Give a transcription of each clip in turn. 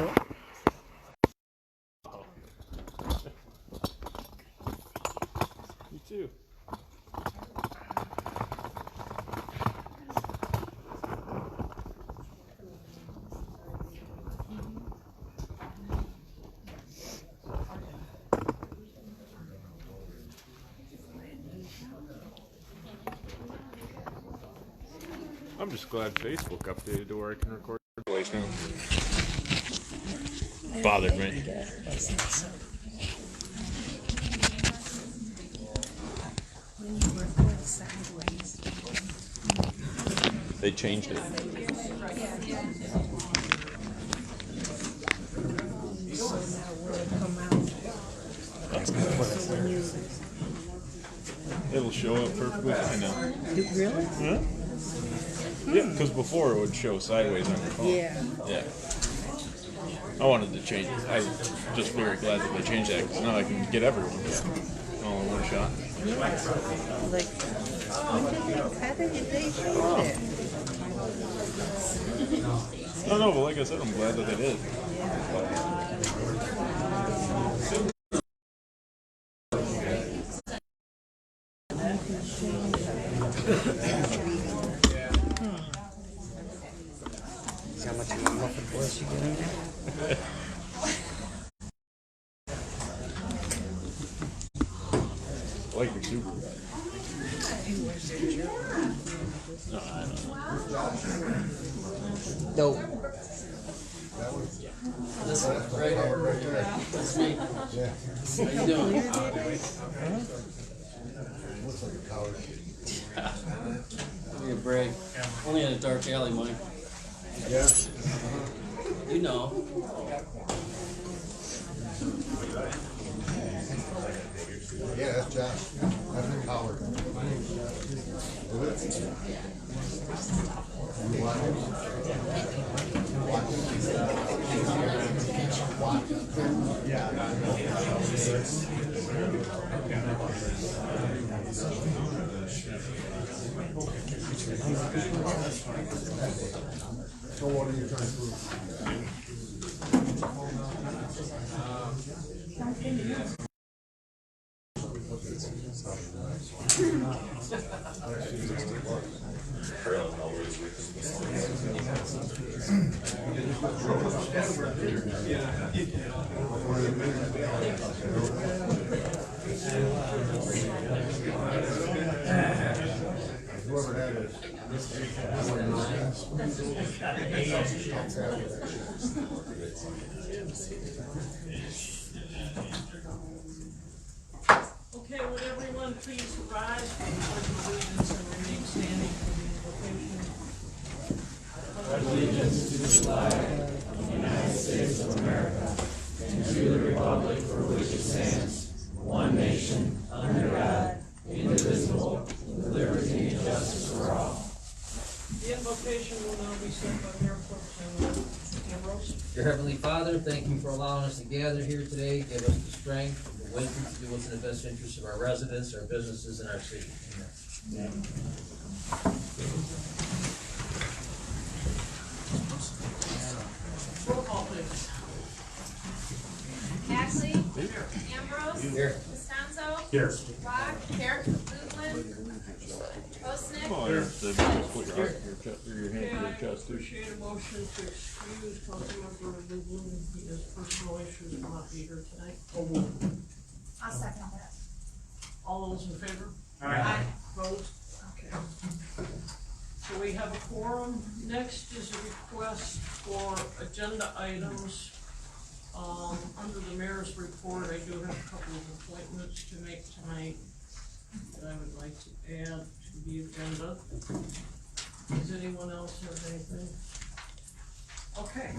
You too. I'm just glad Facebook updated to where I can record voice now. Bothered me. They changed it. It'll show up perfectly fine now. Really? Yeah. Yeah, because before it would show sideways on your phone. Yeah. Yeah. I wanted to change it. I'm just very glad that they changed that because now I can get everyone all in one shot. Like, how did they show it? I don't know, but like I said, I'm glad that they did. See how much muffin was you getting? I like your super guy. No. This is right here. That's me. How you doing? Looks like a coward. Give me a break. Only in a dark alley, Mike. Yeah. You know. Yeah, that's Josh. That's a coward. So what are you trying to whoever that is. Okay, would everyone please rise for the pledge of allegiance and remain standing for the invocation? Allegiance to the flag of the United States of America and to the republic for which it stands, one nation, under God, indivisible, with liberty and justice for all. The invocation will now be said by Mayor Pro Tem Ambrose. Dear Heavenly Father, thank you for allowing us to gather here today. Give us the strength, the wisdom to do what's in the best interest of our residents, our businesses, and our city. Amen. Roll call, please. Ashley. Ambrose. Here. Costanzo. Here. Rock. Here. Lublin. Osnick. Come on, Eric. Put your hand to your chest, too. Appreciate a motion to excuse Councilmember Lublin. He has personal issues, will not be here tonight. I'll second that. All those in favor? Aye. Opposed? Okay. So we have a quorum. Next is a request for agenda items. Under the mayor's report, I do have a couple of appointments to make tonight that I would like to add to the agenda. Does anyone else have anything? Okay.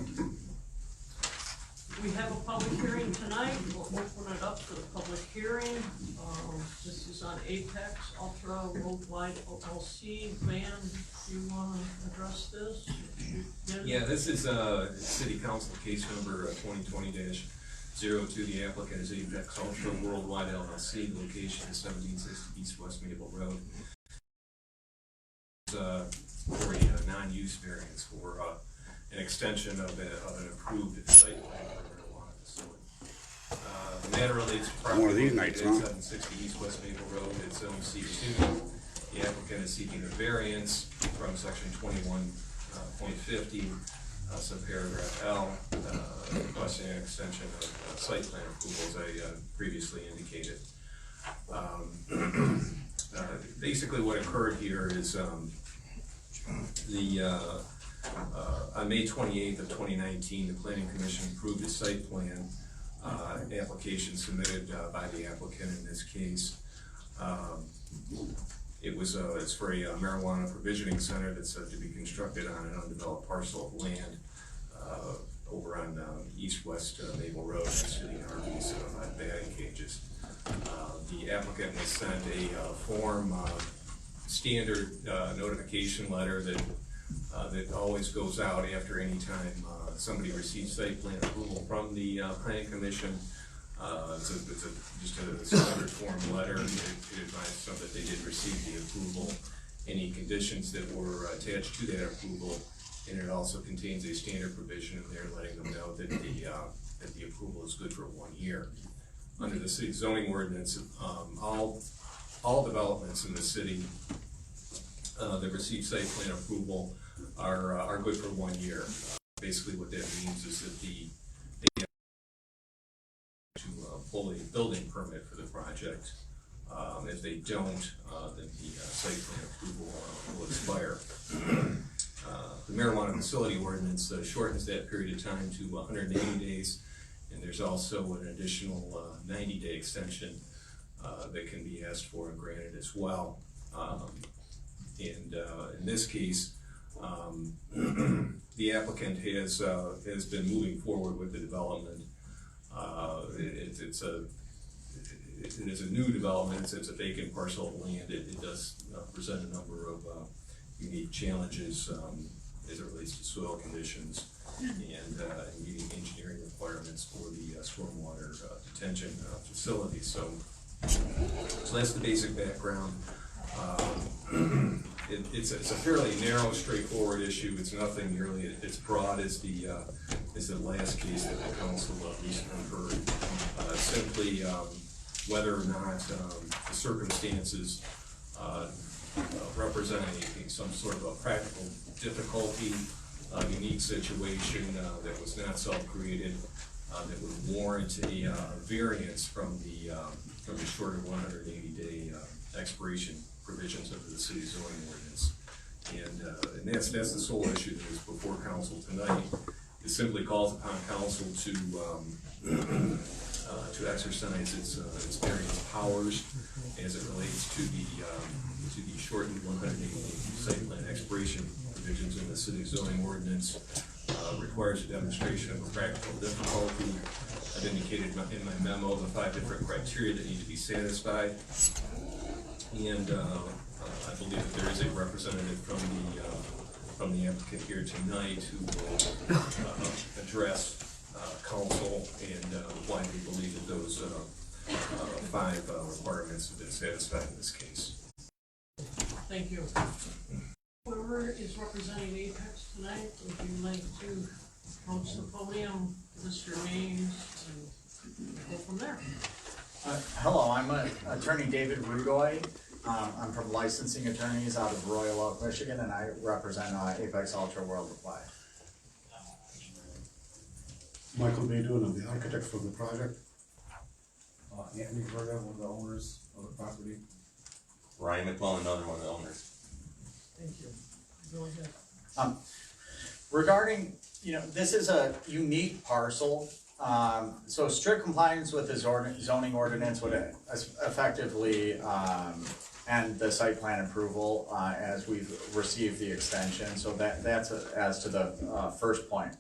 We have a public hearing tonight. We'll open it up to the public hearing. This is on Apex Ultra Worldwide LLC. Van, do you want to address this? Yeah, this is City Council case number 2020-02. The applicant is Apex Ultra Worldwide LLC, location is 1760 East West Maple Road. For a non-use variance for an extension of an approved site plan for a marijuana facility. The matter relates to property One of these located nights, at huh? 760 East West Maple Road at Zone C2. The applicant is seeking a variance from section 21.50, subparagraph L, requesting an extension of site plan approval, as I previously indicated. Basically what occurred here is on May 28th of 2019, the Planning Commission approved a site plan application submitted by the applicant in this case. It's for a marijuana provisioning center that's to be constructed on an undeveloped parcel of land over on east-west Maple Road next to the RVs batting cages. The applicant was sent a form standard notification letter that always goes out after any time somebody receives site plan approval from the Planning Commission. It's just a standard form letter. It advises them that they did receive the approval, any conditions that were attached to that approval, and it also contains a standard provision in there letting them know that the approval is good for 1 year. Under the city zoning ordinance, all developments in the city that receive site plan approval are good for 1 year. Basically what that means is that they have to pull a building permit for the project. If they don't, then the site plan approval will expire. The marijuana facility ordinance shortens that period of time to 180 days, and there's also an additional 90-day extension that can be asked for and granted as well. In this case, the applicant has been moving forward with the development. It is a new development. It's a vacant parcel of land. It does present a number of unique challenges as it relates to soil conditions and meeting engineering requirements for the stormwater detention facility. So that's the basic background. It's a fairly narrow, straightforward issue. It's nothing nearly as broad as the last case that the council recently heard. Simply whether or not the circumstances represent some sort of a practical difficulty, unique situation that was not self-created, that would warrant a variance from the shorter 180-day expiration provisions of the city zoning ordinance. And that's the sole issue that is before council tonight. It simply calls upon council to exercise its various powers as it relates to the shortened 180-day site plan expiration provisions in the city zoning ordinance. Requires a demonstration of a practical difficulty. I've indicated in my memo the 5 different criteria that need to be satisfied. And I believe that there is a representative from the applicant here tonight who will address council and why they believe that those 5 requirements have been satisfied in this case. Thank you. Whoever is representing Apex tonight, would you like to approach the podium, list your names, and go from there? Hello, I'm attorney David Rudoy. I'm from Licensing Attorneys out of Royal Oak, Michigan, and I represent Apex Ultra Worldwide. Michael Baydun, I'm the architect for the project. Anthony Verga, one of the owners of the property. Ryan McClellan, another one of the owners. Thank you. Go ahead. Regarding, this is a unique parcel. So strict compliance with the zoning ordinance would effectively end the site plan approval as we've received the extension. So that's as to the first point.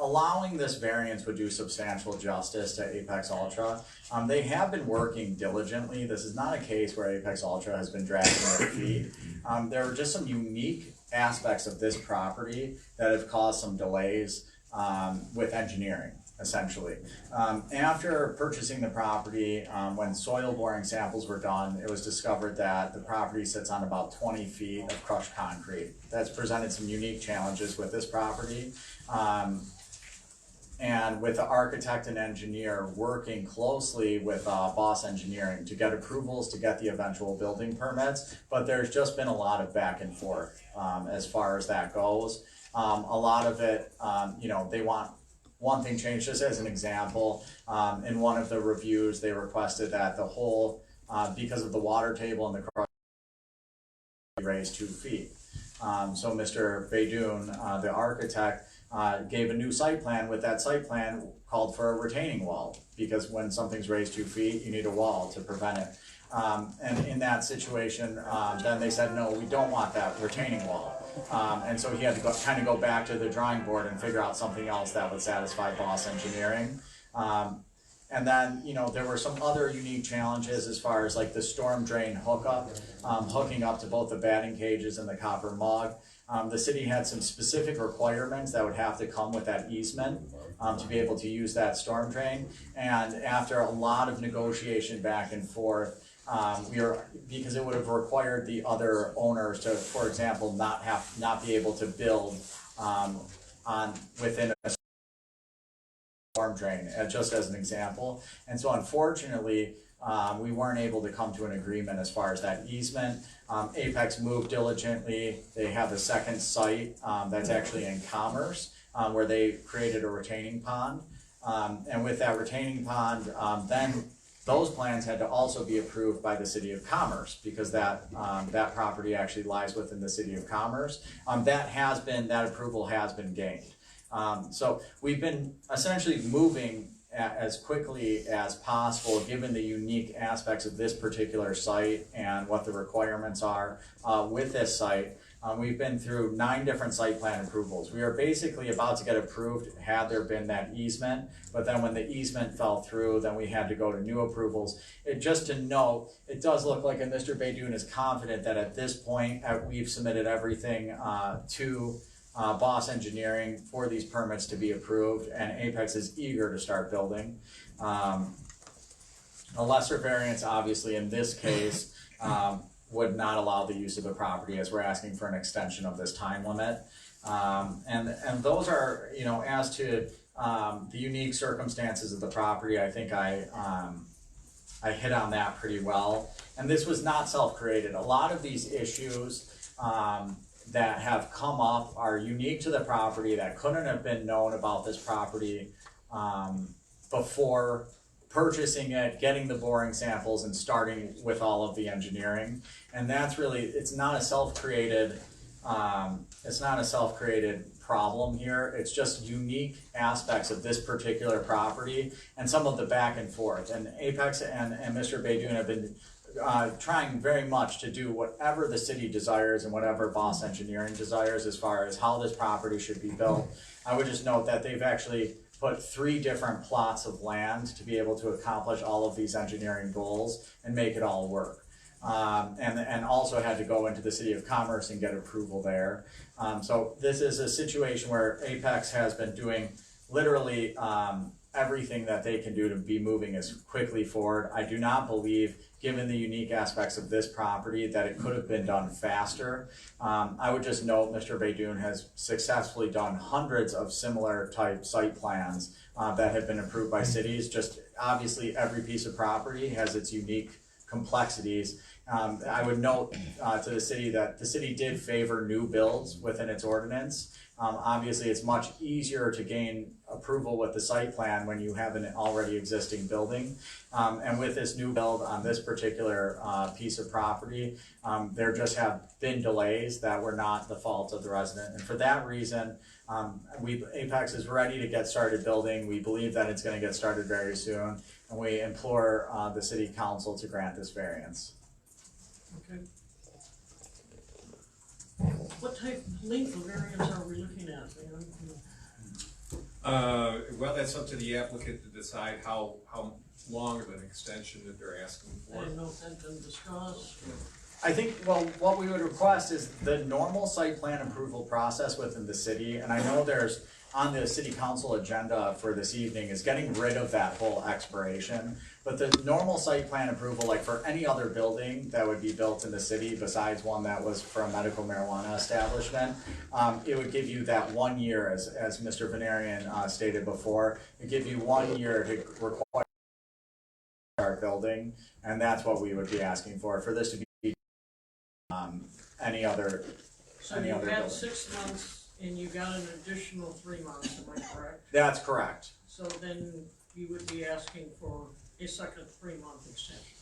Allowing this variance would do substantial justice to Apex Ultra. They have been working diligently. This is not a case where Apex Ultra has been dragging their feet. There are just some unique aspects of this property that have caused some delays with engineering, essentially. After purchasing the property, when soil boring samples were done, it was discovered that the property sits on about 20 feet of crushed concrete. That's presented some unique challenges with this property. And with the architect and engineer working closely with Boss Engineering to get approvals, to get the eventual building permits, but there's just been a lot of back and forth as far as that goes. A lot of it, they want one thing changed. Just as an example, in one of the reviews, they requested that the whole, because of the water table and the cross, raised 2 feet. So Mr. Baydoun, the architect, gave a new site plan. With that site plan, called for a retaining wall, because when something's raised 2 feet, you need a wall to prevent it. And in that situation, then they said, no, we don't want that retaining wall. And so he had to kind of go back to the drawing board and figure out something else that would satisfy Boss Engineering. And then, there were some other unique challenges as far as like the storm drain hookup, hooking up to both the batting cages and the copper mug. The city had some specific requirements that would have to come with that easement to be able to use that storm drain. And after a lot of negotiation back and forth, because it would have required the other owners to, for example, not be able to build within a storm drain, just as an example. And so unfortunately, we weren't able to come to an agreement as far as that easement. Apex moved diligently. They have a second site that's actually in Commerce, where they created a retaining pond. And with that retaining pond, then those plans had to also be approved by the City of Commerce, because that property actually lies within the City of Commerce. That approval has been gained. So we've been essentially moving as quickly as possible, given the unique aspects of this particular site and what the requirements are with this site. We've been through 9 different site plan approvals. We are basically about to get approved had there been that easement, but then when the easement fell through, then we had to go to new approvals. Just to note, it does look like, and Mr. Baydoun is confident that at this point, we've submitted everything to Boss Engineering for these permits to be approved, and Apex is eager to start building. A lesser variance, obviously, in this case, would not allow the use of the property, as we're asking for an extension of this time limit. And those are, as to the unique circumstances of the property, I think I hit on that pretty well. And this was not self-created. A lot of these issues that have come up are unique to the property, that couldn't have been known about this property before purchasing it, getting the boring samples, and starting with all of the engineering. And that's really, it's not a self-created problem here. It's just unique aspects of this particular property and some of the back and forth. And Apex and Mr. Baydoun have been trying very much to do whatever the city desires and whatever Boss Engineering desires as far as how this property should be built. I would just note that they've actually put 3 different plots of land to be able to accomplish all of these engineering goals and make it all work. And also had to go into the City of Commerce and get approval there. So this is a situation where Apex has been doing literally everything that they can do to be moving as quickly forward. I do not believe, given the unique aspects of this property, that it could have been done faster. I would just note Mr. Baydoun has successfully done hundreds of similar type site plans that have been approved by cities. Just obviously every piece of property has its unique complexities. I would note to the city that the city did favor new builds within its ordinance. Obviously, it's much easier to gain approval with the site plan when you have an already existing building. And with this new build on this particular piece of property, there just have been delays that were not the fault of the resident. And for that reason, Apex is ready to get started building. We believe that it's going to get started very soon. And we implore the city council to grant this variance. Okay. What type, length of variance are we looking at? Well, that's up to the applicant to decide how long of an extension that they're asking for. I didn't know if that's been discussed. I think, well, what we would request is the normal site plan approval process within the city, and I know there's on the city council agenda for this evening is getting rid of that whole expiration. But the normal site plan approval, like for any other building that would be built in the city besides one that was for a medical marijuana establishment, it would give you that 1 year, as Mr. Venerian stated before, it'd give you 1 year to require our building, and that's what we would be asking for this to be any other So you building. had 6 months and you got an additional 3 months, am I correct? That's correct. So then you would be asking for a second 3-month extension.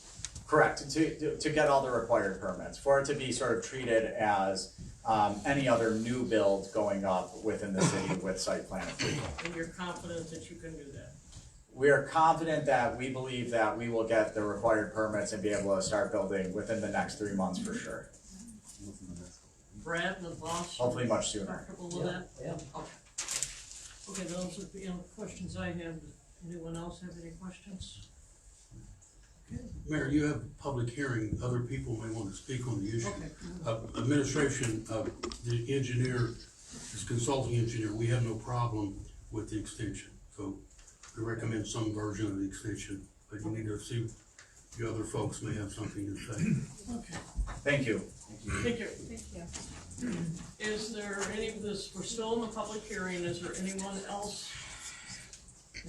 Correct, to get all the required permits, for it to be sort of treated as any other new build going up within the city with site plan approval. And you're confident that you can do that? We are confident that we believe that we will get the required permits and be able to start building within the next 3 months for sure. Brad and the boss? Hopefully much sooner. Comfortable with that? Yeah. Okay, those are the questions I have. Does anyone else have any questions? Mayor, you have a public hearing, other people may want to speak on the issue. Okay. Administration, the engineer, this consulting engineer, we have no problem with the extension. So we recommend some version of the extension, but you need to see the other folks may have something to say. Okay, Thank you. thank you. Thank you. Is there any of this, we're still in the public hearing, is there anyone else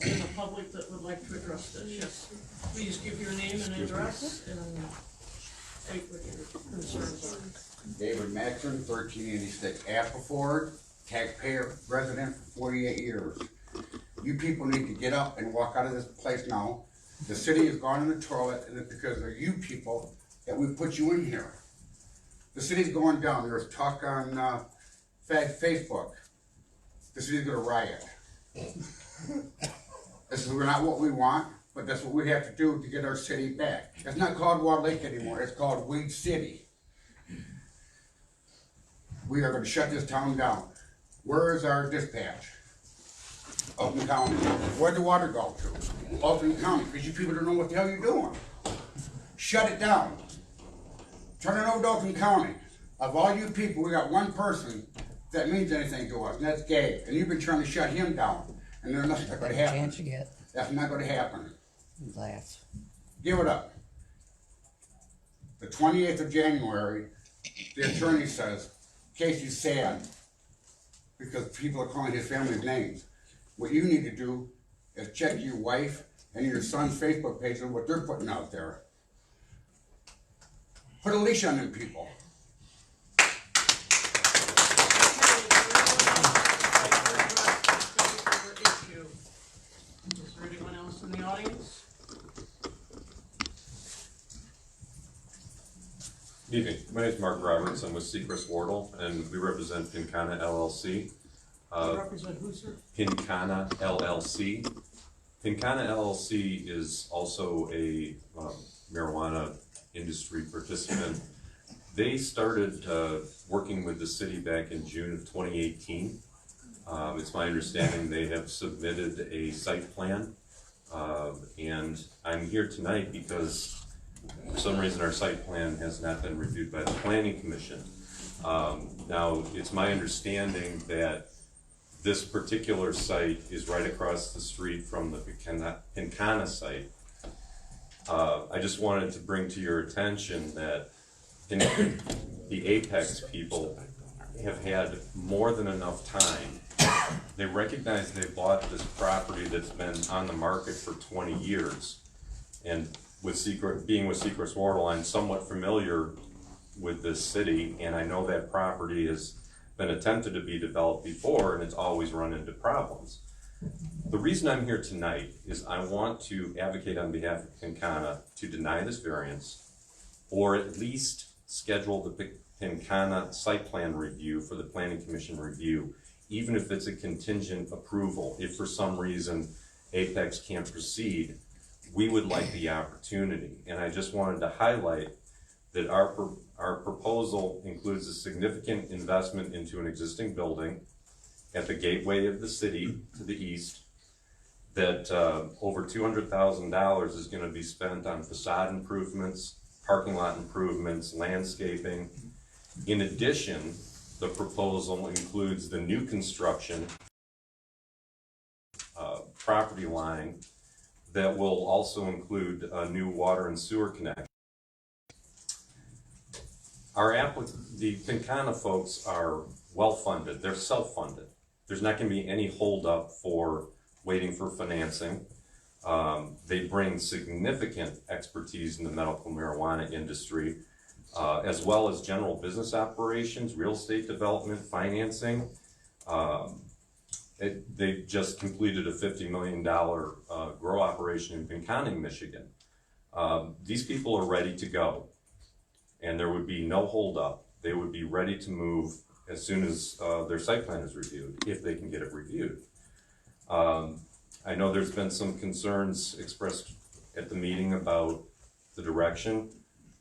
in the public that would like to address this? Yes, please give your name and address and state what your concerns are. David Maxon, 1386 Appleford, taxpayer resident for 48 years. You people need to get up and walk out of this place now. The city has gone in the toilet, and it's because of you people that we put you in here. The city's going down. There's talk on Facebook. The city's gonna riot. This is not what we want, but that's what we have to do to get our city back. It's not called Wall Lake anymore. It's called Weed City. We are gonna shut this town down. Where is our dispatch? Oakland County. Where'd the water go to? Oakland County, because you people don't know what the hell you're doing. Shut it down. Turn it over to Oakland County. Of all you people, we got one person that means anything to us, and that's Gabe. And you've been trying to shut him down, and there's nothing that's gonna happen. Chance you get. That's not gonna happen. Laugh. Give it up. The 28th of January, the attorney says, Casey's sad because people are calling his family's names. What you need to do is check your wife and your son's Facebook page and what they're putting out there. Put a leash on them people. Is there anyone else in the audience? Good evening. My name is Mark Roberts. I'm with Sechrist Wardle, and we represent Pincana LLC. You represent who, sir? Pincana LLC. Pincana LLC is also a marijuana industry participant. They started working with the city back in June of 2018. It's my understanding they have submitted a site plan, and I'm here tonight because for some reason our site plan has not been reviewed by the Planning Commission. Now, it's my understanding that this particular site is right across the street from the Pincana site. I just wanted to bring to your attention that the Apex people have had more than enough time. They recognize they bought this property that's been on the market for 20 years. And being with Sechrist Wardle, I'm somewhat familiar with this city, and I know that property has been attempted to be developed before, and it's always run into problems. The reason I'm here tonight is I want to advocate on behalf of Pincana to deny this variance, or at least schedule the Pincana site plan review for the Planning Commission review, even if it's a contingent approval. If for some reason Apex can't proceed, we would like the opportunity. And I just wanted to highlight that our proposal includes a significant investment into an existing building at the gateway of the city to the east, that over $200,000 is going to be spent on facade improvements, parking lot improvements, landscaping. In addition, the proposal includes the new construction property line that will also include a new water and sewer connection. The Pincana folks are well-funded, they're self-funded. There's not gonna be any holdup for waiting for financing. They bring significant expertise in the medical marijuana industry, as well as general business operations, real estate development, financing. They've just completed a $50 million grow operation in Pinconning, Michigan. These people are ready to go, and there would be no holdup. They would be ready to move as soon as their site plan is reviewed, if they can get it reviewed. I know there's been some concerns expressed at the meeting about the direction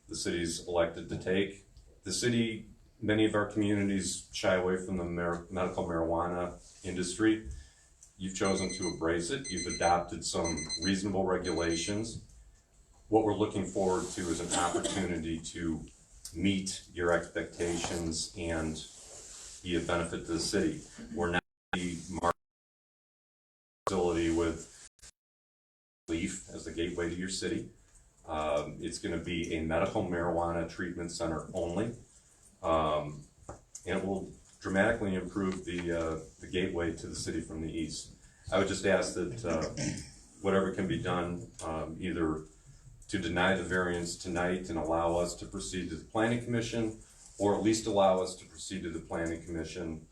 the city's elected to take. The city, many of our communities shy away from the medical marijuana industry. You've chosen to embrace it. You've adopted some reasonable regulations. What we're looking forward to is an opportunity to meet your expectations and be a benefit to the city. We're not the market facility with Leaf as the gateway to your city. It's going to be a medical marijuana treatment center only, and it will dramatically improve the gateway to the city from the east. I would just ask that whatever can be done, either to deny the variance tonight and allow us to proceed to the Planning Commission, or at least allow us to proceed to the Planning Commission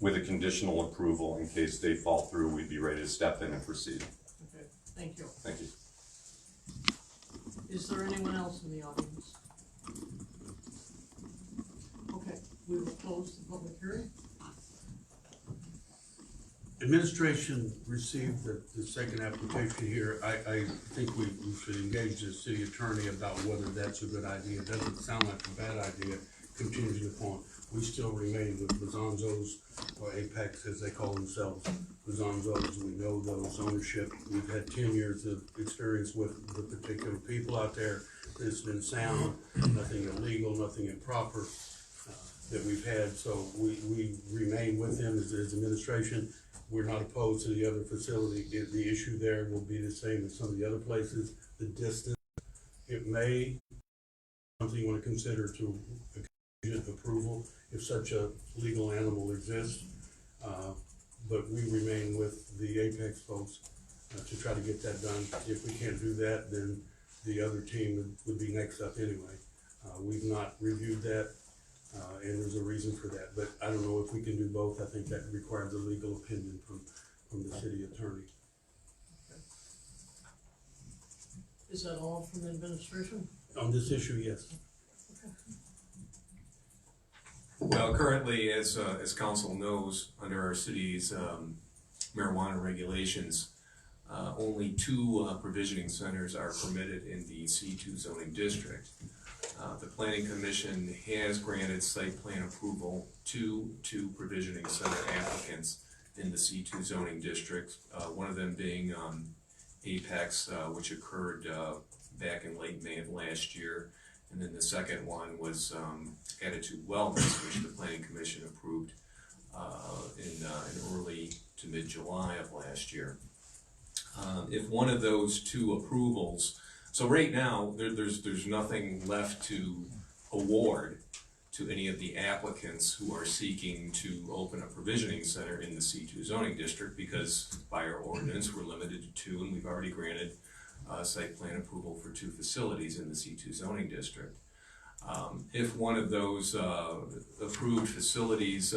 with a conditional approval in case they fall through. We'd be ready to step in and proceed. Okay, thank you. Thank you. Is there anyone else in the audience? Okay, we will close the public hearing. Administration received the second application here. I think we should engage the city attorney about whether that's a good idea. It doesn't sound like a bad idea, contingent upon. We still remain with Bazanzos, or Apex as they call themselves, Bazanzos. We know those ownership. We've had 10 years of experience with the particular people out there. It's been sound, nothing illegal, nothing improper that we've had. So we remain with them as administration. We're not opposed to the other facility. The issue there will be the same as some of the other places. The distance, it may be something you want to consider to approval if such a legal animal exists. But we remain with the Apex folks to try to get that done. If we can't do that, then the other team would be next up anyway. We've not reviewed that. And there's a reason for that, but I don't know if we can do both. I think that requires a legal opinion from the city attorney. Is that all from the administration? On this issue, yes. Well, currently, as council knows, under our city's marijuana regulations, only 2 provisioning centers are permitted in the C2 zoning district. The Planning Commission has granted site plan approval to 2 provisioning center applicants in the C2 zoning district, one of them being Apex, which occurred back in late May of last year, and then the second one was Attitude Wellness, which the Planning Commission approved in early to mid-July of last year. If one of those 2 approvals, so right now, there's nothing left to award to any of the applicants who are seeking to open a provisioning center in the C2 zoning district, because by our ordinance, we're limited to 2, and we've already granted site plan approval for 2 facilities in the C2 zoning district. If one of those approved facilities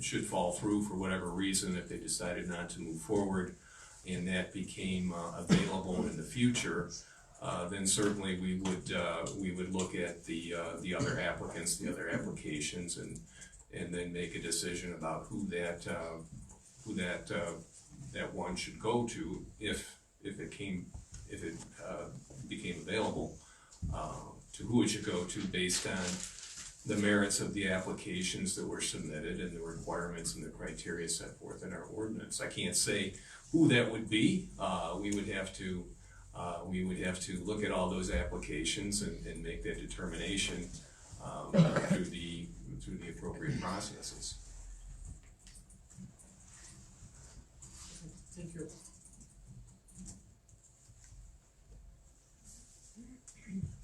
should fall through for whatever reason, if they decided not to move forward, and that became available in the future, then certainly we would look at the other applicants, the other applications, and then make a decision about who that one should go to if it became available, to who it should go to based on the merits of the applications that were submitted and the requirements and the criteria set forth in our ordinance. I can't say who that would be. We would have to look at all those applications and make that determination through the appropriate processes. Thank you. you.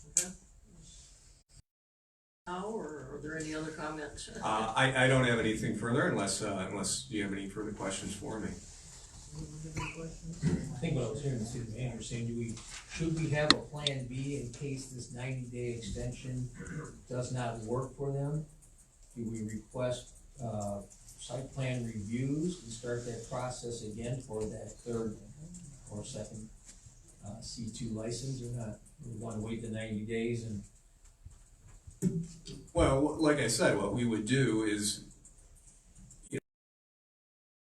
Okay. Now, or are there any other comments? I don't have anything further unless you have any further questions for me. I think what I was hearing the city manager saying, should we have a plan B in case this 90-day extension does not work for them? Do we request, site plan reviews and start that process again for that third or second, C2 license or not? We wanna wait the 90 days and Well, like I said, what we would do is,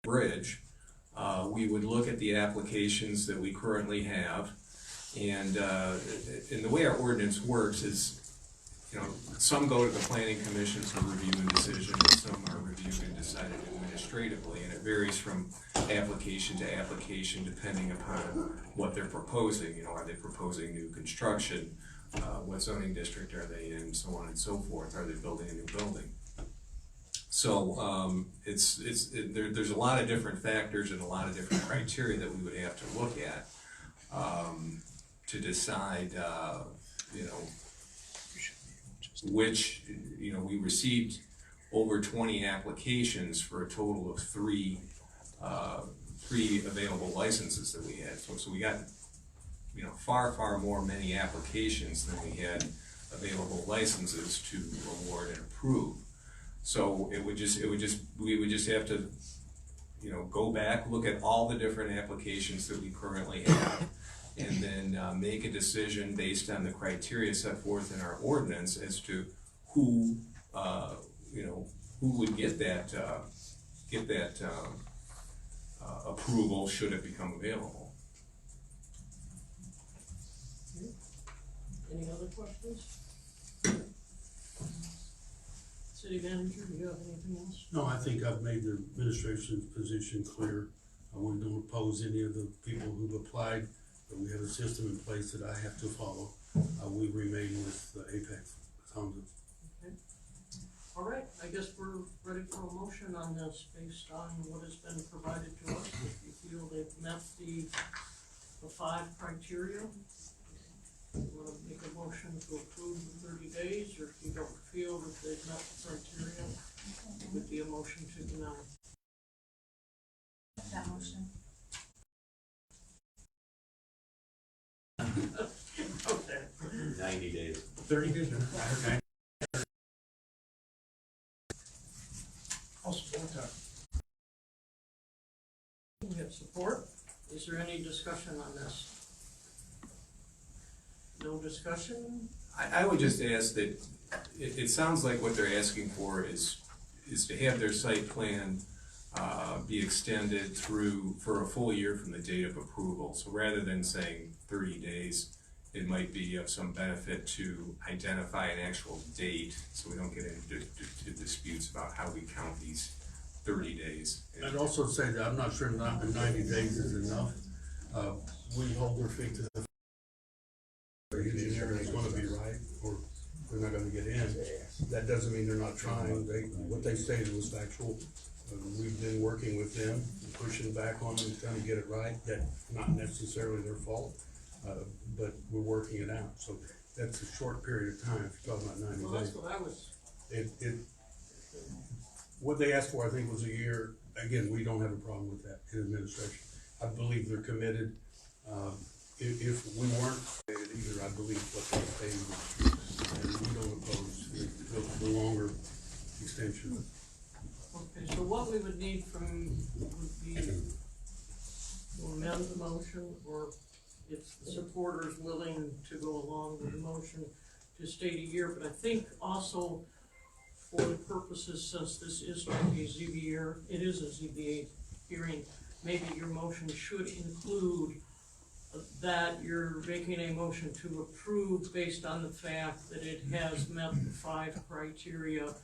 bridge, we would look at the applications that we currently have, and the way our ordinance works is, some go to the planning commission for review and decision, and some are reviewed and decided administratively, and it varies from application to application depending upon what they're proposing. Are they proposing new construction? What zoning district are they in? So on and so forth. Are they building a new building? So there's a lot of different factors and a lot of different criteria that we would have to look at to decide, which, we received over 20 applications for a total of three available licenses that we had. So we got, far more many applications than we had available licenses to award and approve. So we would just have to, go back, look at all the different applications that we currently have, and then make a decision based on the criteria set forth in our ordinance as to who would get that approval should it become available. Any other questions? City manager, do you have anything else? No, I think I've made the administration's position clear. I don't oppose any of the people who've applied, but we have a system in place that I have to follow. We remain with Apex Condos. Okay. All right, I guess we're ready for a motion on this based on what has been provided to us. If you feel they've met the 5 criteria, you want to make a motion to approve the 30 days, or if you don't feel that they've met the criteria, it would be a motion to deny. That motion. Okay. 90 days. 30 days, okay. I'll support that. We have support. Is there any discussion on this? No discussion? I would just ask that, it sounds like what they're asking for is to have their site plan be extended for a full year from the date of approval. So rather than saying 30 days, it might be of some benefit to identify an actual date, so we don't get into disputes about how we count these 30 days. I'd also say that I'm not sure not the 90 days is enough. We hold their feet to the engineer is gonna be right, or they're not gonna get in. That doesn't mean they're not trying. What they stated was factual. We've been working with them, pushing back on them, trying to get it right. That's not necessarily their fault, but we're working it out. So that's a short period of time, if you're talking about 90 Well, days. that's what I was. What they asked for, I think, was a year. Again, we don't have a problem with that in administration. I believe they're committed. If we weren't committed either, I believe what they stated was true. And we don't oppose the longer extension. Okay, so what we would need would be to amend the motion, or if the supporter is willing to go along with the motion to state a year, but I think also for the purposes, since this is going to be a ZBA, it is a ZBA hearing, maybe your motion should include that you're making a motion to approve based on the fact that it has met the 5 criteria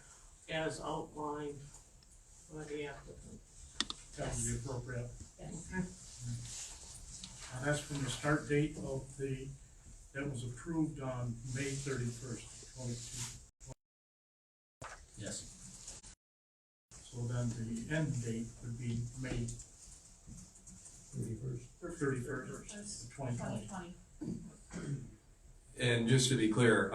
as outlined by the applicant. That would be appropriate. Yes. Okay. And that's from the start date of that was approved on May 31st, 22. yes. So then the end date would be May 31st, 2020. And just to be clear,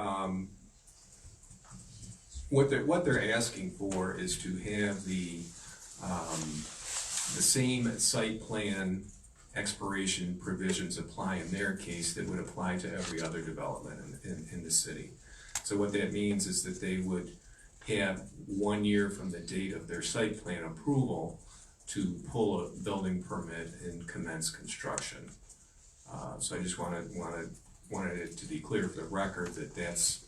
what they're asking for is to have the same site plan expiration provisions apply in their case that would apply to every other development in the city. So what that means is that they would have 1 year from the date of their site plan approval to pull a building permit and commence construction. So I just wanted it to be clear for the record that that's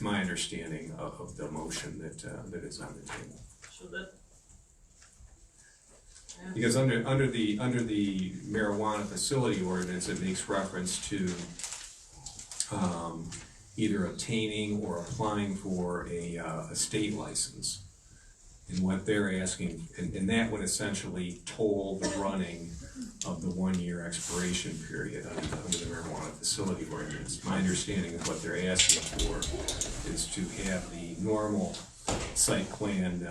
my understanding of the motion that is on the table. So that. Because under the marijuana facility ordinance, it makes reference to either obtaining or applying for a state license. And what they're asking, and that would essentially toll the running of the 1 year expiration period under the marijuana facility ordinance. My understanding of what they're asking for is to have the normal site plan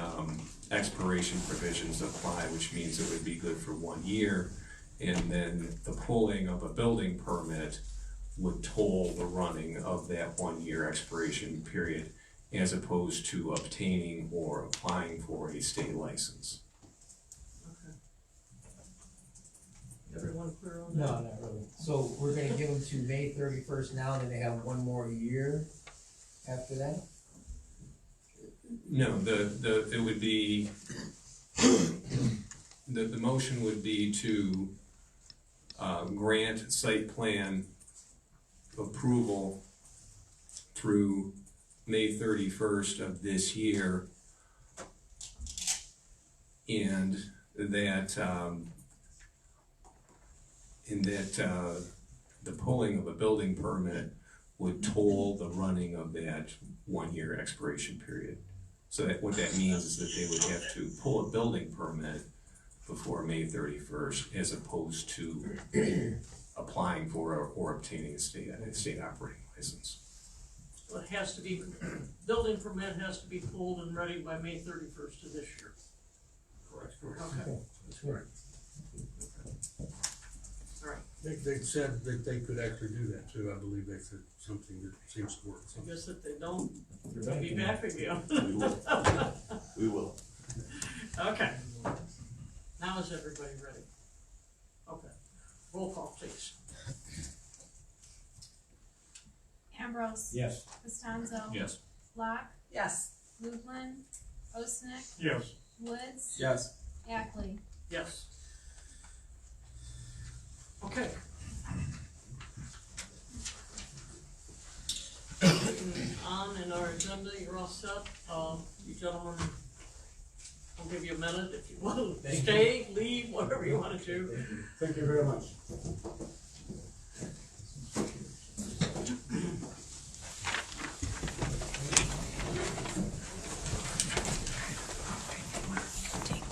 expiration provisions apply, which means it would be good for 1 year, and then the pulling of a building permit would toll the running of that 1 year expiration period, as opposed to obtaining or applying for a state license. Okay. Everyone clear on No, that? not really. So we're gonna give them to May 31st now, then they have 1 more year after that? No, it would be, the motion would be to grant site plan approval through May 31st of this year, and that the pulling of a building permit would toll the running of that 1 year expiration period. So that what that means is that they would have to pull a building permit before May 31st, as opposed to applying for or obtaining a state operating license. So it has to be, building permit has to be pulled and ready by May 31st of this year. Correct. Okay, That's correct. all right. They said that they could actually do that too. I believe they said something that seems to work. I guess if they don't, they'll be back again. We will. Okay. Now is everybody ready? Okay. Roll call, please. Ambrose. Yes. Costanzo. Yes. Locke. Yes. Lublin. Osnick. Yes. Woods. Yes. Ackley. Yes. Okay. On in our agenda, you're all set. You gentlemen, I'll give you a minute if you want to stay, leave, whatever you want to do. Thank you very much.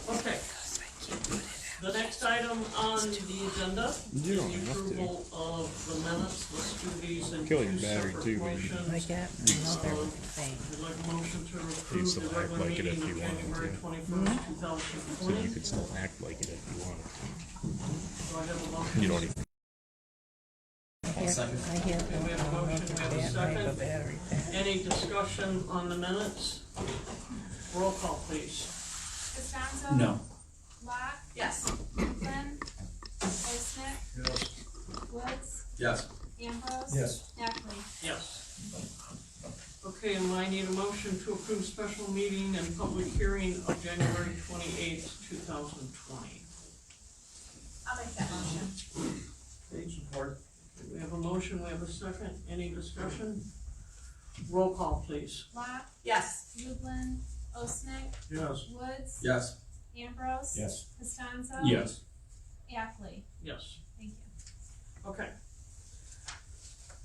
Okay. The next item on the agenda is the approval of the minutes. Let's do these in Kill your two battery separate too when you motions. Like that, another thing. I'd like a motion to approve still the act regular like it if meeting you of wanted January to. 21st, 2020. You could still act like it if you wanted to. Do I have a motion? You don't even. I hear, Okay, we have a motion, we have a I have a second. battery pack. Any discussion on the minutes? Roll call, please. Costanzo. No. Locke. Yes. Lublin. Osnick. Yes. Woods. Yes. Ambrose. Yes. Ackley. Yes. Okay, and I need a motion to approve special meeting and public hearing of January 28th, 2020. I'll make that motion. Support. We have a motion, we have a second. Any discussion? Roll call, please. Locke. Yes. Lublin. Osnick. Yes. Woods. Yes. Ambrose. Yes. Costanzo. Yes. Ackley. Yes. Thank you. Okay.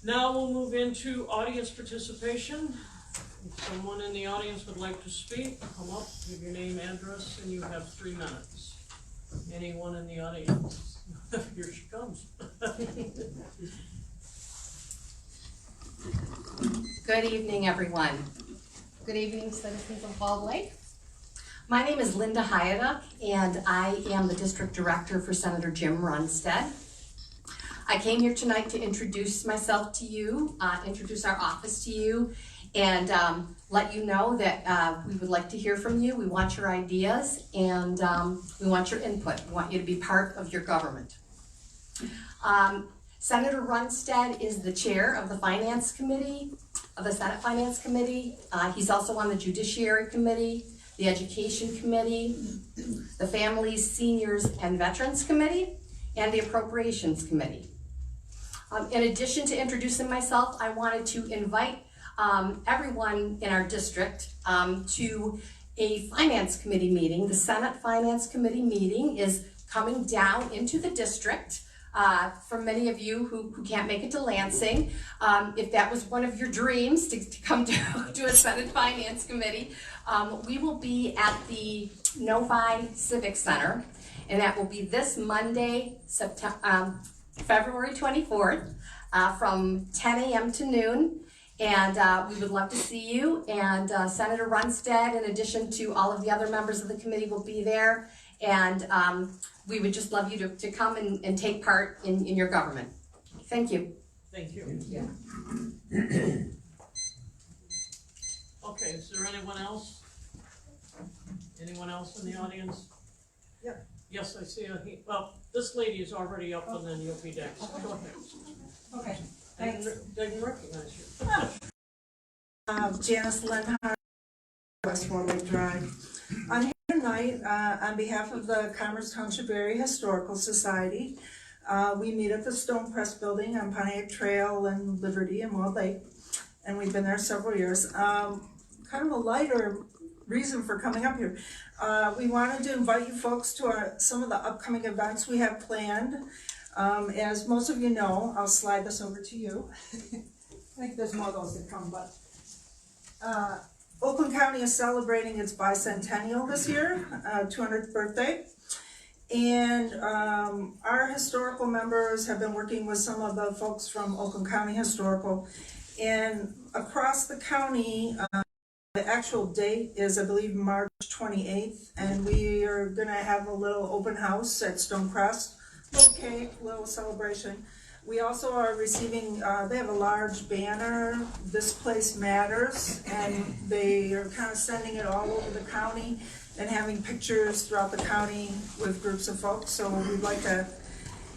Now we'll move into audience participation. If someone in the audience would like to speak, come up, give your name, address, and you have 3 minutes. Anyone in the audience? Here she comes. Good evening, everyone. Good evening, citizens of Bald Lake. My name is Linda Hyada, and I am the District Director for Senator Jim Runstead. I came here tonight to introduce myself to you, introduce our office to you, and let you know that we would like to hear from you. We want your ideas, and we want your input. We want you to be part of your government. Senator Runstead is the chair of the Finance Committee, of the Senate Finance Committee. He's also on the Judiciary Committee, the Education Committee, the Families, Seniors, and Veterans Committee, and the Appropriations Committee. In addition to introducing myself, I wanted to invite everyone in our district to a Finance Committee meeting. The Senate Finance Committee meeting is coming down into the district. For many of you who can't make it to Lansing, if that was one of your dreams to come to a Senate Finance Committee, we will be at the Novi Civic Center, and that will be this Monday, February 24th, from 10 a.m. to noon. And we would love to see you. And Senator Runstead, in addition to all of the other members of the committee, will be there. And we would just love you to come and take part in your government. Thank you. Thank you. Yeah. Okay, is there anyone else? Anyone else in the audience? Yeah. Yes, I see well, this lady is already up on the UP deck. Go ahead. Okay, I didn't recognize you. Janice Lenhart, West Warwick Drive. I'm here tonight on behalf of the Commerce Township Area Historical Society. We meet at the Stone Press Building on Pontiac Trail and Liberty and Walled Lake, and we've been there several years. Kind of a lighter reason for coming up here. We wanted to invite you folks to some of the upcoming events we have planned. As most of you know, I'll slide this over to you. I think there's more of those that come, but Oakland County is celebrating its bicentennial this year, 200th birthday. And our historical members have been working with some of the folks from Oakland County Historical. And across the county, the actual date is, I believe, March 28th. And we are gonna have a little open house at Stonecrest, little cake, little celebration. We also are receiving, they have a large banner, This Place Matters, and they are kind of sending it all over the county and having pictures throughout the county with groups of folks, so we'd like to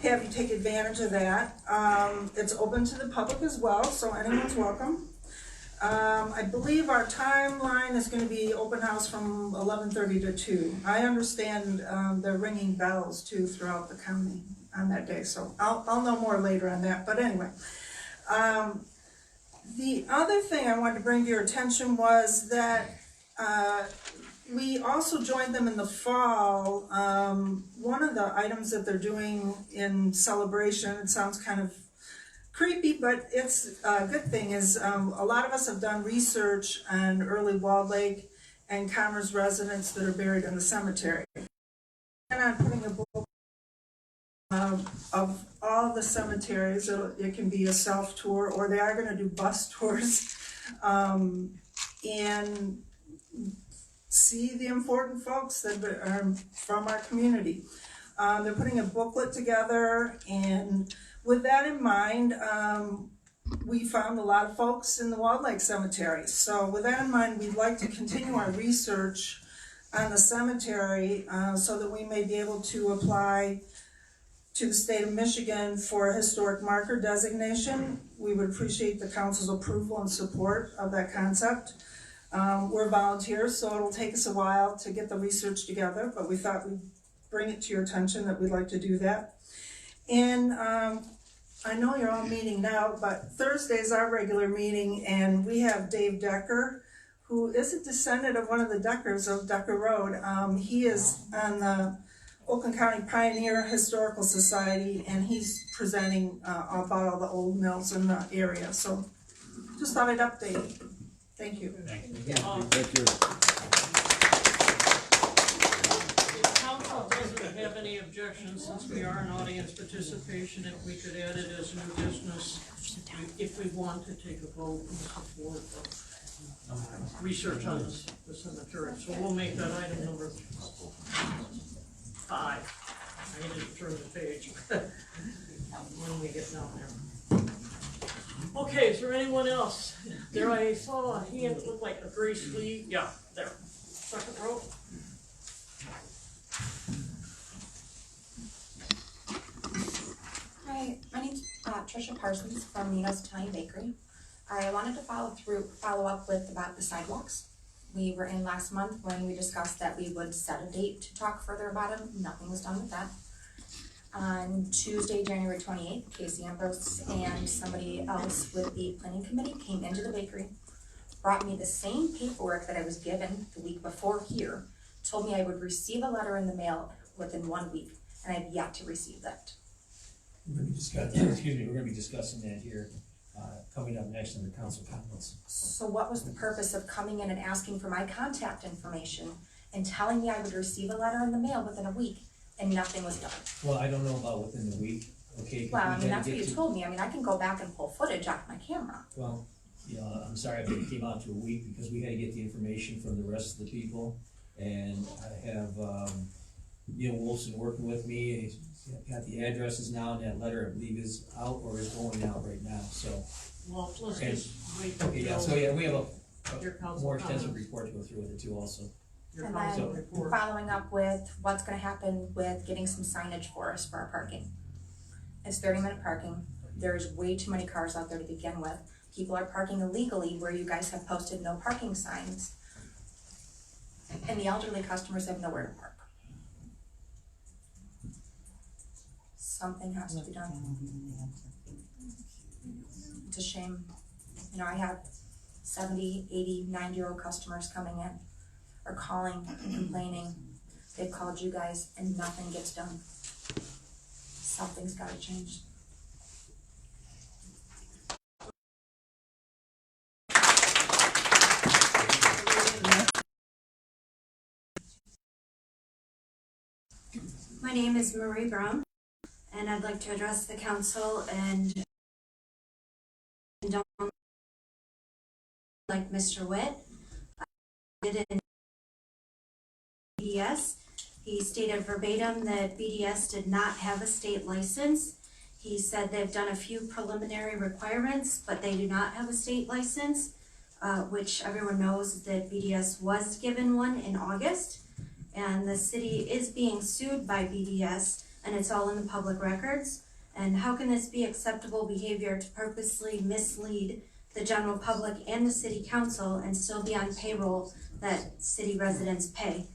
have you take advantage of that. It's open to the public as well, so anyone's welcome. I believe our timeline is gonna be open house from 11:30 to 2. I understand they're ringing bells too throughout the county on that day, so I'll know more later on that, but anyway. The other thing I wanted to bring to your attention was that we also joined them in the fall. One of the items that they're doing in celebration, it sounds kind of creepy, but it's a good thing, is a lot of us have done research on early Walled Lake and Commerce residents that are buried in the cemetery. And I'm putting a book of all the cemeteries. It can be a self-tour, or they are going to do bus tours, and see the important folks that are from our community. They're putting a booklet together, and with that in mind, we found a lot of folks in the Walled Lake Cemetery. So with that in mind, we'd like to continue our research on the cemetery so that we may be able to apply to the state of Michigan for a historic marker designation. We would appreciate the council's approval and support of that concept. We're volunteers, so it'll take us a while to get the research together, but we thought we'd bring it to your attention that we'd like to do that. And I know you're all meeting now, but Thursday's our regular meeting, and we have Dave Decker, who is a descendant of one of the Deckers of Decker Road. He is on the Oakland County Pioneer Historical Society, and he's presenting about all the old mills in the area. So just thought I'd update. Thank you. Thank you. Thank you. If council doesn't have any objections, since we are in audience participation, if we could add it as new business, if we want to take a vote in support of research on the cemetery, so we'll make that item number 5. I need to turn the page when we get down there. Okay, is there anyone else? There I saw a hand that looked like a Grace Lee, yeah, there, second row. Hi, my name's Trisha Parsons from Nino's Italian Bakery. I wanted to follow up with about the sidewalks. We were in last month when we discussed that we would set a date to talk further about them. Nothing was done with that. On Tuesday, January 28th, Casey Ambrose and somebody else with the planning committee came into the bakery, brought me the same paperwork that I was given the week before here, told me I would receive a letter in the mail within 1 week, and I've yet to receive that. We're gonna be discussing that here, coming up next in the council comments. So what was the purpose of coming in and asking for my contact information and telling me I would receive a letter in the mail within a week and nothing was done? Well, I don't know about within the week, okay? 'Cause Well, we I mean, gotta that's what get you to- told me. I mean, I can go back and pull footage off my camera. Well, you know, I'm sorry if it came out to a week because we had to get the information from the rest of the people. And I have, Neil Wolfson working with me, he's got the addresses now, and that letter, I believe, is out or is going out right now, so. Well, let's And- just wait Okay, yeah, until so yeah, we have your a council more extensive comments. report to go through with it too also. Your And council then report. following up with what's gonna happen with getting some signage for us for our parking. It's 30-minute parking. There's way too many cars out there to begin with. People are parking illegally where you guys have posted no parking signs. And the elderly customers have nowhere to park. Something has to be done. It's a shame. You know, I have 70, 80, 90-year-old customers coming in or calling and complaining. They've called you guys and nothing gets done. Something's gotta change. My name is Marie Brown, and I'd like to address the council and don't like Mr. Witt. I did in BDS. He stated verbatim that BDS did not have a state license. He said they've done a few preliminary requirements, but they do not have a state license, which everyone knows that BDS was given one in August. And the city is being sued by BDS, and it's all in the public records. And how can this be acceptable behavior to purposely mislead the general public and the city council and still be on payroll that city residents pay?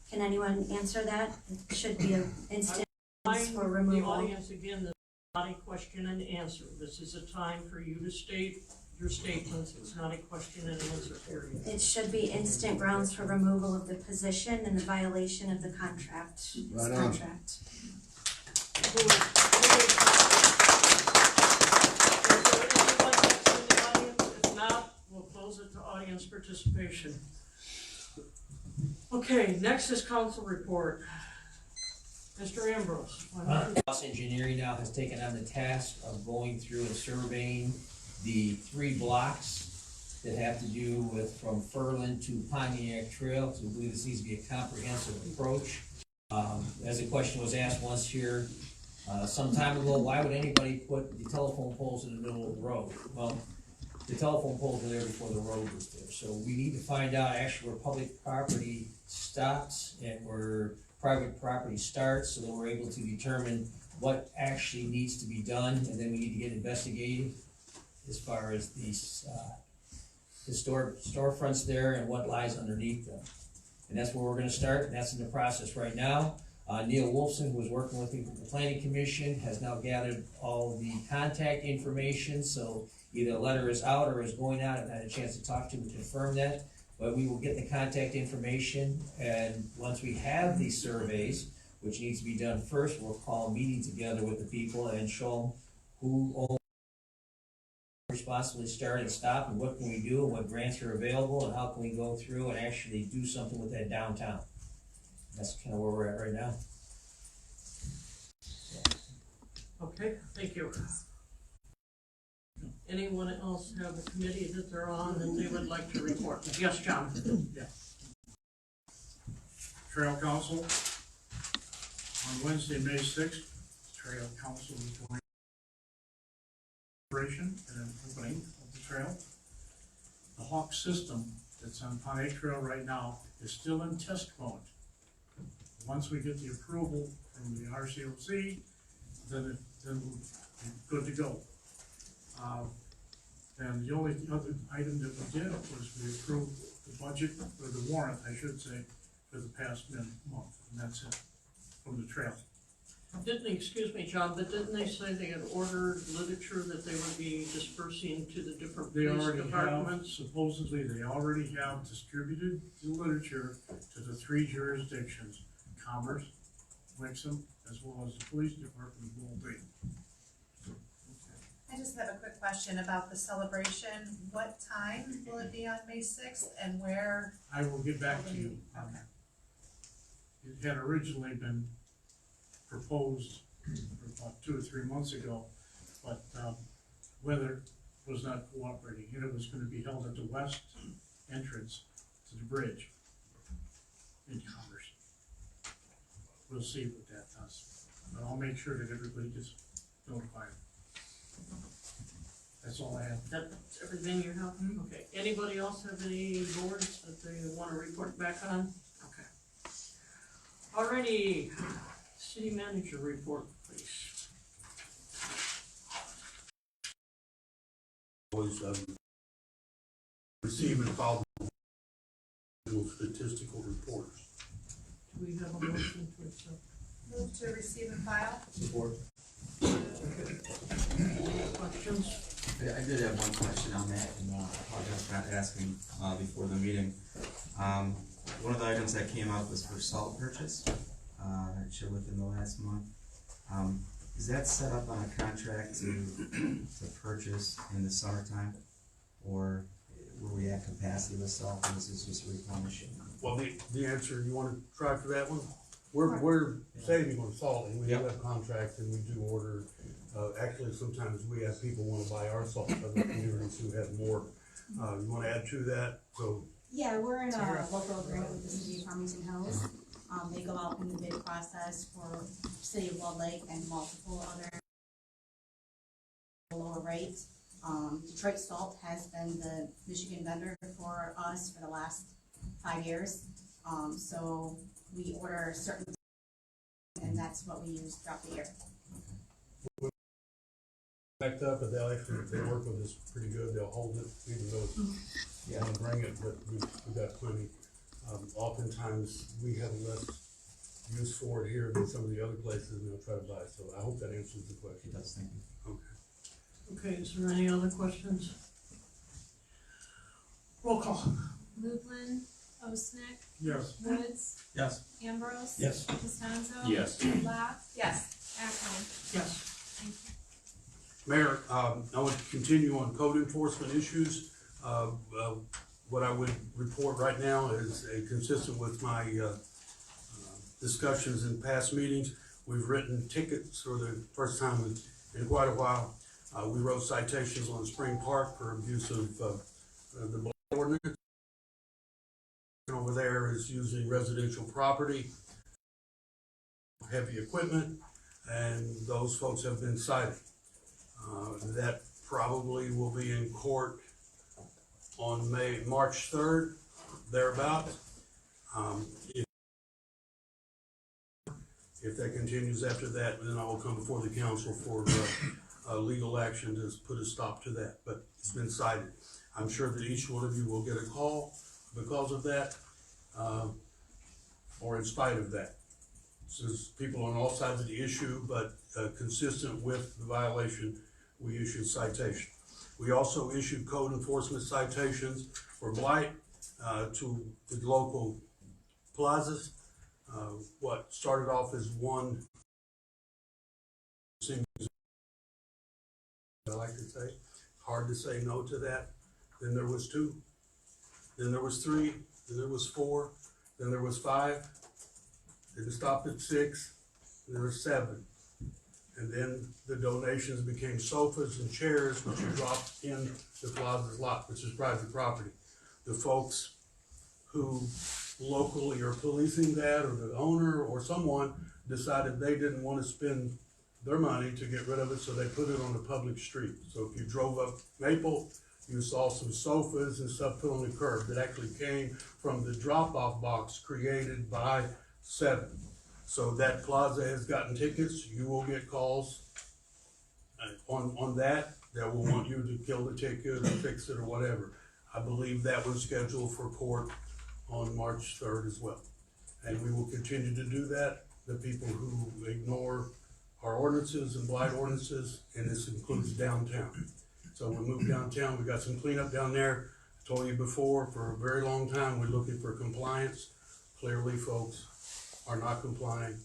Can anyone answer that? It should be an instant for The removal. audience, again, this is not a question and answer. This is a time for you to state your statements. It's not a question and answer period. It should be instant grounds for removal of the position and the violation of the contract. Right on. Contract. If not, we'll close it to audience participation. Okay, next is council report. Mr. Ambrose. why don't you- House Engineering now has taken on the task of going through and surveying the 3 blocks that have to do with from Furland to Pontiac Trail. So we believe this needs to be a comprehensive approach. As a question was asked once here, some time ago, why would anybody put the telephone poles in the middle of the road? Well, the telephone poles were there before the road was there. So we need to find out actually where public property stops and where private property starts, so that we're able to determine what actually needs to be done, and then we need to get investigating as far as these, the storefronts there and what lies underneath them. And that's where we're gonna start, and that's in the process right now. Neil Wolfson, who was working with me from the planning commission, has now gathered all the contact information, so either a letter is out or is going out. I've had a chance to talk to him to confirm that, but we will get the contact information, and once we have these surveys, which needs to be done first, we'll call a meeting together with the people and show them who owns, responsibly start and stop, and what can we do, and what grants are available, and how can we go through and actually do something with that downtown. That's kind of where we're at right now. Okay, thank you. anyone else have a committee that they're on that they would like to report? Yes, John? Yeah. Trail Council, on Wednesday, May 6th, Trail Council is doing operation and an opening of the trail. The Hawk system that's on Pontiac Trail right now is still in test mode. Once we get the approval from the RCOC, then we'll be good to go. And the only other item that we did was we approved the budget, or the warrant, I should say, for the past month, and that's it, from the trail. Excuse me, John, but didn't they say they had ordered literature that they would be dispersing to the different They police already have, departments? supposedly, they already have distributed the literature to the 3 jurisdictions, Commerce, Wixom, as well as the police department of Bowlby. I just have a quick question about the celebration. What time will it be on May 6th and where? I will get back to you. Okay. It had originally been proposed about 2 or 3 months ago, but weather was not cooperating, and it was gonna be held at the west entrance to the bridge in Commerce. We'll see what that does, but I'll make sure that everybody gets notified. That's all I have. That's everything you have? Okay. Anybody else have any boards that they want to report back on? Okay. Alrighty, city manager report, please. Always receive and file statistical reports. Do we have a motion to accept? Move to receive and file. Support. Questions? I did have one question on that, and I apologize for not asking before the meeting. One of the items that came up was for salt purchase, that showed within the last month. Is that set up on a contract to purchase in the summertime? Or were we at capacity with salt, and this is just replenishing? Well, the answer, you wanna try for that one? We're saving on salt, and we do have contracts, and we do order, actually, sometimes we have people wanna buy our salt, other communities who have more. You wanna add to that, so? Yeah, we're in a local agreement with the city of Farmington Hills. They go out in the bid process for City of Walled Lake and multiple other lower rates. Detroit Salt has been the Michigan vendor for us for the last 5 years. So we order certain, and that's what we use throughout the year. Backed up, but they work with us pretty good, they'll hold it, even though they wanna bring it, but we've got plenty. Oftentimes, we have less use for it here than some of the other places, and they'll try to buy it, so I hope that answers the question. It does, thank you. Okay, is there any other questions? Roll call. Lublin, Osnick. Yes. Woods. Yes. Ambrose. Yes. Costanzo. Yes. Laugh. Yes. Ackley. Yes. Thank you. Mayor, I want to continue on code enforcement issues. What I would report right now is consistent with my discussions in past meetings. We've written tickets for the first time in quite a while. We wrote citations on Spring Park for abuse of the blight ordinance. Over there is using residential property, heavy equipment, and those folks have been cited. That probably will be in court on March 3rd, thereabouts. If that continues after that, then I will come before the council for legal action to put a stop to that, but it's been cited. I'm sure that each one of you will get a call because of that, or in spite of that. So there's people on all sides of the issue, but consistent with the violation, we issued citation. We also issued code enforcement citations for blight to the local plazas. What started off as one, I like to say, hard to say no to that. Then there was 2, then there was 3, then there was 4, then there was 5, then it stopped at 6, and there was 7. And then the donations became sofas and chairs, which are dropped in the Plaza's lot, which is private property. The folks who locally are policing that, or the owner or someone, decided they didn't want to spend their money to get rid of it, so they put it on the public street. So if you drove up Maple, you saw some sofas and stuff put on the curb that actually came from the drop-off box created by Seven. So that plaza has gotten tickets. You will get calls on that will want you to kill the ticket or fix it or whatever. I believe that was scheduled for court on March 3rd as well. And we will continue to do that. The people who ignore our ordinances and blight ordinances, and this includes downtown. So we moved downtown, we got some cleanup down there. I told you before, for a very long time, we're looking for compliance. Clearly, folks are not complying,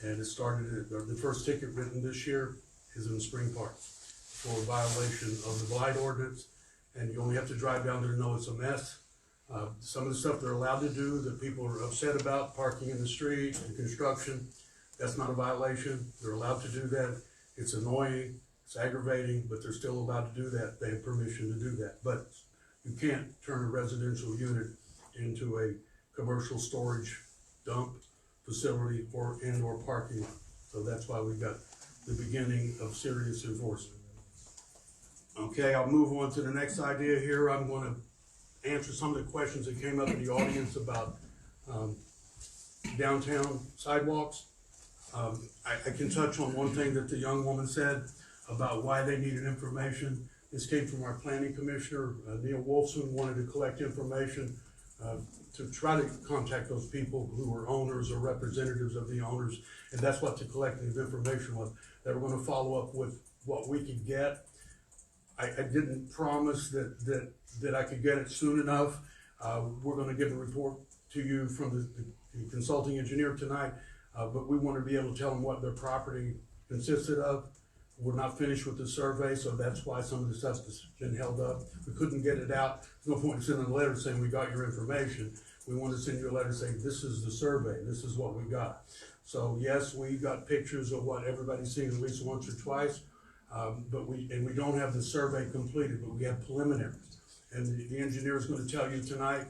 and it started, the first ticket written this year is in Spring Park for a violation of the blight ordinance, and you only have to drive down there to know it's a mess. Some of the stuff they're allowed to do that people are upset about, parking in the street and construction, that's not a violation. They're allowed to do that. It's annoying, it's aggravating, but they're still allowed to do that. They have permission to do that. But you can't turn a residential unit into a commercial storage dump facility or parking lot. So that's why we got the beginning of serious enforcement. Okay, I'll move on to the next idea here. I'm going to answer some of the questions that came up in the audience about downtown sidewalks. I can touch on one thing that the young woman said about why they needed information. This came from our planning commissioner, Neil Wolfson, wanted to collect information to try to contact those people who were owners or representatives of the owners, and that's what the collective information was. They were going to follow up with what we could get. I didn't promise that I could get it soon enough. We're going to give a report to you from the consulting engineer tonight, but we want to be able to tell them what their property consisted of. We're not finished with the survey, so that's why some of the stuff's been held up. We couldn't get it out. There's no point in sending a letter saying we got your information. We want to send you a letter saying this is the survey, this is what we got. So yes, we got pictures of what everybody's seen at least once or twice, but we don't have the survey completed, but we have preliminaries. And the engineer is going to tell you tonight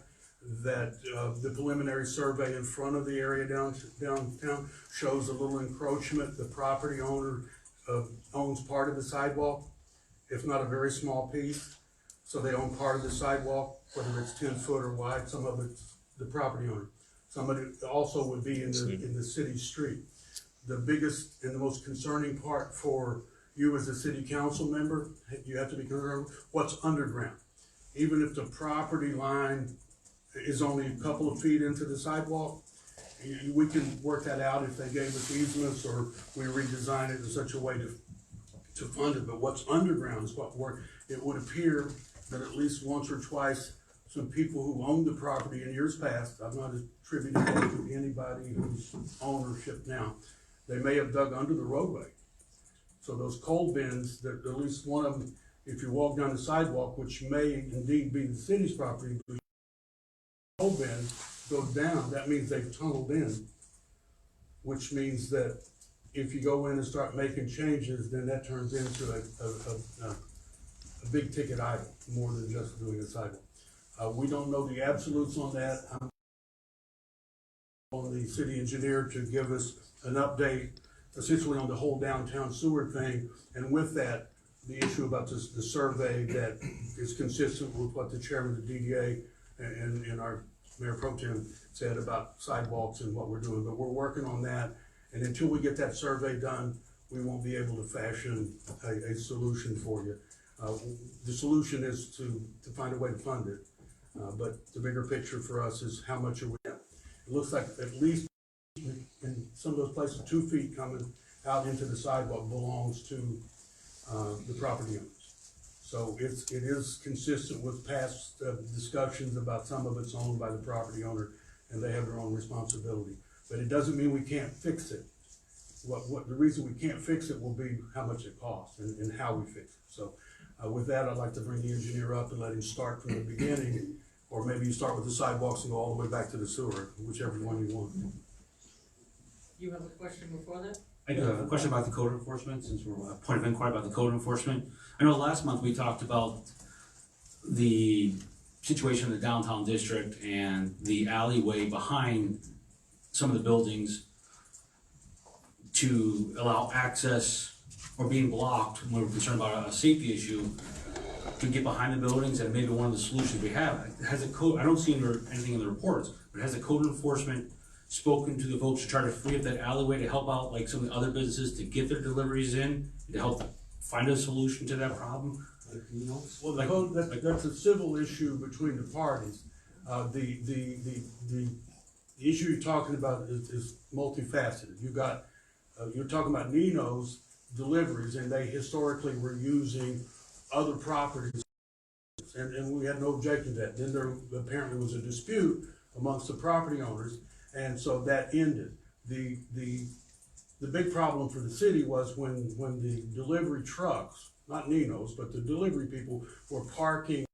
that the preliminary survey in front of the area downtown shows a little encroachment. The property owner owns part of the sidewalk, if not a very small piece. So they own part of the sidewalk, whether it's 10 foot or wide, some of it's the property owner. Somebody also would be in the city street. The biggest and the most concerning part for you as a city council member, you have to be concerned what's underground. Even if the property line is only a couple of feet into the sidewalk, we can work that out if they gave us easements or we redesign it in such a way to fund it. But what's underground is what work. It would appear that at least once or twice, some people who owned the property in years past, I'm not attributing that to anybody who's ownership now, they may have dug under the roadway. So those coal bins, that at least one of them, if you walk down the sidewalk, which may indeed be the city's property, but the coal bin goes down, that means they've tunneled in, which means that if you go in and start making changes, then that turns into a big ticket item, more than just doing a sidewalk. We don't know the absolutes on that. I'm on the city engineer to give us an update, essentially on the whole downtown sewer thing, and with that, the issue about the survey that is consistent with what the chairman of the DDA and our Mayor Pro Tem said about sidewalks and what we're doing. But we're working on that, and until we get that survey done, we won't be able to fashion a solution for you. The solution is to find a way to fund it. But the bigger picture for us is how much are we at? It looks like at least in some of those places, 2 feet coming out into the sidewalk belongs to the property owners. So it is consistent with past discussions about some of it's owned by the property owner and they have their own responsibility. But it doesn't mean we can't fix it. The reason we can't fix it will be how much it costs and how we fix it. So with that, I'd like to bring the engineer up and let him start from the beginning, or maybe you start with the sidewalks and go all the way back to the sewer, whichever one you want. You have a question before that? I do have a question about the code enforcement, since we're a point of inquiry about the code enforcement. I know last month we talked about the situation in the downtown district and the alleyway behind some of the buildings to allow access or being blocked when we're concerned about a safety issue to get behind the buildings, and maybe one of the solutions we have. Has a code, I don't see anything in the reports, but has the code enforcement spoken to the folks to try to free up that alleyway to help out like some of the other businesses to get their deliveries in, to help find a solution to that problem? You know? Well, the code, that's a civil issue between the parties. The issue you're talking about is multifaceted. You're talking about Nino's deliveries, and they historically were using other properties, and we had no objection to that. Then there apparently was a dispute amongst the property owners, and so that ended. The big problem for the city was when the delivery trucks, not Nino's, but the delivery people were parking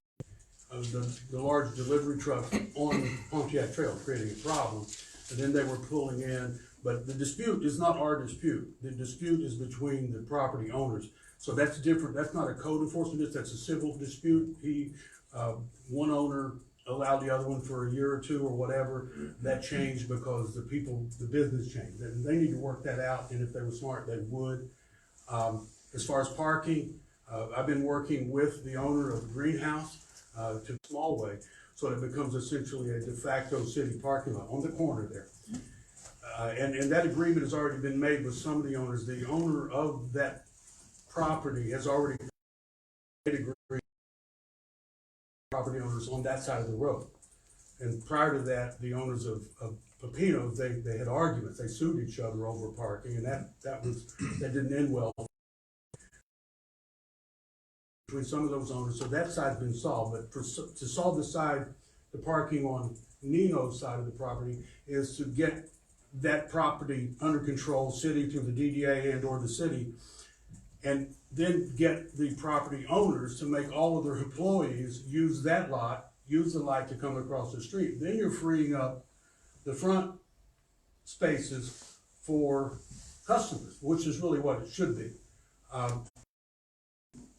the large delivery trucks on Pontiac Trail, creating a problem. And then they were pulling in, but the dispute is not our dispute. The dispute is between the property owners. So that's different. That's not a code enforcement, that's a civil dispute. One owner allowed the other one for a year or two or whatever. That changed because the business changed. And they need to work that out, and if they were smart, they would. As far as parking, I've been working with the owner of the greenhouse to small way, so that it becomes essentially a de facto city parking lot on the corner there. And that agreement has already been made with some of the owners. The owner of that property has already made agreement with property owners on that side of the road. And prior to that, the owners of Pepino, they had arguments. They sued each other over parking, and that didn't end well between some of those owners. So that side's been solved. But to solve the parking on Nino's side of the property is to get that property under control, city through the DDA and or the city, and then get the property owners to make all of their employees use that lot, use the light to come across the street. Then you're freeing up the front spaces for customers, which is really what it should be.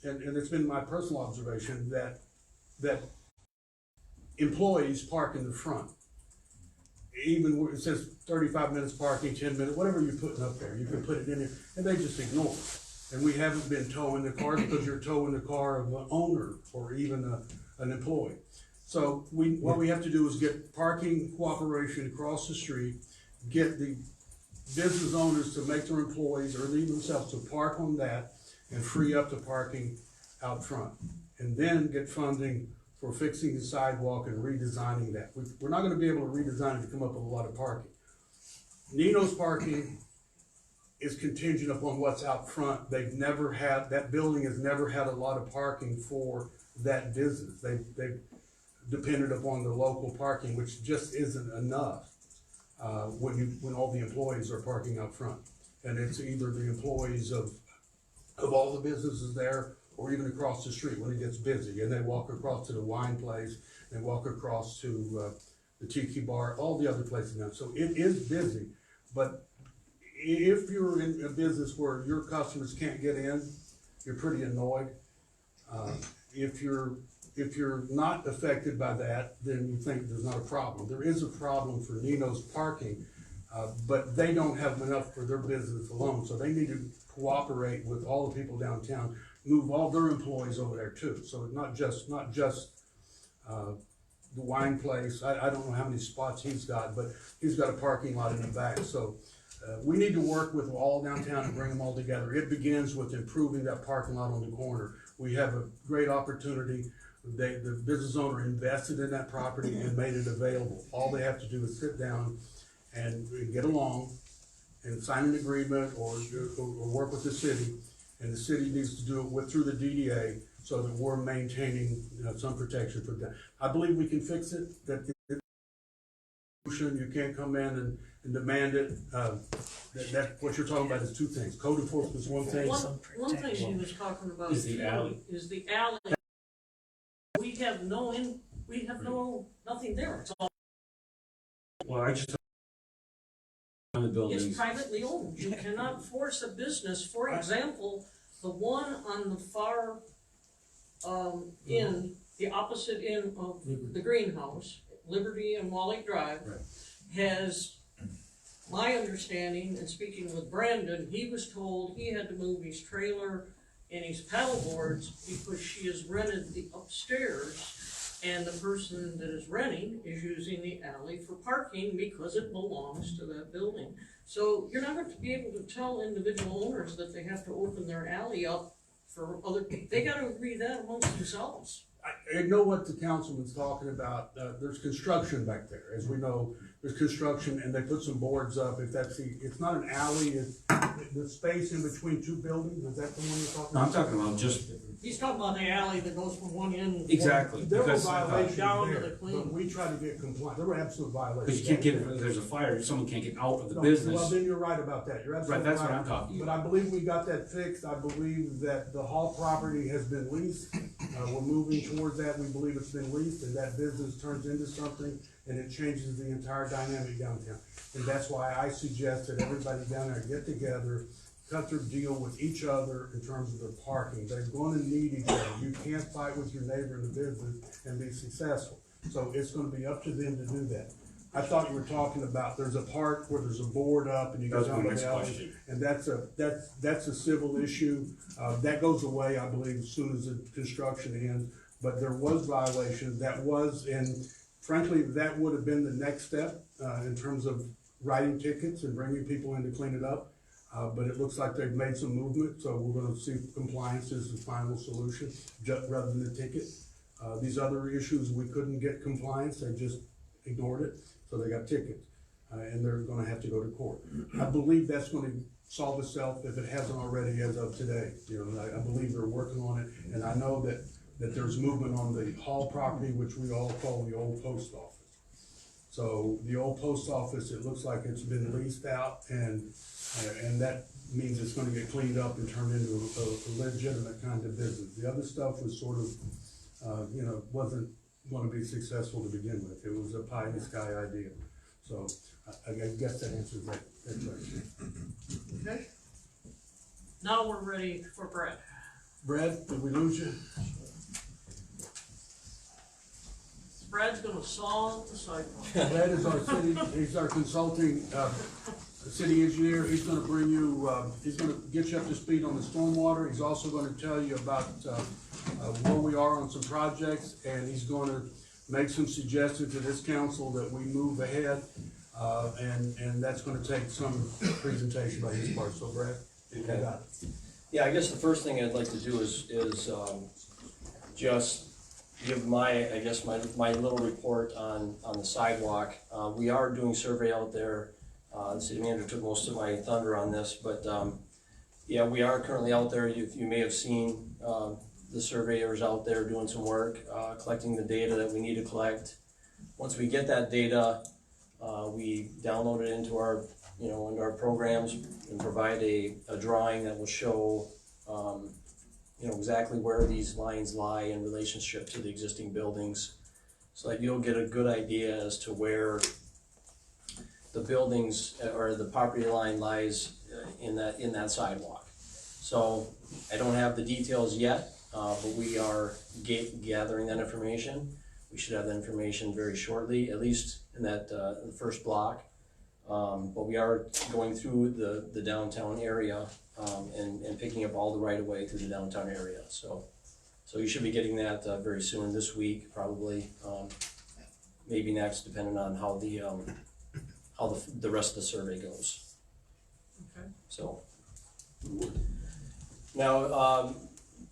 And it's been my personal observation that employees park in the front. Even where it says 35 minutes parking, 10 minutes, whatever you're putting up there, you can put it in there, and they just ignore it. And we haven't been towing the cars because you're towing the car of an owner or even an employee. So what we have to do is get parking cooperation across the street, get the business owners to make their employees or even themselves to park on that and free up the parking out front. And then get funding for fixing the sidewalk and redesigning that. We're not gonna be able to redesign it to come up with a lot of parking. Nino's parking is contingent upon what's out front. That building has never had a lot of parking for that business. They've depended upon the local parking, which just isn't enough when all the employees are parking out front. And it's either the employees of all the businesses there or even across the street when it gets busy. And they walk across to the wine place, they walk across to the tiki bar, all the other places now. So it is busy, but if you're in a business where your customers can't get in, you're pretty annoyed. If you're not affected by that, then you think there's not a problem. There is a problem for Nino's parking, but they don't have enough for their business alone, so they need to cooperate with all the people downtown, move all their employees over there too. So not just the wine place. I don't know how many spots he's got, but he's got a parking lot in the back. So we need to work with all downtown and bring them all together. It begins with improving that parking lot on the corner. We have a great opportunity. The business owner invested in that property and made it available. All they have to do is sit down and get along and sign an agreement or work with the city. And the city needs to do it through the DDA so that we're maintaining some protection for them. I believe we can fix it. You can't come in and demand it. That what you're talking about is two things. Code enforcement is one thing. One thing he was talking about Is the alley. Is the alley. We have nothing there. It's all. Well, I just the buildings. It's privately owned. You cannot force a business, for example, the one on the far, end, the opposite end of the greenhouse, Liberty and Wally Drive, has, my understanding, and speaking with Brandon, he was told he had to move his trailer and his paddle boards because she has rented the upstairs, and the person that is renting is using the alley for parking because it belongs to that building. So you're not going to be able to tell individual owners that they have to open their alley up for other people. They got to agree that amongst themselves. I know what the councilman's talking about. There's construction back there, as we know. There's construction, and they put some boards up. If that's it's not an alley. It's the space in between two buildings. Is that the one you're talking No, about? I'm talking about just, He's talking about the alley that goes from one end. exactly, There were because, violations down to there, the clean. but we tried to get compliant. There were absolute violations. because you can't get, if there's a fire, someone can't get out of the No, business. Well, then you're right about that. You're absolutely Right, that's right. what I'm talking But I believe we got that fixed. I believe that the hall property has been leased. We're moving towards that. We believe it's been leased, and that business turns into something, and it changes the entire dynamic downtown. And that's why I suggest that everybody down there get together, cut their deal with each other in terms of their parking. They're going to need each other. You can't fight with your neighbor in the business and be successful. So it's going to be up to them to do that. I thought you were talking about, there's a part where there's a board up and you That can was my jump next out, question. and that's a civil issue. That goes away, I believe, as soon as the construction ends. But there was violations, that was, and frankly, that would have been the next step, in terms of writing tickets and bringing people in to clean it up. But it looks like they've made some movement, so we're gonna see compliance as the final solution, rather than the ticket. These other issues, we couldn't get compliance, they just ignored it, so they got tickets. And they're gonna have to go to court. I believe that's gonna solve itself if it hasn't already as of today. You know, I believe they're working on it, and I know that there's movement on the hall property, which we all call the old post office. So the old post office, it looks like it's been leased out, and that means it's gonna get cleaned up and turned into a legitimate kind of business. The other stuff was sort of, wasn't gonna be successful to begin with. It was a pie in the sky idea. So I guess that answers that question. Okay. Now we're ready for Brett. Brad, did we lose you? Brad's gonna solve the sidewalk. Brad is our he's our consulting, city engineer. He's gonna bring you, he's gonna get you up to speed on the stormwater. He's also gonna tell you about, where we are on some projects, and he's gonna make some suggestions to this council that we move ahead. And that's gonna take some presentation by his part. So Brad, you got it. Yeah, I guess the first thing I'd like to do is just give my little report on the sidewalk. We are doing survey out there. The city manager took most of my thunder on this, but yeah, we are currently out there. You may have seen the surveyors out there doing some work, collecting the data that we need to collect. Once we get that data, we download it into our programs and provide a drawing that will show exactly where these lines lie in relationship to the existing buildings, so that you'll get a good idea as to where the buildings or the property line lies in that sidewalk. So I don't have the details yet, but we are gathering that information. We should have that information very shortly, at least in that the first block. But we are going through the downtown area and picking up all the right of way through the downtown area. So you should be getting that very soon, this week probably, maybe next, depending on how the rest of the survey goes. Okay. So now,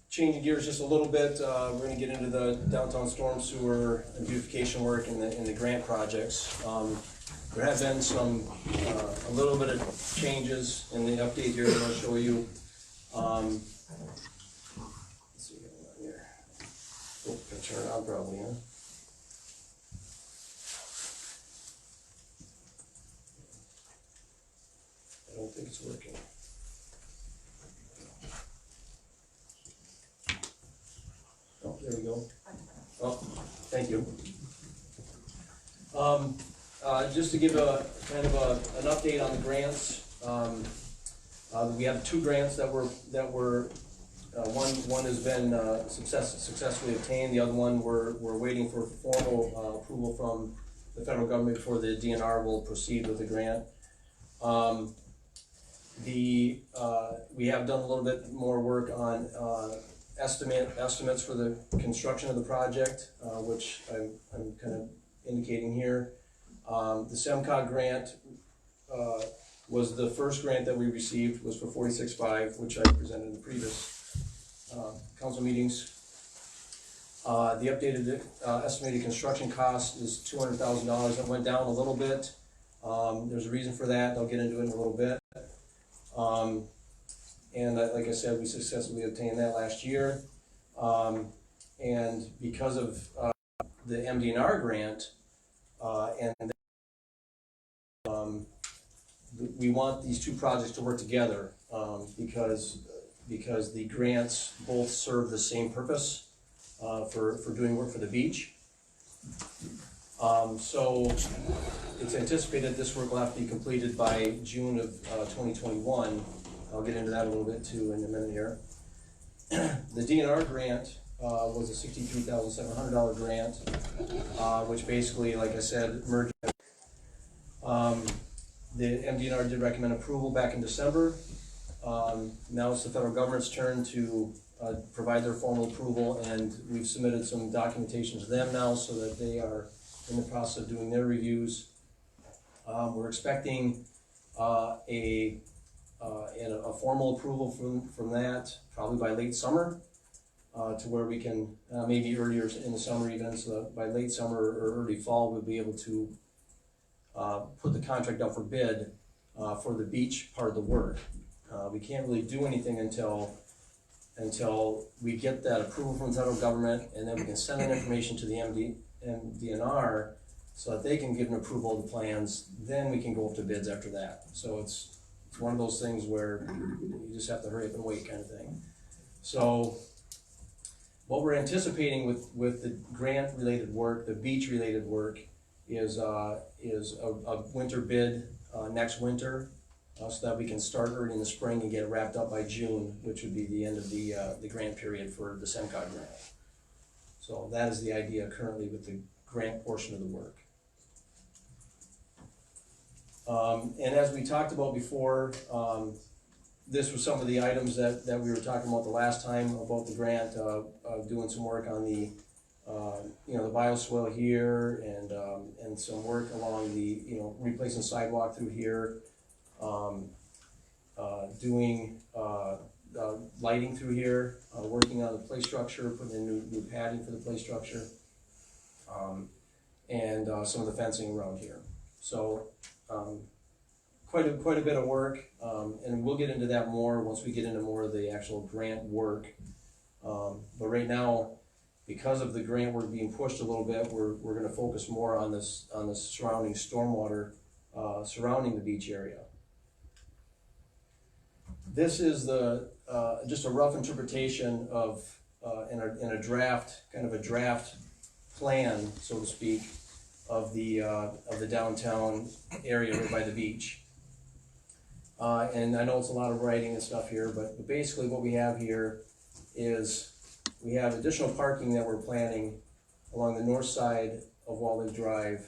changing gears just a little bit, we're going to get into the downtown storm sewer and beautification work in the grant projects. There have been a little bit of changes in the update here that I'll show you. Let's see what we got here. Oh, gotta turn it on probably, huh? I don't think it's working. Oh, there we go. Oh, thank you. Just to give kind of an update on the grants. We have 2 grants that were one has been successfully obtained. The other one we're waiting for formal approval from the federal government before the DNR will proceed with the grant. We have done a little bit more work on estimates for the construction of the project, which I'm kind of indicating here. The SEMCOG grant was the first grant that we received, was for 46.5, which I presented in the previous council meetings. The updated estimated construction cost is $200,000. It went down a little bit. There's a reason for that. I'll get into it in a little bit. And like I said, we successfully obtained that last year. And because of the MDNR grant, we want these 2 projects to work together because the grants both serve the same purpose for doing work for the beach. So it's anticipated this work will have to be completed by June of 2021. I'll get into that a little bit too in a minute here. The DNR grant was a $63,700 grant, which basically, like I said, merged. The MDNR did recommend approval back in December. Now it's the federal government's turn to provide their formal approval, and we've submitted some documentation to them now so that they are in the process of doing their reviews. We're expecting a formal approval from that probably by late summer, to where we can maybe earlier in the summer even, so that by late summer or early fall we'll be able to put the contract out for bid for the beach part of the work. We can't really do anything until we get that approval from the federal government, and then we can send that information to the MDNR so that they can give an approval of the plans. Then we can go up to bids after that. So it's one of those things where you just have to hurry up and wait kind of thing. So what we're anticipating with the grant related work, the beach related work, is a winter bid next winter, so that we can start early in the spring and get it wrapped up by June, which would be the end of the grant period for the SEMCOG grant. So that is the idea currently with the grant portion of the work. And as we talked about before, this was some of the items that we were talking about the last time about the grant, doing some work on the the bioswale here, and some work along the, replacing sidewalk through here, doing lighting through here, working on the play structure, putting in new padding for the play structure, and some of the fencing around here. So quite a bit of work, and we'll get into that more once we get into more of the actual grant work. But right now, because of the grant work being pushed a little bit, we're going to focus more on the surrounding stormwater surrounding the beach area. This is just a rough interpretation of in a draft, kind of a draft plan, so to speak, of the downtown area right by the beach. And I know it's a lot of writing and stuff here, but basically what we have here is we have additional parking that we're planning along the north side of Walden Drive,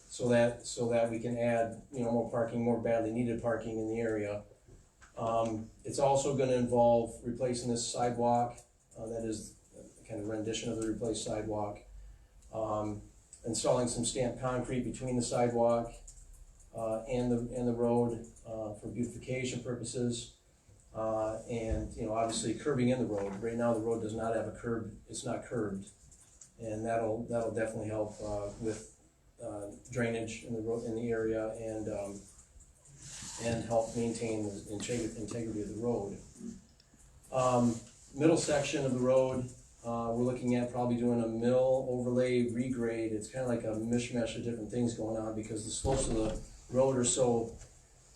so that we can add more parking, more badly needed parking in the area. It's also going to involve replacing this sidewalk, that is kind of rendition of the replaced sidewalk, installing some stamped concrete between the sidewalk and the road for beautification purposes. And obviously curbing in the road. Right now the road does not have a curb; it's not curbed, and that'll definitely help with drainage in the area, and help maintain the integrity of the road. Middle section of the road, we're looking at probably doing a mill overlay regrade. It's kind of like a mishmash of different things going on because the slopes of the road are so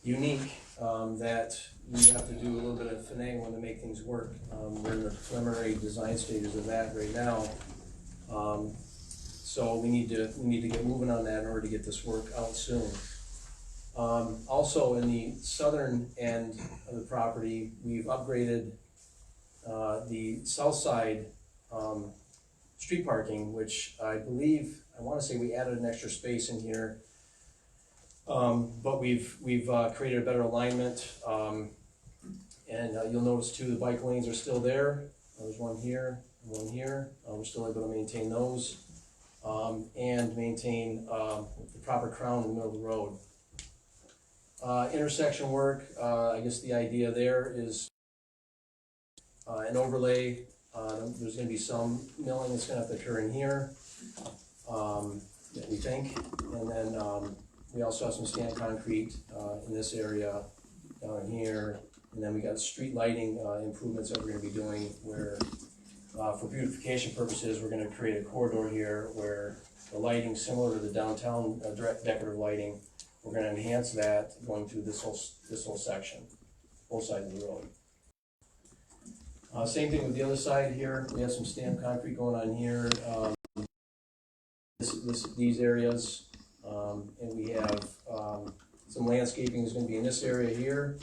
unique that we have to do a little bit of finagling to make things work. We're in the preliminary design stages of that right now. So we need to get moving on that in order to get this work out soon. Also, in the southern end of the property, we've upgraded the south side street parking, which I believe, I wanna say we added an extra space in here. But we've created a better alignment, and you'll notice too, the bike lanes are still there. There's one here, and one here. We're still able to maintain those, and maintain the proper crown in the middle of the road. Intersection work, I guess the idea there is an overlay. There's gonna be some milling that's gonna have to occur in here, we think, and then we also have some stamped concrete in this area down here, and then we got street lighting improvements that we're gonna be doing where, for beautification purposes, we're gonna create a corridor here where the lighting similar to the downtown decorative lighting, we're gonna enhance that going through this whole section, both sides of the road. Same thing with the other side here. We have some stamped concrete going on here. These areas, and we have some landscaping is going to be in this area here.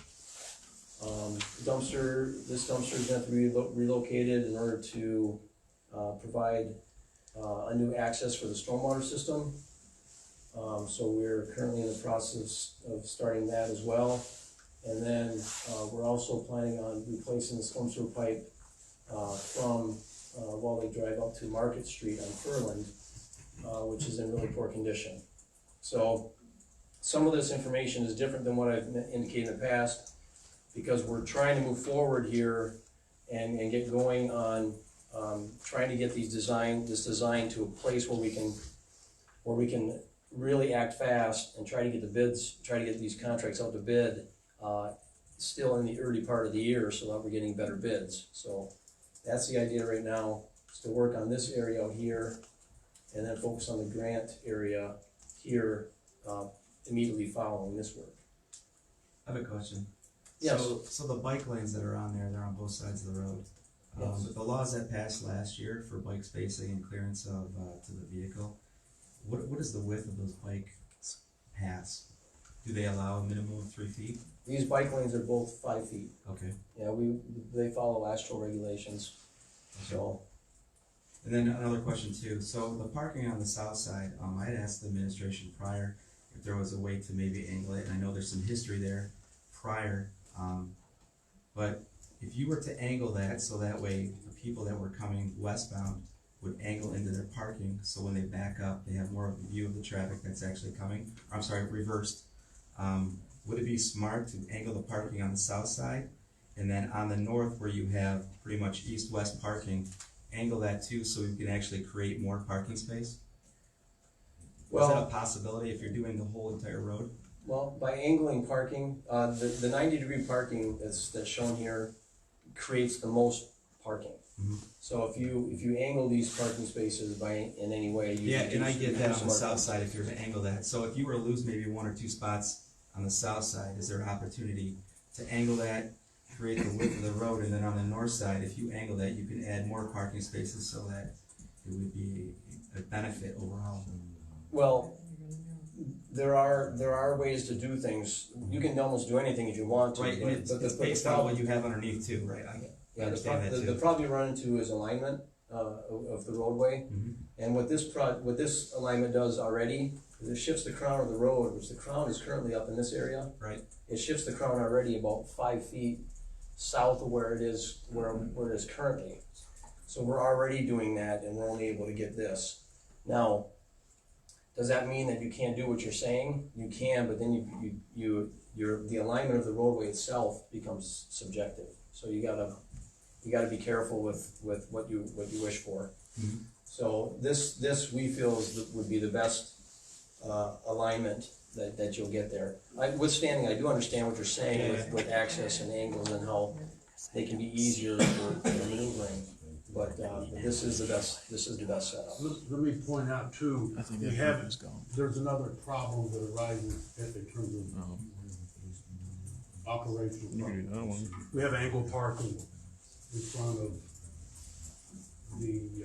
This dumpster is going to have to be relocated in order to provide a new access for the stormwater system. So we're currently in the process of starting that as well. And then we're also planning on replacing the storm sewer pipe from Wally Drive up to Market Street on Furland, which is in really poor condition. So some of this information is different than what I've indicated in the past because we're trying to move forward here and get going on trying to get this design to a place where we can really act fast and try to get the bids, try to get these contracts out to bid still in the early part of the year so that we're getting better bids. So that's the idea right now, is to work on this area out here and then focus on the grant area here immediately following this work. I have a question. Yes. So the bike lanes that are on there, they're on both sides of the road. Yes. The laws that passed last year for bike spacing and clearance of to the vehicle, what is the width of those bike paths? Do they allow a minimum of 3 feet? These bike lanes are both 5 feet. Okay. Yeah, they follow ASHTO regulations. So. And then another question too. So the parking on the south side, I had asked the administration prior if there was a way to maybe angle it, and I know there's some history there prior. But if you were to angle that so that way the people that were coming westbound would angle into their parking, so when they back up, they have more of a view of the traffic that's actually coming. I'm sorry, reversed. Would it be smart to angle the parking on the south side, and then on the north where you have pretty much east-west parking, angle that too so we can actually create more parking space? Is that a possibility if you're doing the whole entire road? Well, by angling parking, the 90-degree parking that's shown here creates the most parking. Mm-hmm. So if you angle these parking spaces in any way, you Yeah, and I reduce- get that on the reduce south side if you're to angle that. So if you were to lose maybe 1 or 2 spots on the south side, is there an opportunity to angle that, create the width of the road, and then on the north side, if you angle that, you can add more parking spaces so that it would be a benefit overall? Well, there are ways to do things. You can almost do anything if you want to. Right, but, and it's based on what you have underneath too, right? I understand that too. The problem you run into is alignment of the roadway. Mm-hmm. And what this alignment does already is it shifts the crown of the road, which the crown is currently up in this area. Right. It shifts the crown already about 5 feet south of where it is currently. So we're already doing that, and we're only able to get this. Now, does that mean that you can't do what you're saying? You can, but then the alignment of the roadway itself becomes subjective. So you gotta be careful with what you wish for. Mm-hmm. So this we feel would be the best alignment that you'll get there. Withstanding, I do understand what you're saying with access and angles and how they can be easier for maneuvering. But this is the best setup. Let me point out too, there's another problem that arises in terms of operational problems. We have angled parking in front of the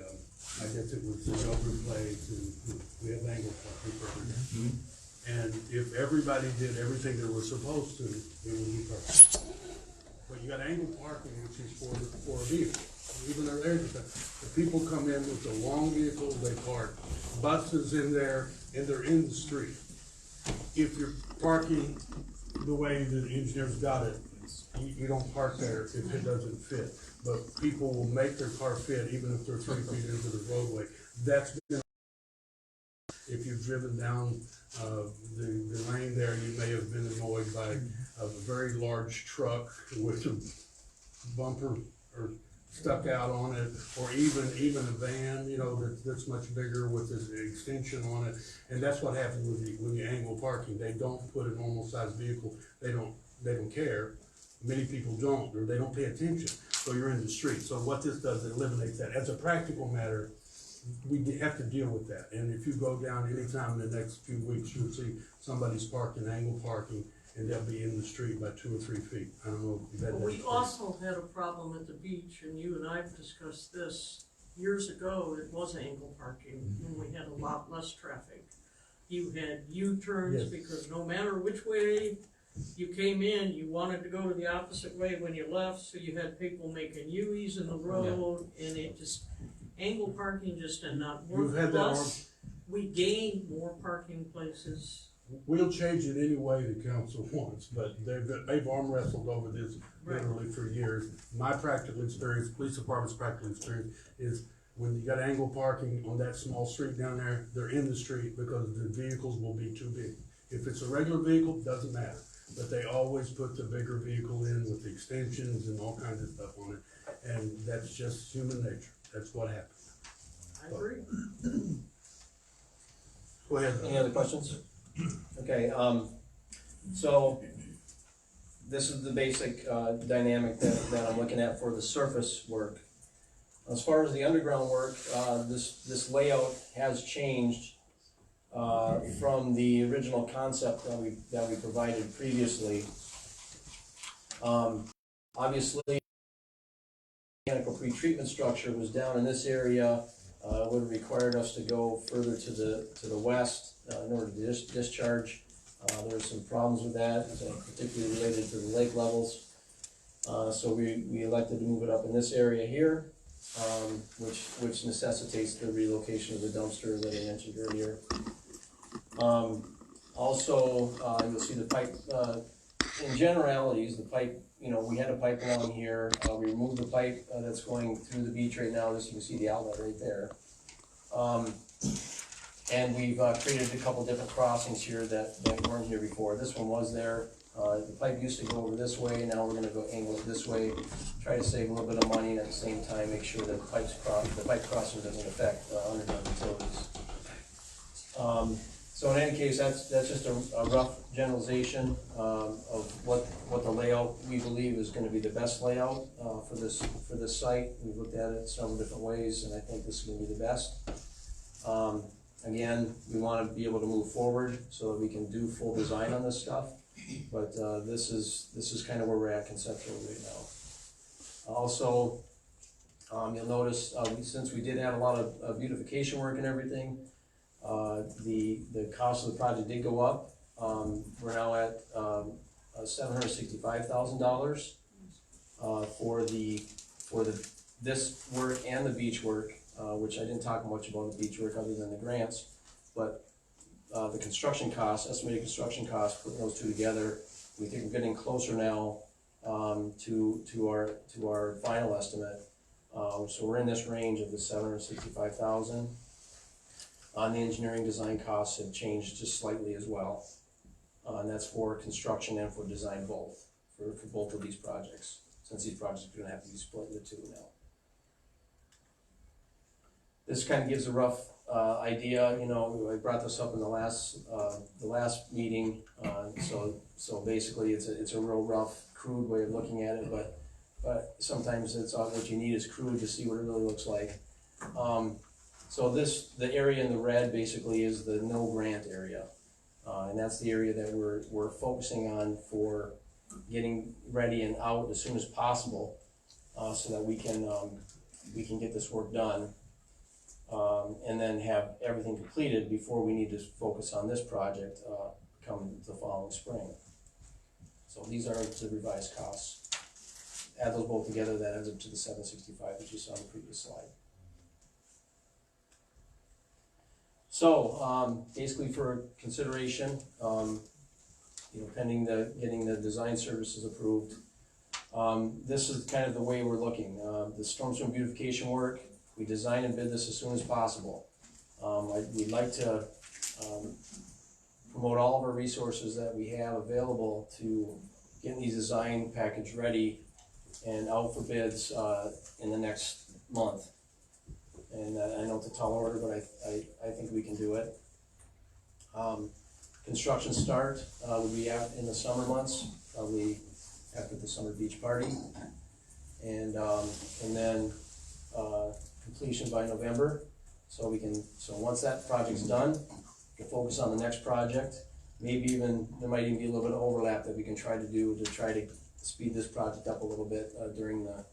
I guess it was the Over Place, and we have angle parking for everything. And if everybody did everything they were supposed to, it would be perfect. But you got angle parking, which is for a vehicle. Even though the people come in with the long vehicles, they park buses in there, and they're in the street. If you're parking the way the engineers got it, you don't park there if it doesn't fit. But people will make their car fit even if they're 3 feet into the roadway. That's been, if you've driven down the lane there, you may have been annoyed by a very large truck with a bumper or stuck out on it, or even a van, you know, that's much bigger with an extension on it. And that's what happens with the angle parking. They don't put a normal sized vehicle. They don't care. Many people don't, or they don't pay attention. So you're in the street. So what this does, it eliminates that. As a practical matter, we have to deal with that. And if you go down anytime in the next few weeks, you'll see somebody's parked in angle parking, and they'll be in the street by 2 or 3 feet. I don't know if that. We also had a problem at the beach, and you and I've discussed this years ago. It was angle parking, and we had a lot less traffic. You had U-turns, because no matter which way you came in, you wanted to go to the opposite way when you left, so you had people making U-turns in the road, and it just, angle parking just did not work. You've had Plus, we gained more parking places. We'll change it any way the council wants, but they've arm wrestled over this literally for years. My practical experience, police department's practical experience, is when you got angle parking on that small street down there, they're in the street because the vehicles will be too big. If it's a regular vehicle, doesn't matter, but they always put the bigger vehicle in with the extensions and all kinds of stuff on it, and that's just human nature. That's what happens. I agree. Go ahead. Any other questions? Okay, so this is the basic dynamic that I'm looking at for the surface work. As far as the underground work, this layout has changed from the original concept that we provided previously. Obviously, mechanical pretreatment structure was down in this area. Would have required us to go further to the west in order to discharge. There were some problems with that, particularly related to the lake levels. So we elected to move it up in this area here, which necessitates the relocation of the dumpster that I mentioned earlier. Also, you'll see the pipe. In generalities, the pipe. You know, we had a pipe along here. We removed the pipe that's going through the beach right now. This you can see the outlet right there. And we've created a couple different crossings here that weren't here before. This one was there. The pipe used to go over this way. Now we're going to go angle it this way. Try to save a little bit of money, and at the same time make sure that the pipe crossing doesn't affect underground utilities. So in any case, that's just a rough generalization of what the layout we believe is going to be the best layout for this site. We've looked at it several different ways, and I think this is going to be the best. Again, we want to be able to move forward so that we can do full design on this stuff. But this is kind of where we're at conceptually right now. Also, you'll notice since we did have a lot of beautification work and everything. The cost of the project did go up. We're now at $765,000 for this work and the beach work, which I didn't talk much about the beach work other than the grants, but the construction costs, estimated construction costs, putting those two together, we think we're getting closer now to our final estimate. So we're in this range of the $765,000. The engineering design costs have changed just slightly as well. And that's for construction and for design both, for both of these projects, since these projects are gonna have to be split into two now. This kind of gives a rough idea. You know, I brought this up in the last meeting. So basically it's a real rough, crude way of looking at it, but sometimes it's what you need is crude to see what it really looks like. So the area in the red basically is the no grant area. And that's the area that we're focusing on for getting ready and out as soon as possible, so that we can get this work done. and then have everything completed before we need to focus on this project, come the following spring. So these are the revised costs. Add those both together, that adds up to the $765 that you saw on the previous slide. So, basically for consideration, pending getting the design services approved, this is kind of the way we're looking. The storm sewer beautification work, we design and bid this as soon as possible. We'd like to promote all of our resources that we have available to get these design package ready and out for bids in the next month. And I know it's a tall order, but I think we can do it. Construction start would be out in the summer months, probably after the summer beach party, and then completion by November. So once that project's done, we can focus on the next project. Maybe even there might even be a little bit of overlap that we can try to do to try to speed this project up a little bit during the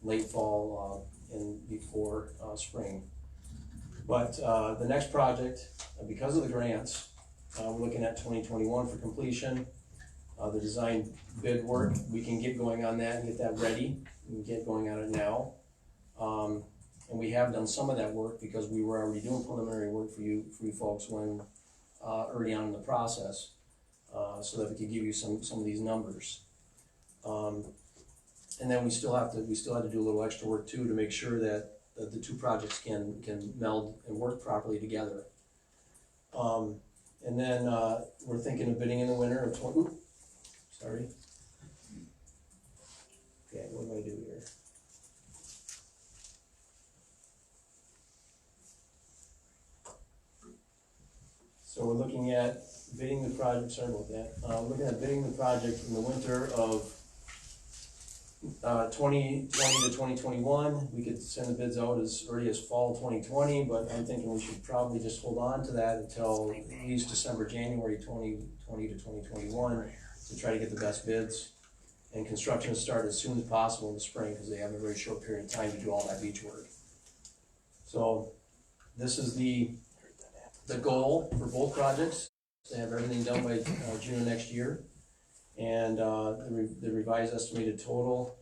late fall and before spring. But the next project, because of the grants, we're looking at 2021 for completion. The design bid work, we can get going on that and get that ready. We can get going on it now. And we have done some of that work because we were already doing preliminary work for you folks when early on in the process, so that we could give you some of these numbers. And then we still had to do a little extra work too to make sure that the two projects can meld and work properly together. And then we're thinking of bidding in the winter of sorry. Okay, what do I do here? So we're looking at bidding the project, sorry about that. We're looking at bidding the project in the winter of 2020 to 2021. We could send the bids out as early as fall 2020, but I'm thinking we should probably just hold on to that until at least December, January 2020 to 2021 to try to get the best bids. And construction will start as soon as possible in the spring because they have a very short period of time to do all that beach work. So this is the goal for both projects, to have everything done by June of next year. And the revised estimated total,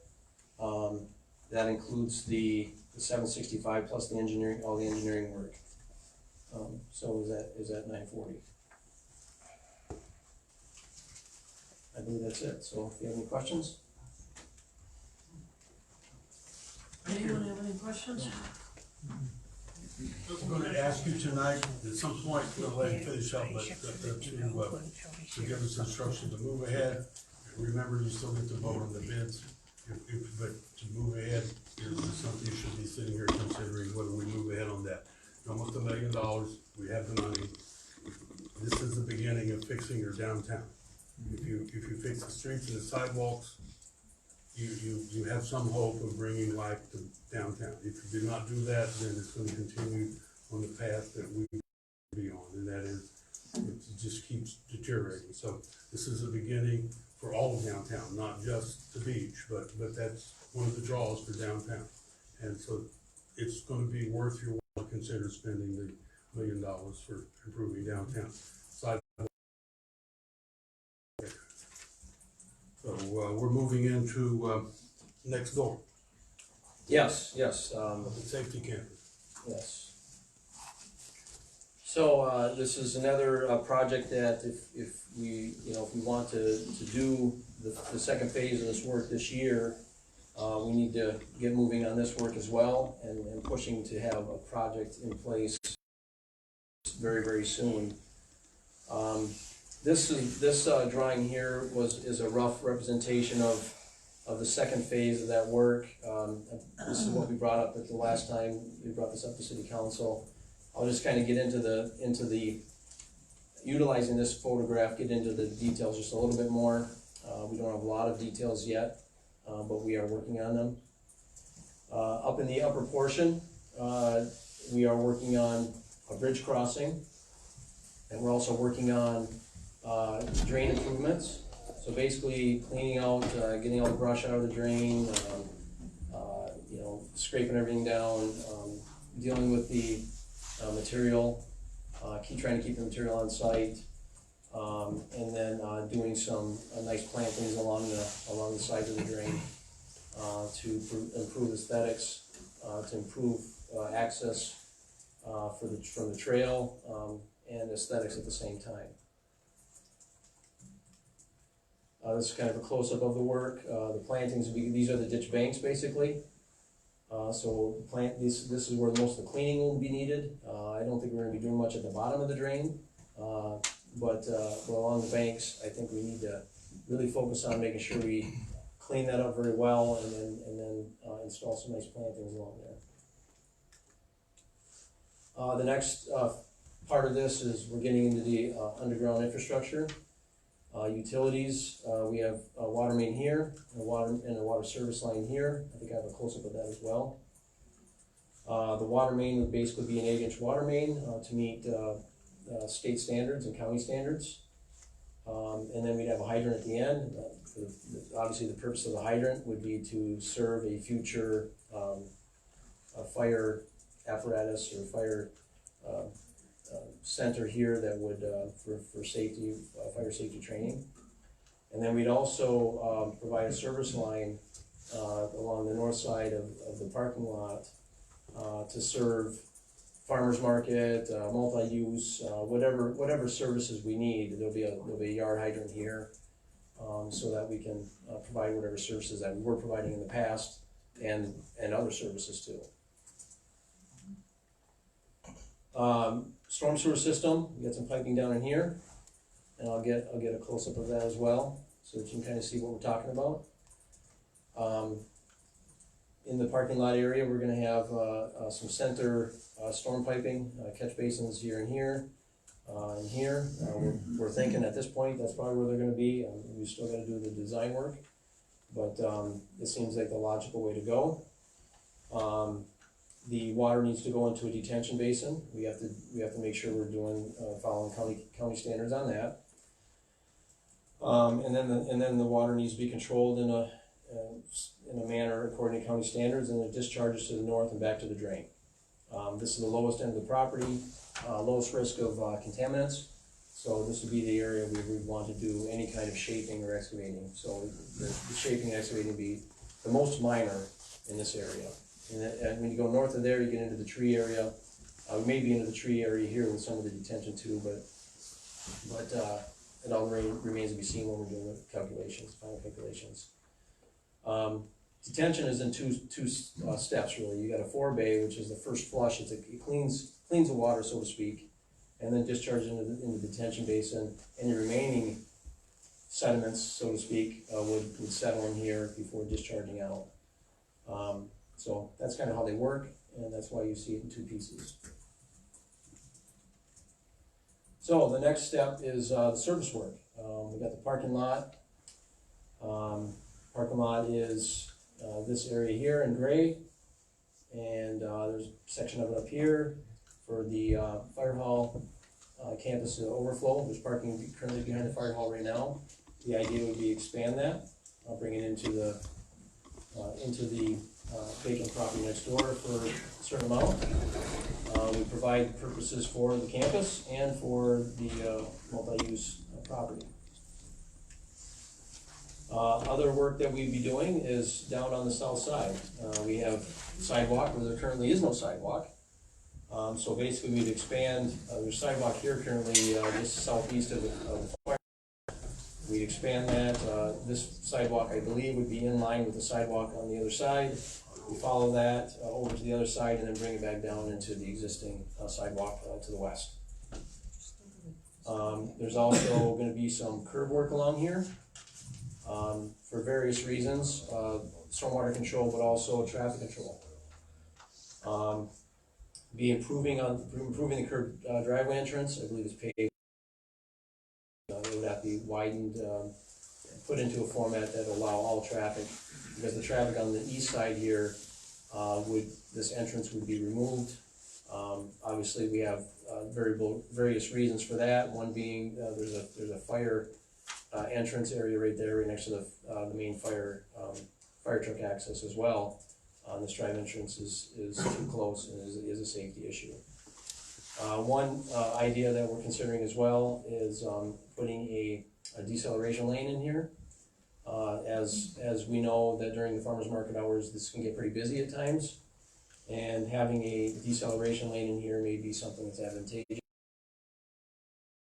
that includes the 765 plus the engineering, all the engineering work. So is that 940? I believe that's it. So if you have any questions? Anyone have any questions? I'm going to ask you tonight, at some point, we'll let you finish up, but to give us instruction to move ahead. Remember, you still get to vote on the bids, but to move ahead, is something you should be sitting here considering whether we move ahead on that. Almost $1 million, we have the money. This is the beginning of fixing your downtown. If you fix the streets and the sidewalks, you have some hope of bringing life to downtown. If you do not do that, then it's going to continue on the path that we be on, and that is, it just keeps deteriorating. So this is a beginning for all of downtown, not just the beach, but that's one of the draws for downtown. And so it's going to be worth your while to consider spending the $1 million for improving downtown. So we're moving into next door. Yes. The safety campus. Yes. So this is another project that if we want to do the second phase of this work this year, we need to get moving on this work as well and pushing to have a project in place very, very soon. This drawing here is a rough representation of the second phase of that work. This is what we brought up at the last time we brought this up to City Council. I'll just kind of get into the utilizing this photograph, get into the details just a little bit more. We don't have a lot of details yet, but we are working on them. Up in the upper portion, we are working on a bridge crossing, and we're also working on drain improvements. So basically cleaning out, getting all the brush out of the drain, scraping everything down, dealing with the material, trying to keep the material on site, and then doing some nice plantings along the sides of the drain to improve aesthetics, to improve access from the trail and aesthetics at the same time. This is kind of a close-up of the work. The plantings, these are the ditch banks basically. So this is where most of the cleaning will be needed. I don't think we're going to be doing much at the bottom of the drain, but along the banks, I think we need to really focus on making sure we clean that up very well, and then install some nice plantings along there. The next part of this is we're getting into the underground infrastructure. Utilities, we have a water main here, and a water service line here. I think I have a close-up of that as well. The water main would basically be an 8-inch water main to meet state standards and county standards. And then we'd have a hydrant at the end. Obviously, the purpose of the hydrant would be to serve a future fire apparatus or fire center here that would for safety, fire safety training. And then we'd also provide a service line along the north side of the parking lot to serve farmers market, multi-use, whatever services we need. There'll be a yard hydrant here, so that we can provide whatever services that we were providing in the past, and other services too. Storm sewer system, we got some piping down in here, and I'll get a close-up of that as well, so that you can kind of see what we're talking about. In the parking lot area, we're gonna have some center storm piping, catch basins here and here, and here. We're thinking at this point, that's probably where they're gonna be. We still gotta do the design work, but it seems like the logical way to go. The water needs to go into a detention basin. We have to make sure we're following county standards on that. And then the water needs to be controlled in a manner according to county standards, and it discharges to the north and back to the drain. This is the lowest end of the property, lowest risk of contaminants. So this would be the area we would want to do any kind of shaping or excavating. So the shaping and excavating would be the most minor in this area. And when you go north of there, you get into the tree area. We may be into the tree area here with some of the detention too, but it all remains to be seen when we're doing the calculations, final calculations. Detention is in two steps really. You got a forebay, which is the first flush. It cleans the water, so to speak, and then discharges into the detention basin, and the remaining sediments, so to speak, would settle in here before discharging out. So that's kind of how they work, and that's why you see it in two pieces. So the next step is the surface work. We got the parking lot. Parking lot is this area here in gray, and there's a section of it up here for the fire hall campus overflow. There's parking currently behind the fire hall right now. The idea would be expand that, bring it into the vacant property next door for a certain amount. We provide purposes for the campus and for the multi-use property. Other work that we'd be doing is down on the south side. We have sidewalk where there currently is no sidewalk. So basically we'd expand, there's sidewalk here currently just southeast of the fire. We'd expand that. This sidewalk, I believe, would be in line with the sidewalk on the other side. We follow that over to the other side and then bring it back down into the existing sidewalk to the west. There's also going to be some curb work along here for various reasons, stormwater control, but also traffic control. Be improving the curb driveway entrance. I believe it's paved. It would have to be widened, put into a format that will allow all traffic, because the traffic on the east side here, this entrance would be removed. Obviously, we have various reasons for that. One being there's a fire entrance area right there, right next to the main fire truck access as well. This drive entrance is too close and is a safety issue. One idea that we're considering as well is putting a deceleration lane in here. As we know that during the farmer's market hours, this can get pretty busy at times. And having a deceleration lane in here may be something that's advantageous.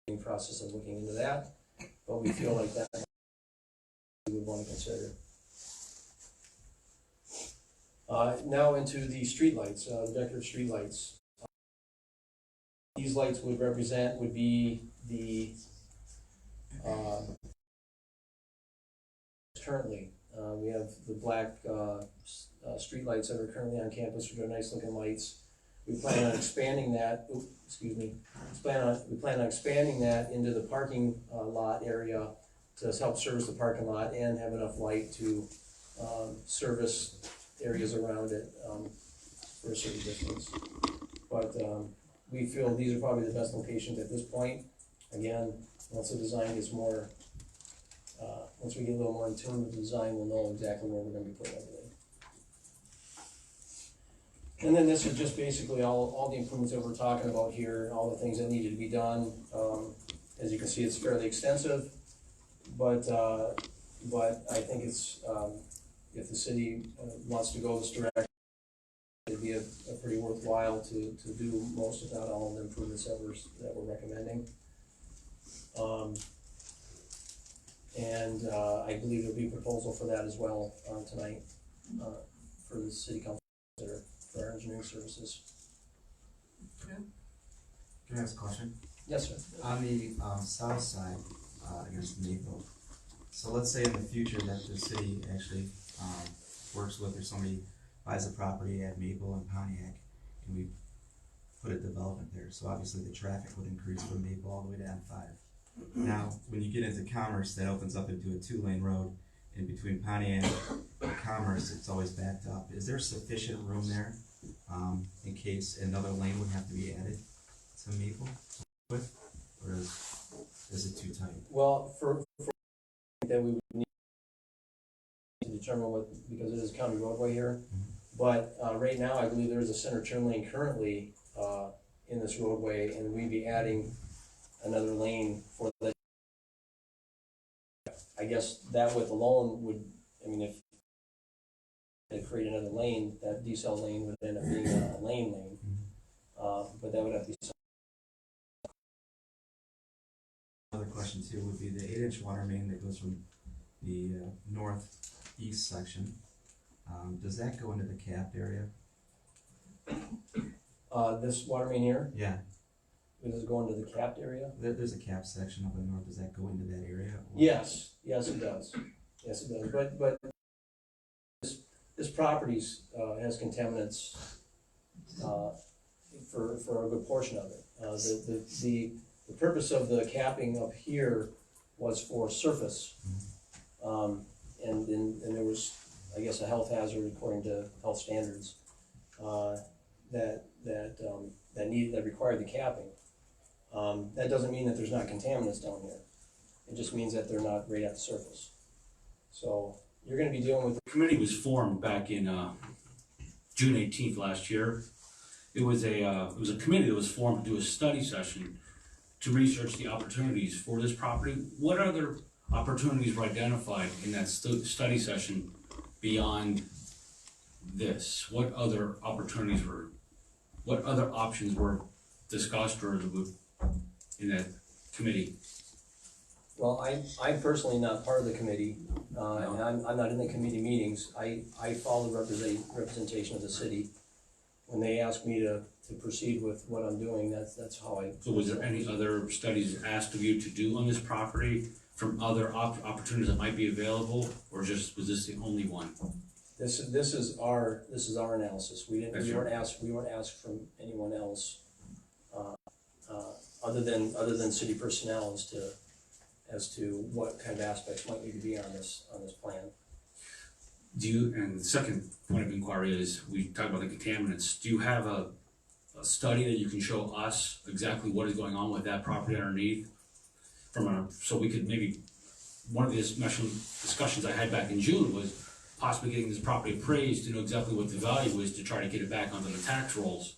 In the process of looking into that, but we feel like that we would want to consider. Now into the streetlights, the decorative streetlights. These lights would be the currently. We have the black streetlights that are currently on campus, which are nice looking lights. We plan on expanding that. We plan on expanding that into the parking lot area to help service the parking lot and have enough light to service areas around it for a certain distance. But we feel these are probably the best locations at this point. Again, once the design gets more, once we get a little more in tune with the design, we'll know exactly where we're going to be putting everything. And then this is just basically all the improvements that we're talking about here, all the things that needed to be done. As you can see, it's fairly extensive, but I think it's, if the city wants to go this direction, it'd be a pretty worthwhile to do most, if not all, of the improvements that we're recommending. I believe there'll be a proposal for that as well tonight for the city council for our engineering services. Can I ask a question? Yes, sir. On the south side, against Maple, so let's say in the future that the city actually works with, or somebody buys a property at Maple and Pontiac, and we put a development there, so obviously the traffic would increase from Maple all the way to M5. Now, when you get into Commerce, that opens up into a 2-lane road. In between Pontiac and Commerce, it's always backed up. Is there sufficient room there in case another lane would have to be added to Maple with, or is it too tight? Well, for that we would need to determine what, because it is a county roadway here. But right now, I believe there is a center turn lane currently in this roadway, and we'd be adding another lane for the. I guess that width alone would, I mean, if they create another lane, that decel lane would end up being a lane. But that would have to be. Another question too would be the 8-inch water main that goes from the northeast section. Does that go into the capped area? This water main here? Yeah. Does it go into the capped area? There's a capped section up in the north. Does that go into that area? Or? Yes, it does. Yes, it does. But this property has contaminants for a good portion of it. The purpose of the capping up here was for surface, and there was, I guess, a health hazard according to health standards that required the capping. That doesn't mean that there's not contaminants down here. It just means that they're not right at the surface. So you're going to be dealing with. The committee was formed back in June 18th last year. It was a committee that was formed to do a study session to research the opportunities for this property. What other opportunities were identified in that study session beyond this? What other opportunities what other options were discussed or in that committee? Well, I'm personally not part of the committee, and I'm not in the committee meetings. I follow the representation of the city. When they ask me to proceed with what I'm doing, that's how I. So was there any other studies asked of you to do on this property from other opportunities that might be available, or was this the only one? This is our analysis. We weren't asked from anyone else other than city personnel as to what kind of aspects might need to be on this plan. And the second point of inquiry is, we talked about the contaminants. Do you have a study that you can show us exactly what is going on with that property underneath? So we could maybe, one of the discussions I had back in June was possibly getting this property appraised to know exactly what the value is to try to get it back onto the tax rolls.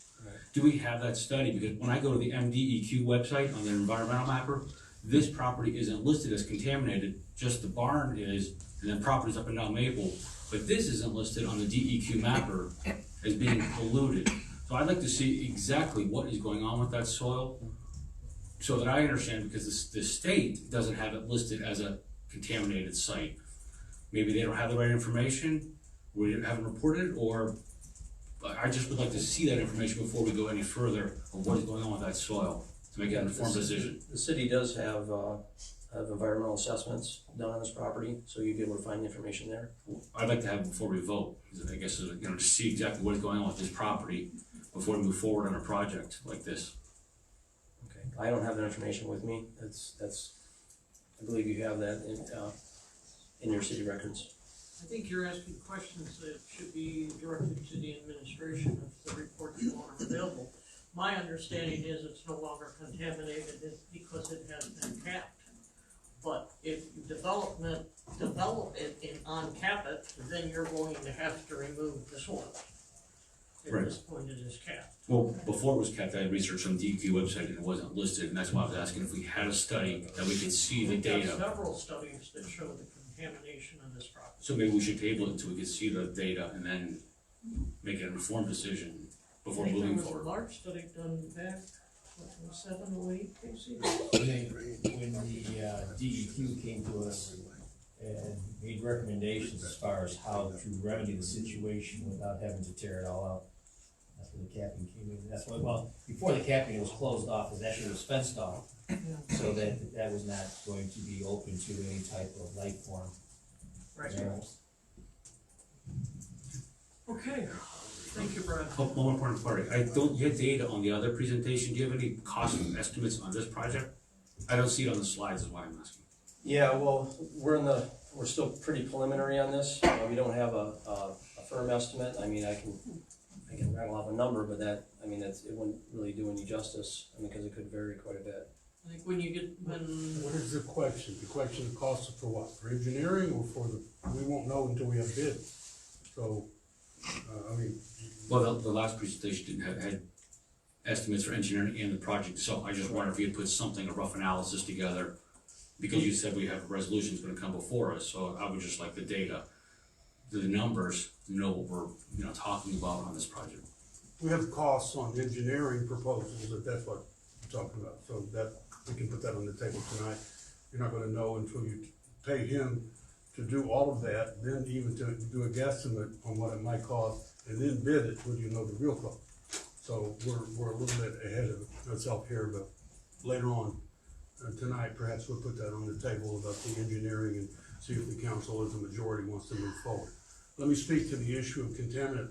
Do we have that study? Because when I go to the MDEQ website on their environmental mapper, this property isn't listed as contaminated, just the barn is, and then properties up and down Maple. But this isn't listed on the DEQ mapper as being polluted. So I'd like to see exactly what is going on with that soil, so that I understand, because the state doesn't have it listed as a contaminated site. Maybe they don't have the right information, we haven't reported it, or I just would like to see that information before we go any further of what is going on with that soil to make an informed decision. The city does have environmental assessments done on this property, so you'd be able to find the information there. I'd like to have it before we vote, because I guess, you know, to see exactly what is going on with this property before we move forward on a project like this. Okay, I don't have that information with me. That's, I believe you have that in your city records. I think you're asking questions that should be directed to the administration if the report's no longer available. My understanding is it's no longer contaminated because it has been capped. But if you develop it and uncap it, then you're going to have to remove the soil. At this point, it is capped. Well, before it was kept, I had researched on the DEQ website and it wasn't listed, and that's why I was asking if we had a study that we could see the We've got data. several studies that show the contamination of this property. So maybe we should table it until we can see the data and then make an informed decision before moving There forward. was a large study done back, what, 07, 08, Casey? When the DEQ came to us and made recommendations as far as how to remedy the situation without having to tear it all out, that's when the capping came in. That's why, well, before the capping, it was closed off, it actually was fenced off, so that was not going to be open to any type of life form. Right. Okay, thank you, Brad. Oh, one more important part, I don't get data on the other presentation. Do you have any cost estimates on this project? I don't see it on the slides, is why I'm asking. Yeah, well, we're still pretty preliminary on this. We don't have a firm estimate. I mean, I can rattle off a number, but it wouldn't really do any justice, because it could vary quite a bit. I think when you get, What is the question? The question of cost for what? For engineering or for we won't know until we have bids. So, Well, the last presentation had estimates for engineering and the project, so I just wonder if you had put something, a rough analysis together, because you said we have resolutions gonna come before us, so I would just like the data, the numbers, to know what we're, talking about on this project. we have costs on engineering proposals, if that's what you're talking about. So that, we can put that on the table tonight. You're not gonna know until you pay him to do all of that, then even to do a guesstimate on what it might cost, and then bid it when you know the real cost. So we're a little bit ahead of ourselves here, but later on, tonight, perhaps we'll put that on the table about the engineering and see if the council as a majority wants to move forward. Let me speak to the issue of contaminant.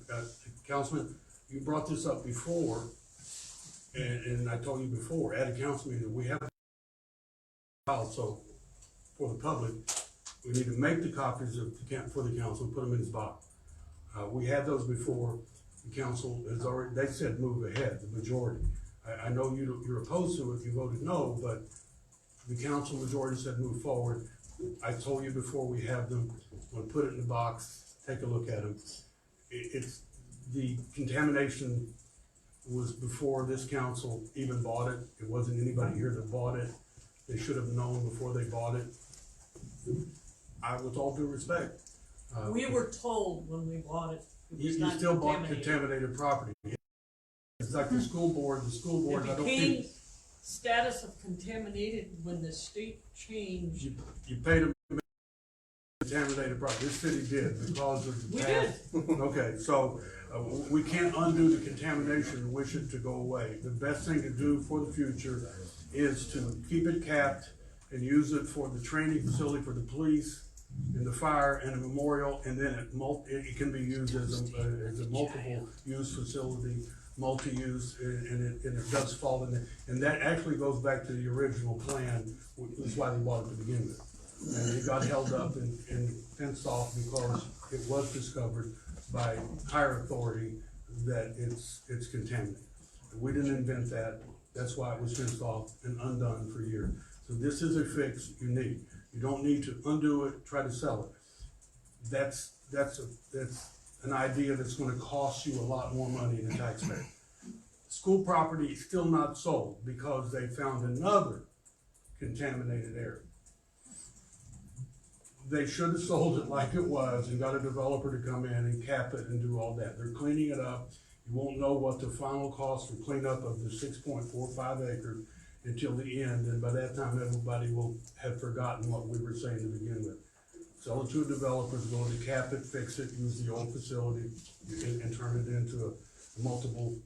Councilman, you brought this up before, and I told you before, at a council meeting, we have also for the public, we need to make the copies for the council and put them in his box. We had those before. The council has already, they said move ahead, the majority. I know you're opposed to it, you voted no, but the council majority said move forward. I told you before, we have them, we'll put it in the box, take a look at them. It's, the contamination was before this council even bought it. It wasn't anybody here that bought it. They should have known before they bought it. With all due respect. we were told when we bought it, it was You not still bought contaminated. contaminated property. It's like the school board, I It don't became think, status of contaminated when the state changed. you paid them contaminated property. This city did because of the We past. Okay, so we can't undo the contamination and wish it to go away. The best thing to do for the future is to keep it capped and use it for the training facility for the police and the fire and a memorial, and then it can be used as a multiple use facility, multi-use, and it does fall in there. And that actually goes back to the original plan, which is why they bought it to begin with. And it got held up and fenced off because it was discovered by higher authority that it's contaminated. We didn't invent that. That's why it was fenced off and undone for years. So this is a fix you need. You don't need to undo it, try to sell it. That's an idea that's gonna cost you a lot more money in the taxpayer. school property is still not sold because they found another contaminated area. They should have sold it like it was and got a developer to come in and cap it and do all that. They're cleaning it up. You won't know what the final cost for cleanup of the 6.45 acres until the end, and by that time, everybody will have forgotten what we were saying to begin with. Sell it to a developer, going to cap it, fix it, use the old facility, and turn it into a multiple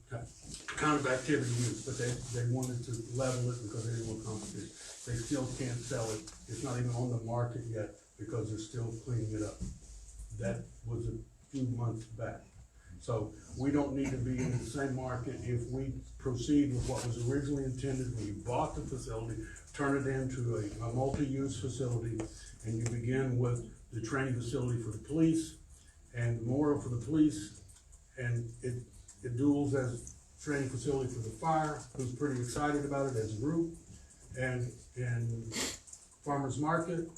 kind of activity use, but they wanted to level it because they didn't want competition. They still can't sell it. It's not even on the market yet because they're still cleaning it up. That was a few months back. So we don't need to be in the same market if we proceed with what was originally intended when you bought the facility, turn it into a multi-use facility, and you begin with the training facility for the police and Memorial for the police, and it duals as training facility for the fire, who's pretty excited about it as a group, and farmers market,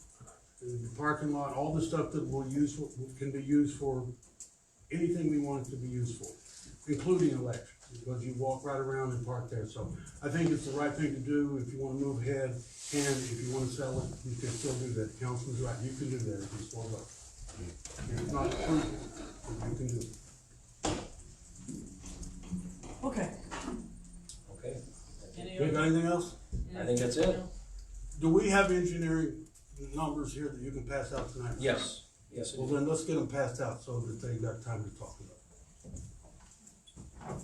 the parking lot, all the stuff that we'll use can be used for anything we want it to be used for, including election, because you walk right around and park there. So I think it's the right thing to do. If you want to move ahead, and if you want to sell it, you can still do that. Councilman's right, you can do that if it's $4. If it's not approved, you can do it. Okay. Okay, You got anything else? I think that's it. Do we have engineering numbers here that you can pass out tonight? Yes, yes. Well, then let's get them passed out so that they got time to talk about it.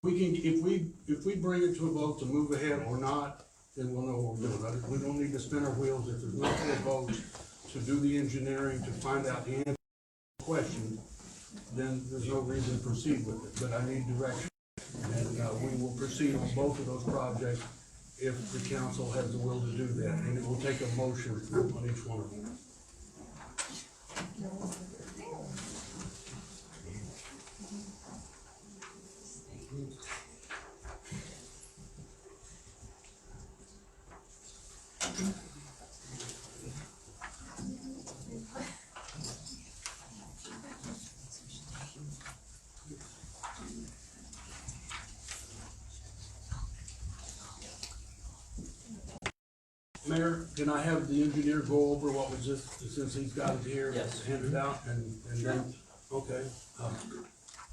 We can, if we bring it to a vote to move ahead or not, then we'll know what we're doing. We don't need to spin our wheels. If there's not a vote to do the engineering, to find out the answer to the question, then there's no reason to proceed with it. But I need direction, and we will proceed on both of those projects if the council has the will to do that, and it will take a motion on each one of them. Mayor, can I have the engineer go over what was just, since he's got it here? Yes. Hand it out, and then, okay.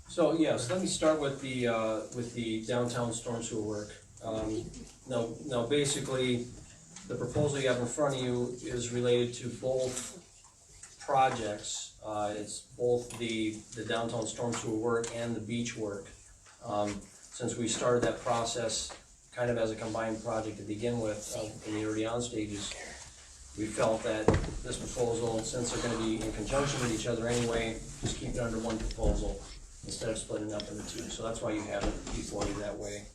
So, yes, let me start with the downtown storm sewer work. Now, basically, the proposal you have in front of you is related to both projects. It's both the downtown storm sewer work and the beach work. Since we started that process kind of as a combined project to begin with, in the early on stages, we felt that this proposal, since they're gonna be in conjunction with each other anyway, just keep it under one proposal instead of splitting up into two. So that's why you have it before you that way.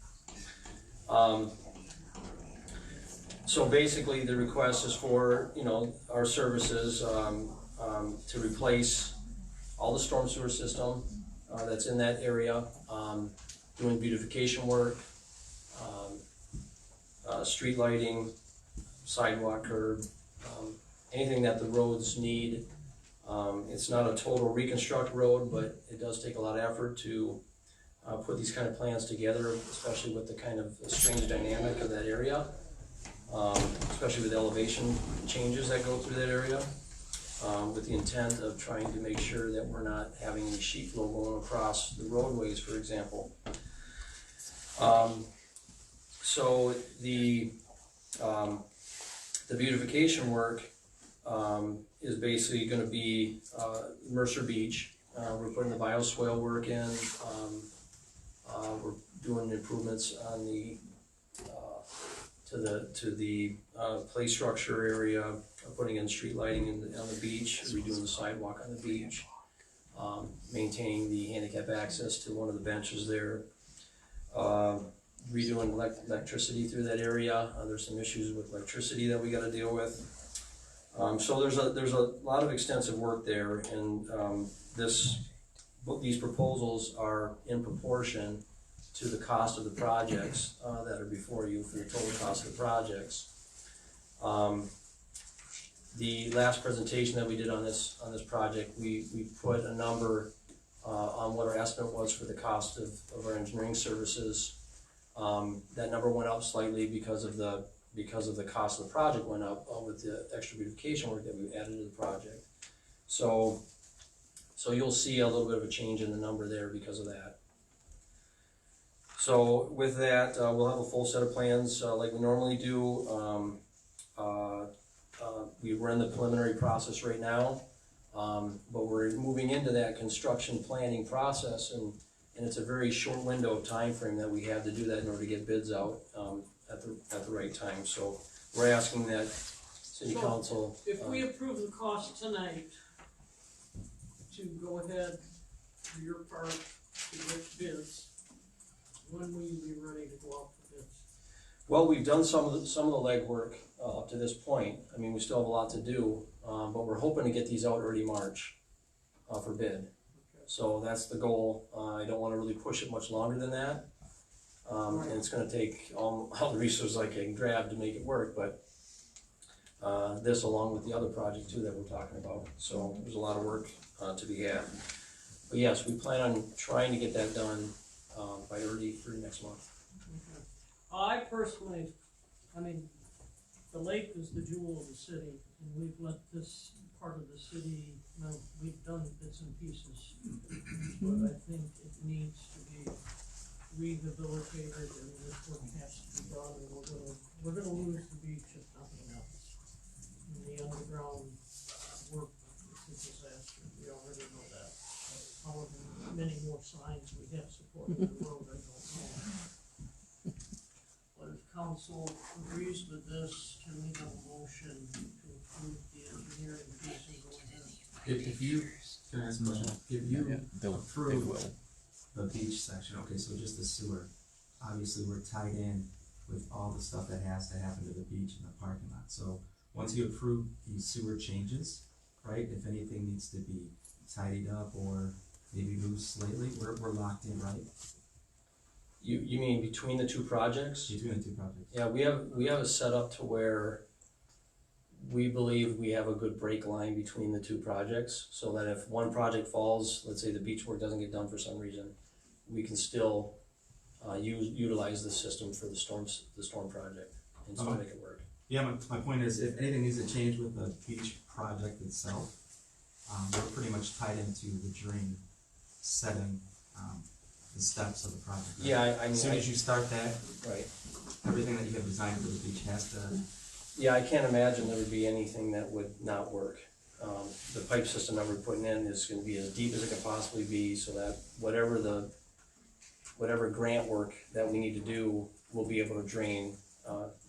So basically, the request is for, our services, to replace all the storm sewer system, that's in that area, doing beautification work, street lighting, sidewalk curb, anything that the roads need. It's not a total reconstruct road, but it does take a lot of effort to put these kind of plans together, especially with the kind of strange dynamic of that area, especially with elevation changes that go through that area, with the intent of trying to make sure that we're not having any sheet flow going across the roadways, for example. So the beautification work is basically going to be Mercer Beach. We're putting the bioswale work in. We're doing improvements on the to the play structure area, putting in street lighting on the beach, redoing the sidewalk on the beach, maintaining the handicap access to one of the benches there. Redoing electricity through that area. There's some issues with electricity that we got to deal with. So there's a lot of extensive work there, and these proposals are in proportion to the cost of the projects that are before you for the total cost of the projects. The last presentation that we did on this project, we put a number on what our estimate was for the cost of our engineering services. That number went up slightly because of the cost of the project went up with the extra beautification work that we added to the project. So you'll see a little bit of a change in the number there because of that. So with that, we'll have a full set of plans like we normally do. We're in the preliminary process right now, but we're moving into that construction planning process, and it's a very short window of time frame that we have to do that in order to get bids out at the right time. So we're asking that City Council. If we approve the cost tonight to go ahead for your part to get bids, when will you be ready to go out for bids? Well, we've done some of the legwork up to this point. I mean, we still have a lot to do, but we're hoping to get these out early March for bid. So that's the goal. I don't want to really push it much longer than that. And it's going to take all the resources I can grab to make it work, but this along with the other project too that we're talking about. So there's a lot of work to be had. But yes, we plan on trying to get that done by early next month. Okay. I personally, I mean, the lake is the jewel of the city, and we've let this part of the city, we've done bits and pieces, but I think it needs to be rehabilitated, and this work has to be done, and we're gonna lose the beach if nothing else. And the underground work is a disaster, we already know that. However many more signs we have supporting the road, I don't know. But if council agrees with this, can we have a motion to approve the engineering piece and go ahead? If you, can I ask a question? If you they approve will. the beach section, okay, so just the sewer, obviously we're tied in with all the stuff that has to happen to the beach and the parking lot. So once you approve the sewer changes, right, if anything needs to be tidied up or maybe moved slightly, we're locked in, right? You mean between the two projects? Between the two projects. Yeah, we have it set up to where we believe we have a good break line between the two projects, so that if one project falls, let's say the beach work doesn't get done for some reason, we can still utilize the system for the storm project and still make it work. Yeah, my point is, if anything needs to change with the beach project itself, we're pretty much tied into the drain setting, the steps of the project. Right? Yeah, I mean, as soon as you start that, right, everything that you have designed for the beach has to. Yeah, I can't imagine there would be anything that would not work. The pipe system that we're putting in is going to be as deep as it can possibly be, so that whatever grant work that we need to do, we'll be able to drain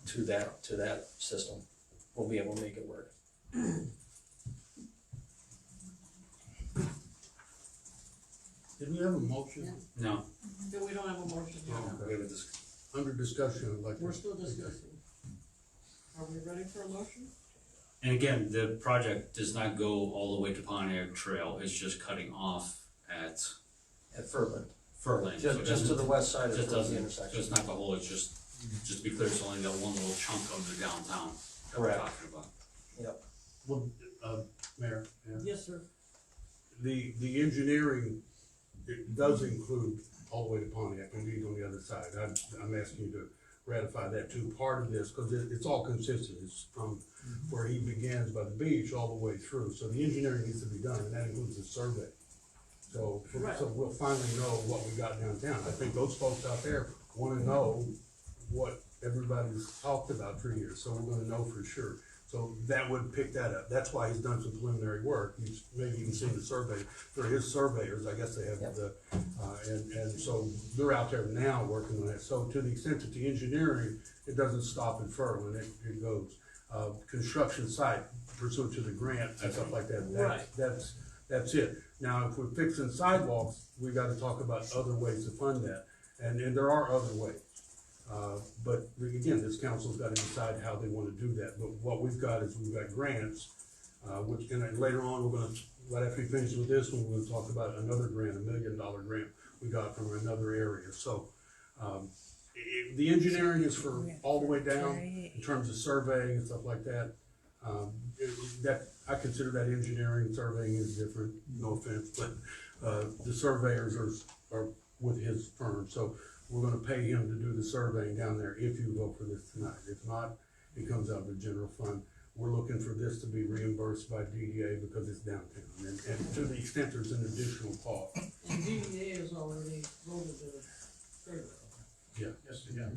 to that system. We'll be able to make it work. Did we have a motion? No. Then we don't have a motion yet. We have under discussion, I'd like to. We're still discussing. Are we ready for a motion? And again, the project does not go all the way to Pontiac Trail, it's just cutting off at Furland. Furland. Just to the west side of just the doesn't, intersection. so it's not the whole, it's just to be clear, it's only that one little chunk of the downtown that we're Correct. talking about. Yep. Well, Mayor, yeah. Yes, sir. The engineering, it does include all the way to Pontiac, indeed on the other side. I'm asking you to ratify that too, part of this, because it's all consistent. It's from where he begins by the beach all the way through. So the engineering needs to be done, and that includes the survey. So we'll finally know what we got downtown. I think those folks out there want to know what everybody's talked about for years, so we're gonna know for sure. So that would pick that up. That's why he's done some preliminary work. He's maybe even seen the survey. They're his surveyors, I guess they have and so they're out there now working on that. So to the extent that the engineering, it doesn't stop in Furland, it goes. Construction site pursuant to the grant and stuff like that. That's it. Now, if we're fixing sidewalks, we gotta talk about other ways to fund that. And there are other ways. But again, this council's got to decide how they want to do that. But what we've got is we've got grants, which, and later on, we're going to, right after we finish with this one, we're going to talk about another grant, $1 million grant we got from another area. So the engineering is for all the way down in terms of surveying and stuff like that. That I consider that engineering, surveying is different, no offense, but The surveyors are with his firm, so we're gonna pay him to do the surveying down there if you vote for this tonight. If not, it comes out of the general fund. We're looking for this to be reimbursed by DDA because it's downtown, and to the extent there's an additional cost. And DDA has already voted in favor of Yeah. Yes, yeah.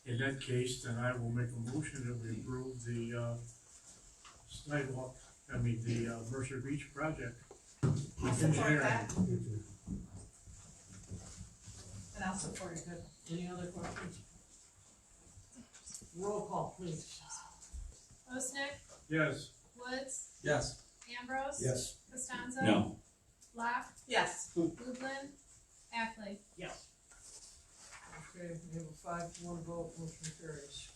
In that case, then I will make a motion that we approve the, sidewalk, the Mercer Beach project. I'll support that, and I'll support it. it. Any other questions? Roll call, please. Osnick, Yes. Woods, Yes. Ambrose. Yes. Costanzo. No. Locke, Yes. Lublin, Ackley. Yes. Okay, we have a 5-1 vote, motion carries.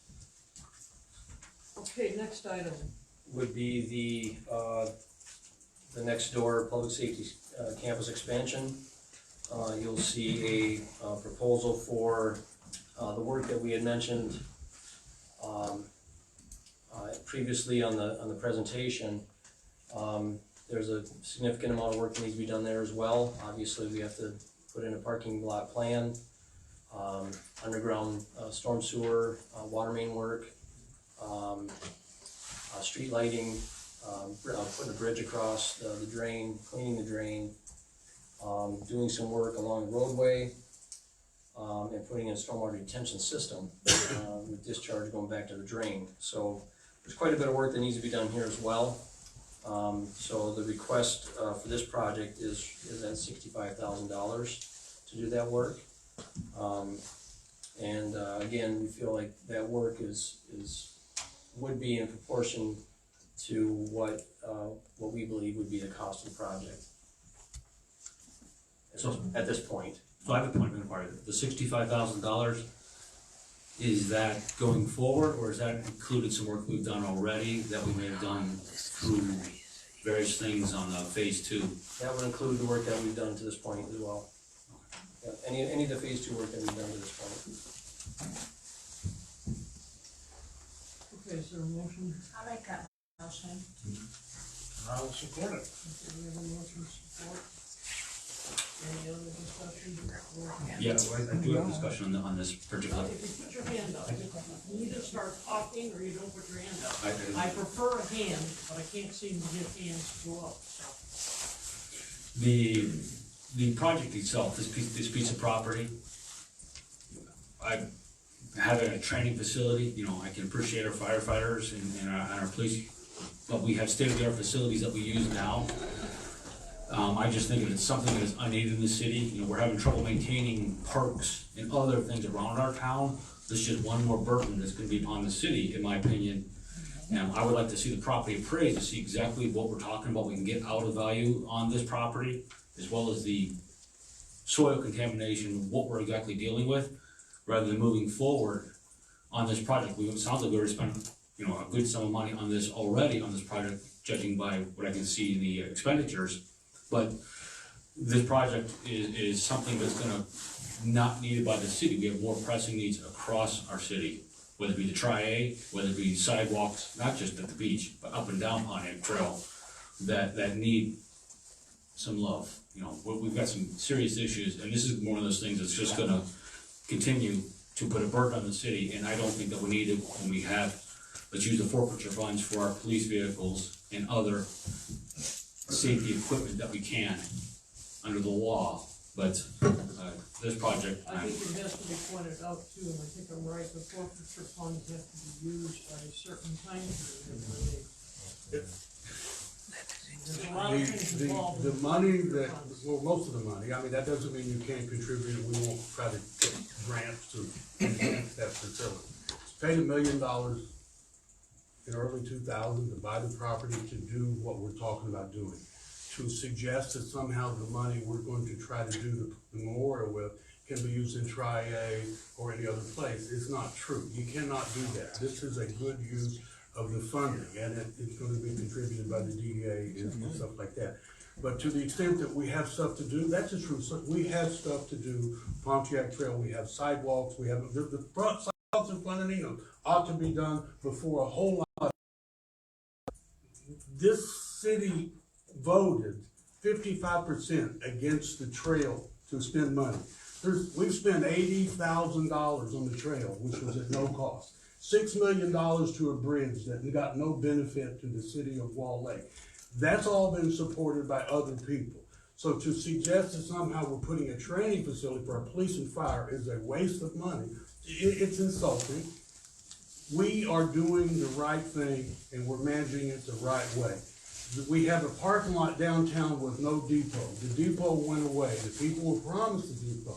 Okay, next item. Would be the next door public safety campus expansion. You'll see a proposal for the work that we had mentioned previously on the presentation. There's a significant amount of work that needs to be done there as well. Obviously, we have to put in a parking lot plan, underground storm sewer, water main work, street lighting, putting a bridge across the drain, cleaning the drain, doing some work along the roadway, and putting in a stormwater detention system with discharge going back to the drain. So there's quite a bit of work that needs to be done here as well. So the request for this project is at $65,000 to do that work. Again, we feel like that work would be in proportion to what we believe would be the cost of the project. So at this point. So I have a point of inquiry. The $65,000, is that going forward, or is that included some work we've done already that we may have done through various things on phase 2? That would include the work that we've done to this point as well. Yeah, any of the phase 2 work that we've done to this point. Okay, is there a motion? I'll make that motion. I will support it. Okay, we have a motion support. Any other discussion? Yeah, I do have a discussion on this particular. If you put your hand up, you either start talking or you don't put your hand up. I prefer a hand, but I can't seem to get hands to go up, so. The project itself, this piece of property, I have a training facility, I can appreciate our firefighters and our police, but we have state-of-the-art facilities that we use now. I just think if it's something that is unneeded in the city, we're having trouble maintaining parks and other things around our town. This is just one more burden that's gonna be upon the city, in my opinion. And I would like to see the property appraised to see exactly what we're talking about, we can get out of value on this property, as well as the soil contamination, what we're exactly dealing with, rather than moving forward on this project. It sounds like we already spent, a good sum of money on this already, on this project, judging by what I can see in the expenditures. But this project is something that's not needed by the city. We have more pressing needs across our city, whether it be the Tri-A, whether it be sidewalks, not just at the beach, but up and down Pontiac Trail, that need some love. We've got some serious issues, and this is one of those things that's just gonna continue to put a burden on the city, and I don't think that we need it when we have, let's use the forfeiture funds for our police vehicles and other safety equipment that we can under the law, but this project, I think it has to be pointed out too, and I think I'm right, the forfeiture funds have to be used by a certain time period. There's a lot of things involved. The money that, most of the money, that doesn't mean you can't contribute, we won't try to get grants to enhance that facility. Paid $1 million in early 2000 to buy the property to do what we're talking about doing. To suggest that somehow the money we're going to try to do the memorial with can be used in Tri-A or any other place is not true. You cannot do that. This is a good use of the funding, and it's going to be contributed by the DDA and stuff like that. But to the extent that we have stuff to do, that's the truth. So we have stuff to do. Pontiac Trail, we have sidewalks, we have the sidewalks in front of Nino ought to be done before a whole lot. This city voted 55% against the trail to spend money. We've spent $80,000 on the trail, which was at no cost. $6 million to a bridge that got no benefit to the city of Wall Lake. That's all been supported by other people. So to suggest that somehow we're putting a training facility for our police and fire is a waste of money, it's insulting. We are doing the right thing and we're managing it the right way. We have a parking lot downtown with no depot. The depot went away. The people were promised the depot.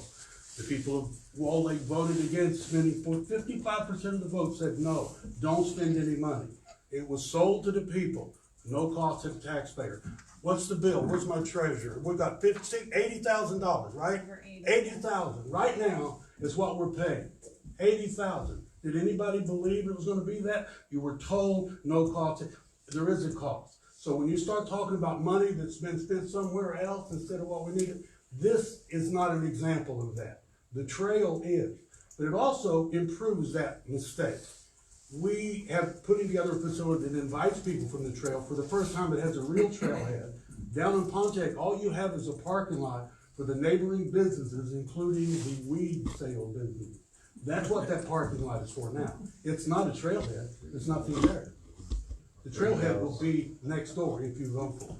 The people of Wall Lake voted against spending, 55% of the vote said no, don't spend any money. It was sold to the people, no cost to the taxpayer. What's the bill? Where's my treasurer? We've got $80,000, right? $80,000 right now is what we're paying. $80,000. Did anybody believe it was going to be that? You were told no cost. There is a cost. So when you start talking about money that's been spent somewhere else instead of what we needed, this is not an example of that. The trail is, but it also improves that mistake. We have putting together a facility that invites people from the trail. For the first time, it has a real trailhead. Down in Pontiac, all you have is a parking lot for the neighboring businesses, including the weed sale business. That's what that parking lot is for now. It's not a trailhead. There's nothing there. The trailhead will be next door if you vote for it.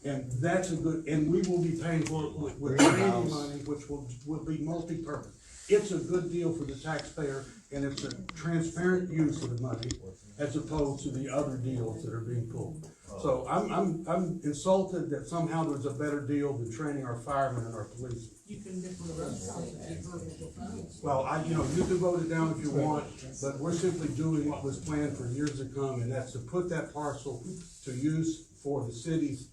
And that's a good, and we will be paying for it with training money, which will be multi-purpose. It's a good deal for the taxpayer, and it's a transparent use of the money as opposed to the other deals that are being pulled. So I'm insulted that somehow there's a better deal than training our firemen and our police. You can get the rest. Well, you can vote it down if you want, but we're simply doing what was planned for years to come, and that's to put that parcel to use for the city's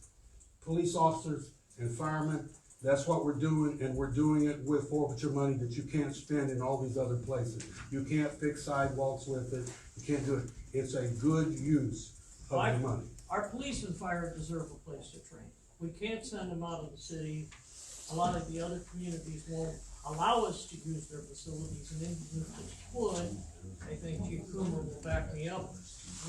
police officers and firemen. That's what we're doing, and we're doing it with forfeiture money that you can't spend in all these other places. You can't fix sidewalks with it. You can't do it. It's a good use of the money. Our police and fire deserve a place to train. We can't send them out of the city. A lot of the other communities won't allow us to use their facilities, and even if they would, I think Chief Coomer will back me up.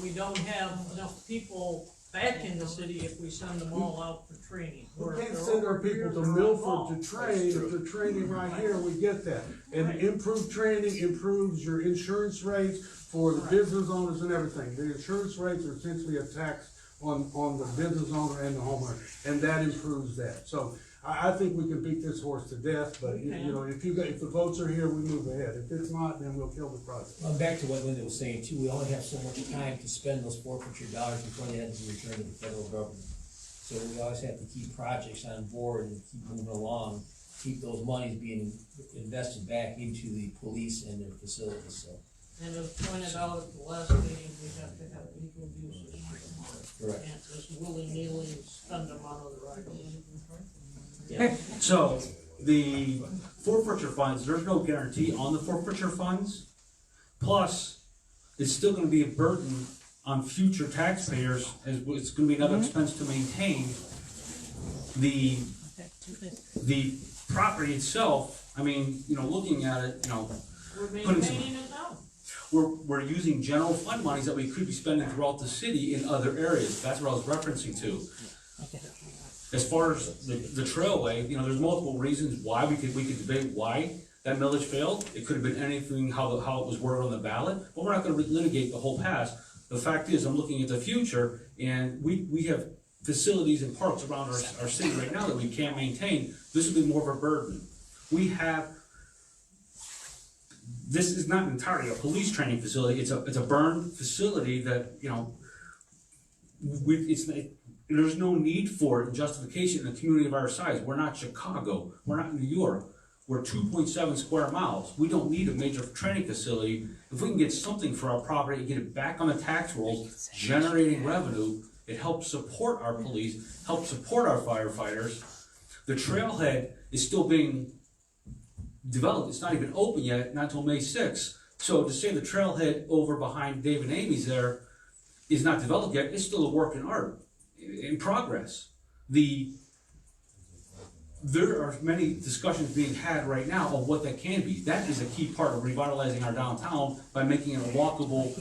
We don't have enough people back in the city if we send them all out for training. We can't send our people to Milford to train. If they're training right here, we get that. And improved training improves your insurance rates for the business owners and everything. The insurance rates are essentially a tax on the business owner and the homeowner, and that improves that. So I think we can beat this horse to death, but if the votes are here, we move ahead. If it's not, then we'll kill the project. Well, back to what Linda was saying too, we only have so much time to spend those forfeiture dollars before they have to be returned to the federal government. So we always have to keep projects on board and keep moving along, keep those monies being invested back into the police and their facilities, so. And as pointed out at the last meeting, we have to have legal uses. Correct. Can't just willy-nilly spend them out of the right. Yeah. So the forfeiture funds, there's no guarantee on the forfeiture funds. Plus, it's still going to be a burden on future taxpayers, as it's going to be another expense to maintain the property itself. I mean, looking at it, We're maintaining it now. we're using general fund monies that we could be spending throughout the city in other areas. That's what I was referencing to. As far as the trailway, there's multiple reasons why we could debate why that millage failed. It could have been anything how it was worded on the ballot, but we're not going to litigate the whole past. The fact is, I'm looking at the future, and we have facilities and parks around our city right now that we can't maintain. This would be more of a burden. This is not entirely a police training facility. It's a burn facility that there's no need for it in justification in a community of our size. We're not Chicago. We're not New York. We're 2.7 square miles. We don't need a major training facility. If we can get something for our property and get it back on the tax rolls, generating revenue, it helps support our police, helps support our firefighters. The trailhead is still being developed. It's not even open yet, not until May 6th. So to say the trailhead over behind Dave and Amy's there is not developed yet, it's still a work in art, in progress. There are many discussions being had right now of what that can be. That is a key part of revitalizing our downtown by making it a walkable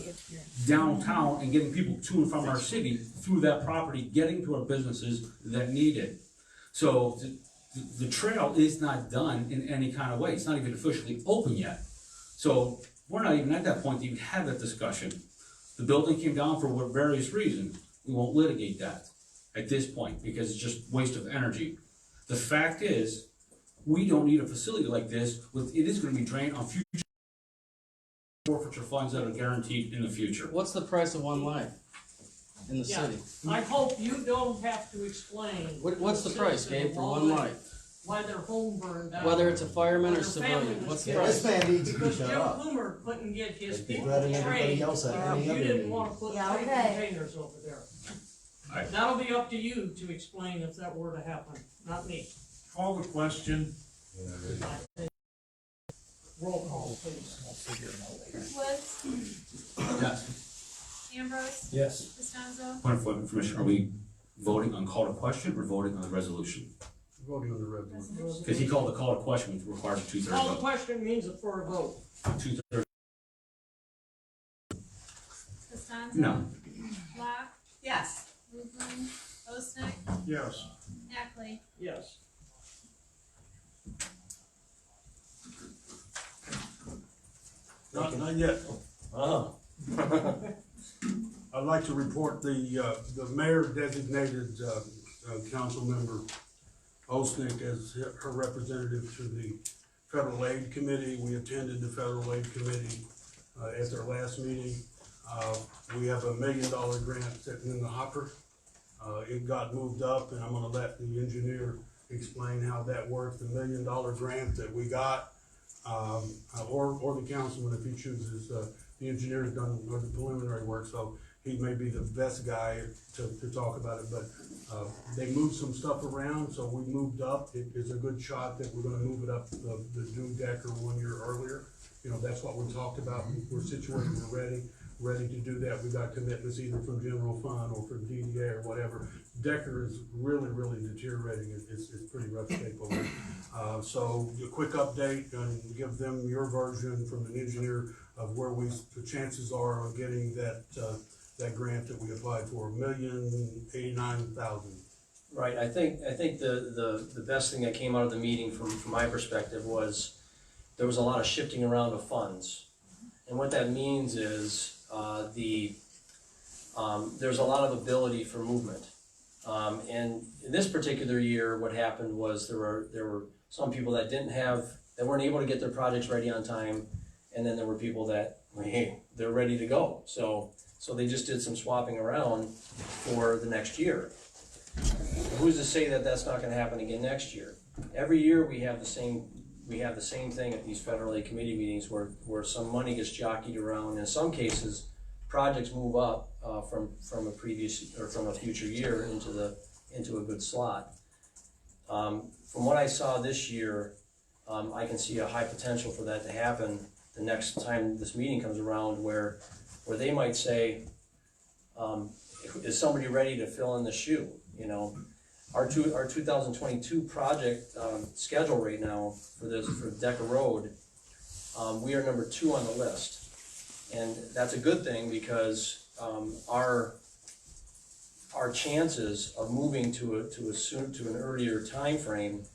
downtown and getting people to and from our city through that property, getting to our businesses that need it. So the trail is not done in any kind of way. It's not even officially open yet. So we're not even at that point to even have that discussion. The building came down for various reasons. We won't litigate that at this point because it's just waste of energy. The fact is, we don't need a facility like this. It is going to be drained on future forfeiture funds that are guaranteed in the future. What's the price of one life in the Yeah. city? I hope you don't have to explain. What's the price, Gabe, for one life? Why their home burned down. Whether it's a fireman Why or their civilian, family was what's the killed. price? This man needs to be Because shut Jim up. Plumer couldn't get his Like they people threaten everybody trained. else at any You other didn't meeting. wanna put Yeah, three okay. containers over there. That'll be up to you to explain if that were to happen, not me. Call the question. Roll call, please. Woods, Yes. Ambrose, Yes. Costanzo, Point of information, are we voting on call to question or voting on the resolution? Voting on the resolution. Because he called the call to question, which requires a two-thirds Call the vote. question means it for a vote. Two-thirds. Costanzo. No. Black, Yes. Lublin, Osnick, Yes. Ackley. Yes. Not yet. Oh. I'd like to report the mayor designated, council member Osnick as her representative to the Federal Aid Committee. We attended the Federal Aid Committee, at their last meeting. We have $1 million grant sitting in the hopper. It got moved up, and I'm gonna let the engineer explain how that works. The $1 million grant that we got, or the councilman if he chooses, the engineer's done the preliminary work, so he may be the best guy to talk about it, but, they moved some stuff around, so we moved up. It is a good shot that we're gonna move it up the due Decker 1 year earlier. You know, that's what we talked about. We're situated, we're ready to do that. We got commitments either from general fund or from DDA or whatever. Decker is really deteriorating. It's pretty rough shape over there. So a quick update and give them your version from an engineer of where the chances are of getting that grant that we applied for, $1,089,000. Right, I think the best thing that came out of the meeting from my perspective was there was a lot of shifting around of funds. And what that means is there's a lot of ability for movement. And in this particular year, what happened was there were some people that weren't able to get their projects ready on time, and then there were people that, hey, they're ready to go. So they just did some swapping around for the next year. Who's to say that that's not gonna happen again next year? Every year we have the same thing at these federal aid committee meetings where some money gets jockeyed around. In some cases, projects move up from a previous or from a future year into a good slot. From what I saw this year, I can see a high potential for that to happen the next time this meeting comes around, where they might say, is somebody ready to fill in the shoe? You know, our 2022 project schedule right now for Decker Road, we are number 2 on the list, and that's a good thing because our chances of moving to an earlier time frame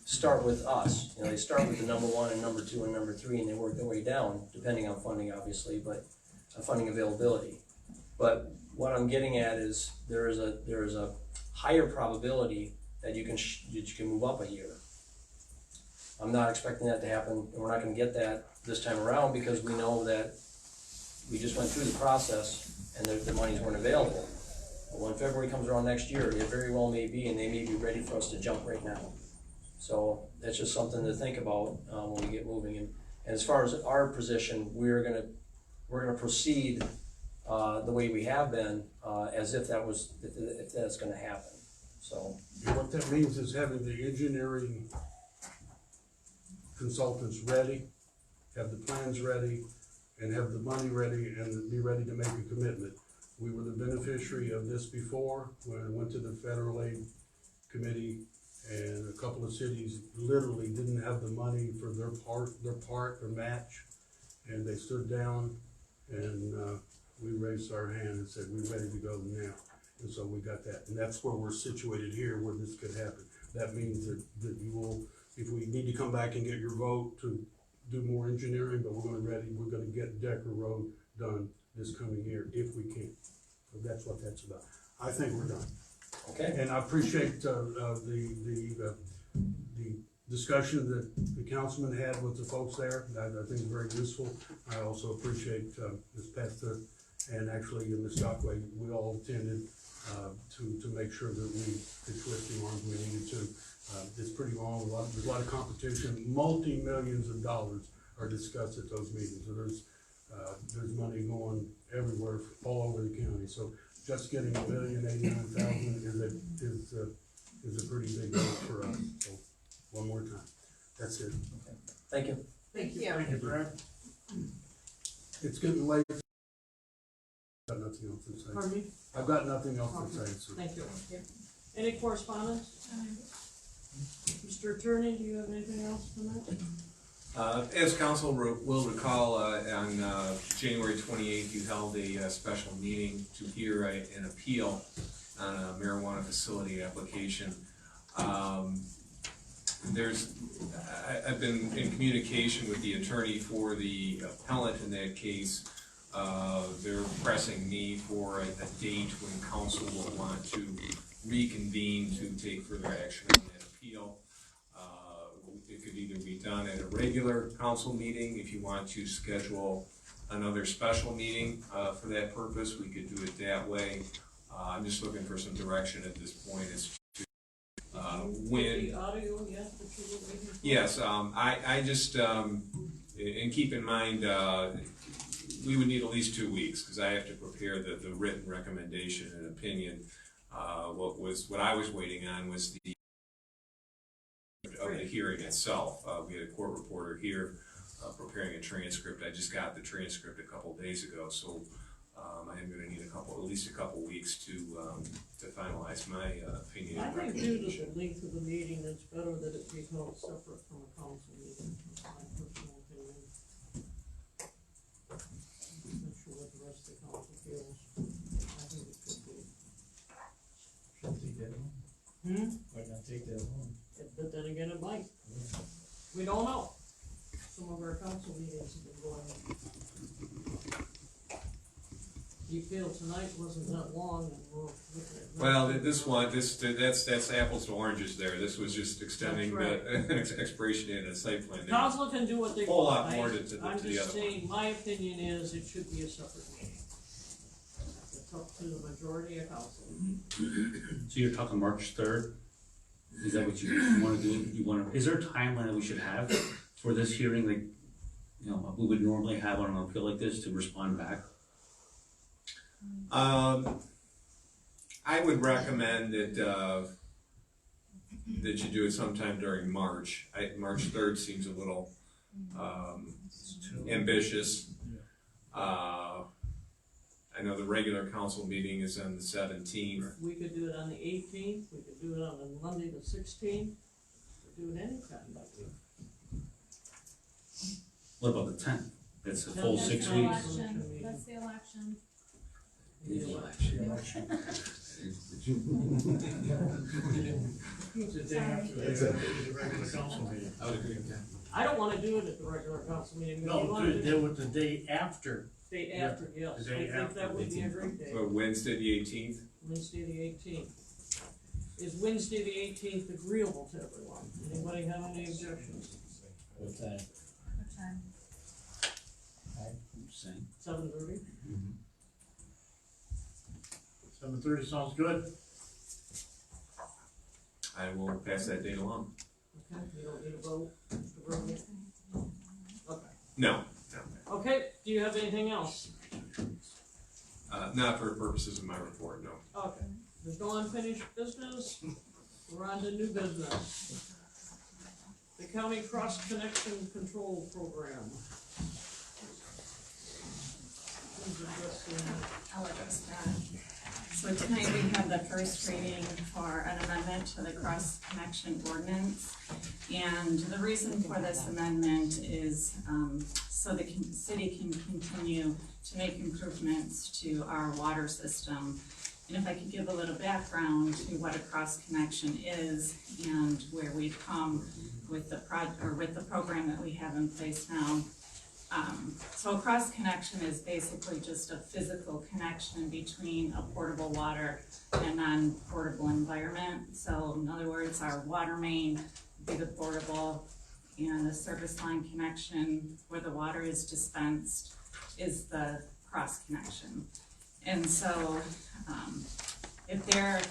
start with us. You know, they start with the number 1 and number 2 and number 3, and they work their way down depending on funding, obviously, but funding availability. But what I'm getting at is there is a higher probability that you can move up a year. I'm not expecting that to happen, and we're not going to get that this time around because we know that we just went through the process and the monies weren't available. But when February comes around next year, it very well may be, and they may be ready for us to jump right now. So that's just something to think about when we get moving. And as far as our position, we're gonna proceed the way we have been, as if that's gonna happen. So What that means is having the engineering consultants ready, have the plans ready, and have the money ready, and be ready to make a commitment. We were the beneficiary of this before, when I went to the Federal Aid Committee, and a couple of cities literally didn't have the money for their match, and they stood down, and we raised our hand and said, we're ready to go now. And so we got that, and that's where we're situated here, where this could happen. that means that you will, if we need to come back and get your vote to do more engineering, but we're gonna get Decker Road done this coming year if we can. So that's what that's about. I think we're done. Okay. And I appreciate, the discussion that the councilman had with the folks there. I think it's very useful. I also appreciate, Ms. Pesta and actually Ms. Stockway, we all attended, to make sure that we could twist the arms we needed to. It's pretty long, there's a lot of competition, multi-millions of dollars are discussed at those meetings. So there's money going everywhere, all over the county. So just getting $1,089,000 is a pretty big deal for us. So one more time, that's it. Okay. Thank you. Thank you. Thank you, Brad. It's getting late. Got nothing else to say. Pardon me? I've got nothing else to say, so. Thank you. Any correspondence? Mr. Attorney, do you have anything else tonight? As council will recall, on January 28th, you held a special meeting to hear an appeal on a marijuana facility application. I've been in communication with the attorney for the appellant in that case. They're pressing me for a date when council will want to reconvene to take further action on that appeal. It could either be done at a regular council meeting. If you want to schedule another special meeting for that purpose, we could do it that way. I'm just looking for some direction at this point as to when. The audio yet that you were waiting for? Yes, I just, and keep in mind, we would need at least 2 weeks, because I have to prepare the written recommendation and opinion. What I was waiting on was the hearing itself. We had a court reporter here preparing a transcript. I just got the transcript a couple days ago, so I am going to need at least a couple weeks to finalize my opinion. I think due to the length of the meeting, it's better that it be held separate from a council meeting. That's my personal opinion. I'm not sure what the rest of the council feels. I think it could be. Shouldn't take that long. Might not take that long. But then again, it might. We don't know. Some of our council meetings have been going. You feel tonight wasn't that long, and we're looking at. Well, that's apples to oranges there. This was just extending the expiration date of the site plan. Council can do what they want. Whole lot more to the I'm other just one. saying, my opinion is it should be a separate meeting. It's up to the majority of council. So you're talking March 3rd? Is that what you wanna do? Is there a timeline that we should have for this hearing, like, we would normally have on an appeal like this to respond back? I would recommend that you do it sometime during March. March 3rd seems a little ambitious. I know the regular council meeting is on the 17th. We could do it on the 18th, we could do it on the Monday the 16th, we could do it anytime that week. What about the 10th? It's a full That's 6 the weeks. election. That's the election. The election. It's the day after the regular council meeting. I would agree with that. I don't wanna do it at the regular council meeting. If you No, wanna do it with the day after. Day after, yes, The I day think after. that would be a great day. So Wednesday the 18th? Wednesday the 18th. Is Wednesday the 18th agreeable to everyone? Anybody have any objections? What time? What time? 7:30? 7:30 sounds good. I will pass that date along. Okay, you don't need a vote, Mr. Bergen? Okay. No. Okay, do you have anything else? Not for purposes of my report, no. Okay, there's no unfinished business, we're on to new business. The County Cross Connection Control Program. I'll address that. So tonight we have the first reading for an amendment to the cross connection ordinance. And the reason for this amendment is so the city can continue to make improvements to our water system And if I could give a little background to what a cross connection is and where we've come with the program that we have in place now. So a cross connection is basically just a physical connection between a portable water and a non-portable environment. So in other words, our water main would be the portable, and the service line connection where the water is dispensed is the cross connection. And so if there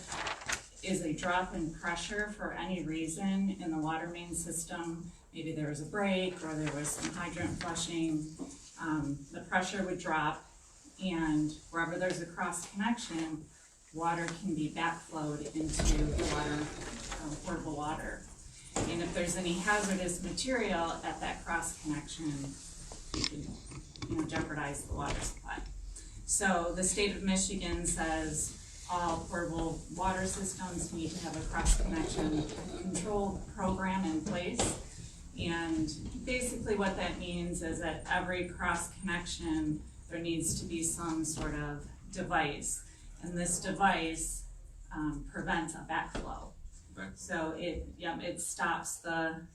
is a drop in pressure for any reason in the water main system, maybe there was a break or there was some hydrant flushing, the pressure would drop, and wherever there's a cross connection, water can be backflowed into the water, portable water. And if there's any hazardous material at that cross connection, it can, jeopardize the water supply. So the state of Michigan says all portable water systems need to have a cross connection control program in place. And basically what that means is that every cross connection, there needs to be some sort of device. And this device prevents a backflow. So it stops the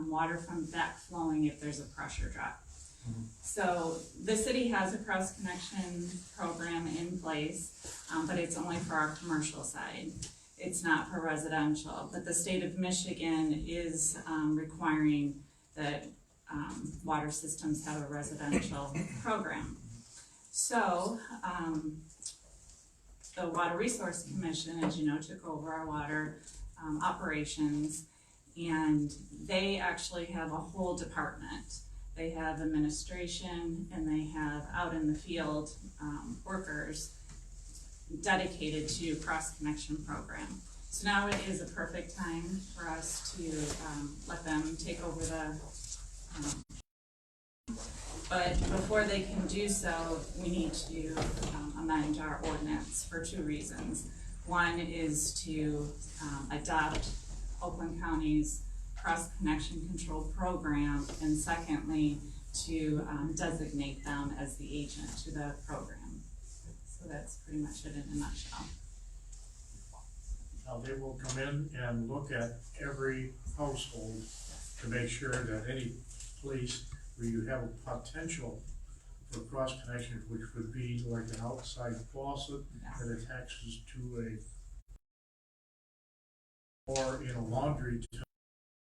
water from backflowing if there's a pressure drop. So the city has a cross connection program in place, but it's only for our commercial side. It's not for residential, but the state of Michigan is requiring that water systems have a residential program. So the Water Resource Commission, as you know, took over our water operations, and they actually have a whole department. They have administration, and they have out in the field workers dedicated to cross-connection program. So now it is a perfect time for us to let them take over the, but before they can do so, we need to amend our ordinance for two reasons. One is to adopt Oakland County's cross-connection control program, and secondly, to designate them as the agent to the program. So that's pretty much it in a nutshell. Now, they will come in and look at every household to make sure that any place where you have a potential for cross connection, which would be like an outside faucet that attaches to or in a laundry tub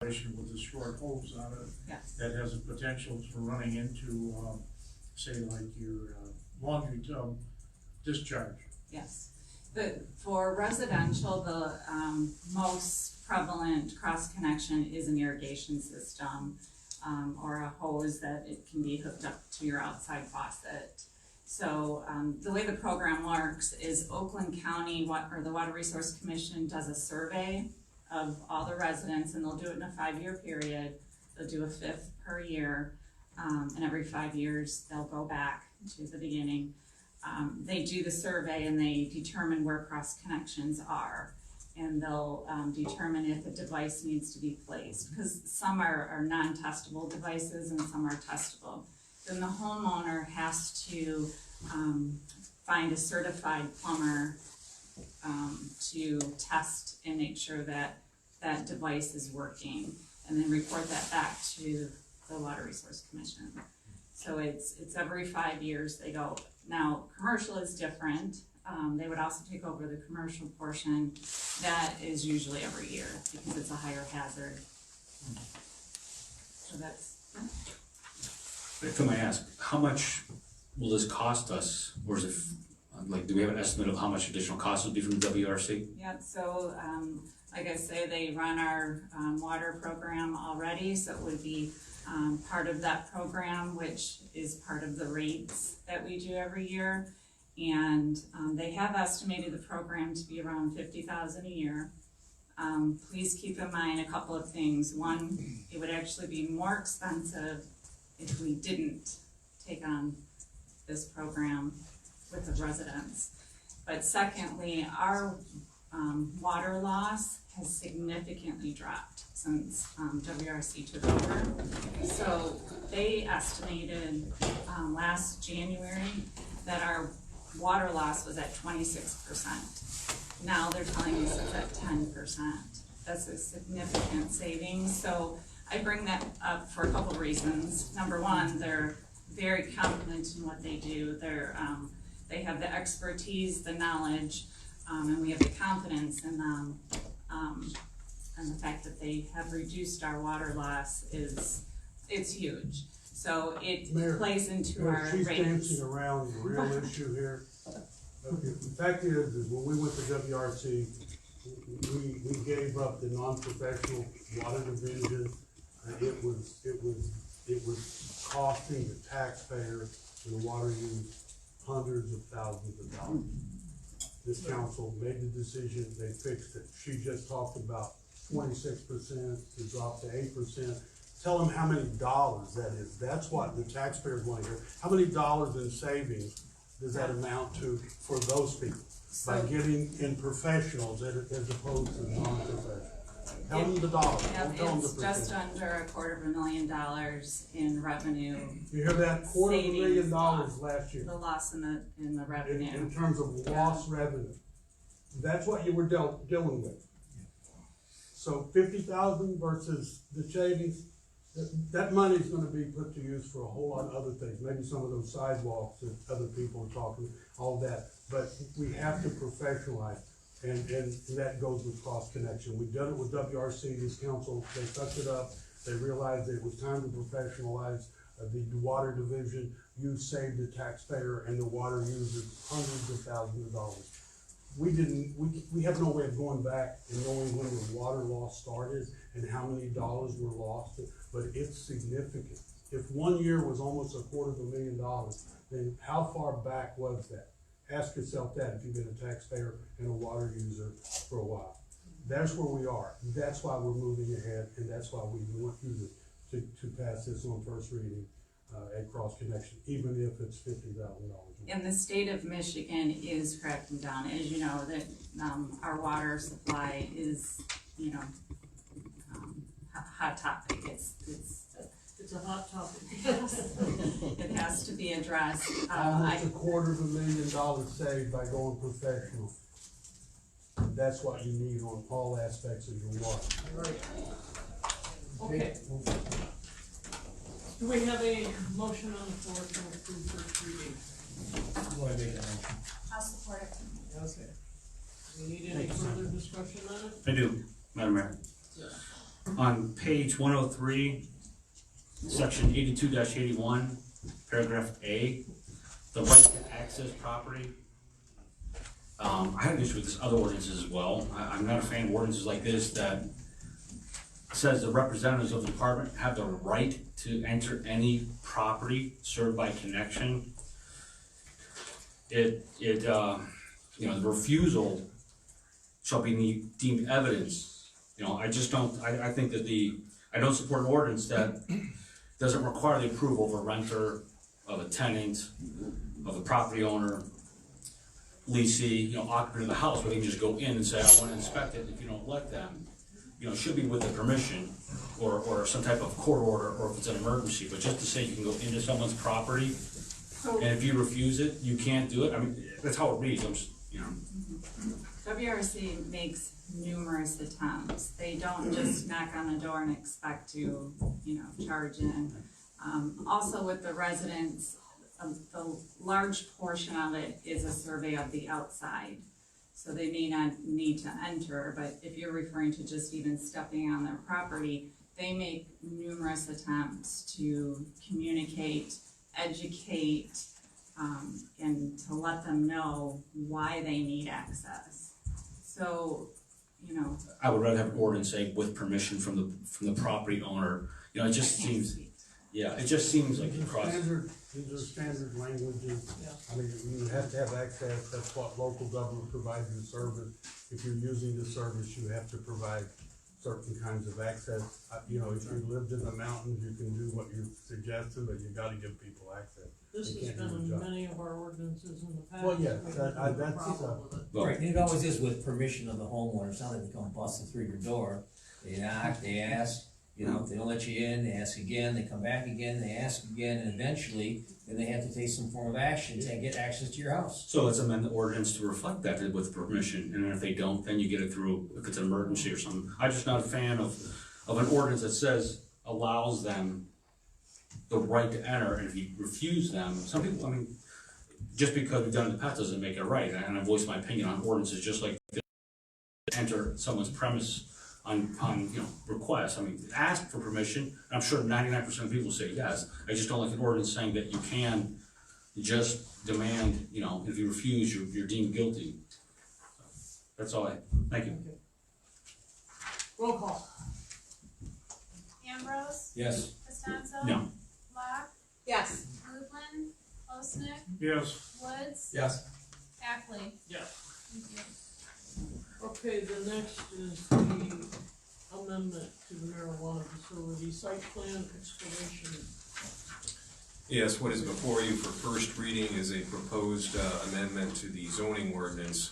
with a short hose on it that has a potential for running into, say, like your laundry tub discharge. Yes. For residential, the most prevalent cross connection is an irrigation system or a hose that it can be hooked up to your outside faucet. So the way the program works is Oakland County, or the Water Resource Commission, does a survey of all the residents, and they'll do it in a 5-year period. They'll do a fifth per year, and every 5 years they'll go back to the beginning. They do the survey and they determine where cross connections are, and they'll determine if a device needs to be placed, because some are non-testable devices and some are testable. Then the homeowner has to find a certified plumber to test and make sure that that device is working, and then report that back to the Water Resource Commission. So it's every 5 years they go. Now, commercial is different. They would also take over the commercial portion. That is usually every year because it's a higher hazard. So that's. If I may ask, how much will this cost us, or is it, like, do we have an estimate of how much additional cost will be from the WRC? Yep, so like I say, they run our water program already, so it would be part of that program, which is part of the rates that we do every year. And they have estimated the program to be around $50,000 a year. Please keep in mind a couple of things. One, it would actually be more expensive if we didn't take on this program with the residents. But secondly, our water loss has significantly dropped since WRC took over. So they estimated last January that our water loss was at 26%. Now they're telling us it's at 10%. That's a significant savings. So I bring that up for a couple of reasons. Number one, they're very competent in what they do. They have the expertise, the knowledge, and we have the confidence in them. And the fact that they have reduced our water loss it's huge. So it plays into our she's rates. dancing around the real issue here. The fact is when we went to WRC, we gave up the non-professional water division. It was costing the taxpayer and the water use hundreds of thousands of dollars. This council made the decision, they fixed it. She just talked about 26% to drop to 8%. Tell them how many dollars that is. That's what the taxpayers want to hear. How many dollars in savings does that amount to for those people? By getting in professionals as opposed to non-professionals. Tell them the dollars. Don't tell them the It's just under $250,000 in revenue. You hear that? $250,000 last year. The loss in the revenue. In terms of lost revenue. That's what you were dealing with. So 50,000 versus the savings, that money is gonna be put to use for a whole lot of other things. Maybe some of those sidewalks that other people are talking, all that. But we have to professionalize, and that goes with cross connection. We've done it with WRC, this council, they sucked it up. They realized that it was time to professionalize the water division. You saved the taxpayer and the water users hundreds of thousands of dollars. We have no way of going back and knowing when the water loss started and how many dollars were lost, but it's significant. If 1 year was almost $250,000, then how far back was that? Ask yourself that if you've been a taxpayer and a water user for a while. That's where we are. That's why we're moving ahead, and that's why we want you to pass this on first reading at cross connection, even if it's $50,000. And the state of Michigan is cracking down, as you know, that our water supply is, hot topic. It's a hot topic. It has to be addressed. Almost $250,000 saved by going professional. That's what you need on all aspects of your water. Okay. Do we have a motion on the floor to approve first reading? I'll support it. Okay. Do we need any further discussion on it? I do, Madam Mayor. Yes. On page 103, section 82-81, paragraph A, the right to access property. I had an issue with this other ordinances as well. I'm not a fan of ordinances like this that says the representatives of the department have the right to enter any property served by connection. The refusal shall be deemed evidence. I just don't, I think that I don't support an ordinance that doesn't require the approval of a renter, of a tenant, of a property owner, leasee, occupant of the house, where they can just go in and say, I want to inspect it. If you don't let them, it should be with the permission or some type of court order, or if it's an emergency. But just to say you can go into someone's property, and if you refuse it, you can't do it. I mean, that's how it reads. WRC makes numerous attempts. They don't just knock on the door and expect to, charge in. Also with the residents, the large portion of it is a survey of the outside. So they may not need to enter, but if you're referring to just even stepping on their property, they make numerous attempts to communicate, educate, and to let them know why they need access. So, I would rather have an ordinance say with permission from the property owner. It just seems, it just seems like These are standard languages. I mean, you have to have access. That's what local government provides you service. If you're using the service, you have to provide certain kinds of access. If you lived in the mountains, you can do what you're suggesting, but you gotta give people access. This has been in many of our ordinances in the past. Well, yeah, Right, and it always is with permission of the homeowner. It's not like they come busting through your door. They knock, they ask, You know, if they don't let you in, they ask again, they come back again, they ask again, and eventually, then they have to take some form of action to get access to your house. So let's amend the ordinance to reflect that with permission, and then if they don't, then you get it through, if it's an emergency or something. I'm just not a fan of an ordinance that says, allows them the right to enter, and if you refuse them, some people, I mean, just because we've done it in the past doesn't make it right, and I voice my opinion on ordinances, just like enter someone's premise on request. I mean, ask for permission. I'm sure 99% of people say yes. I just don't like an ordinance saying that you can just demand, if you refuse, you're deemed guilty. That's all thank you. Roll call. Ambrose. Yes. Costanzo. No. Locke. Yes. Lublin. Osnick. Yes. Woods. Yes. Ackley. Yes. Thank you. Okay, the next is the amendment to the marijuana facility site plan exploration. Yes, what is before you for first reading is a proposed amendment to the zoning ordinance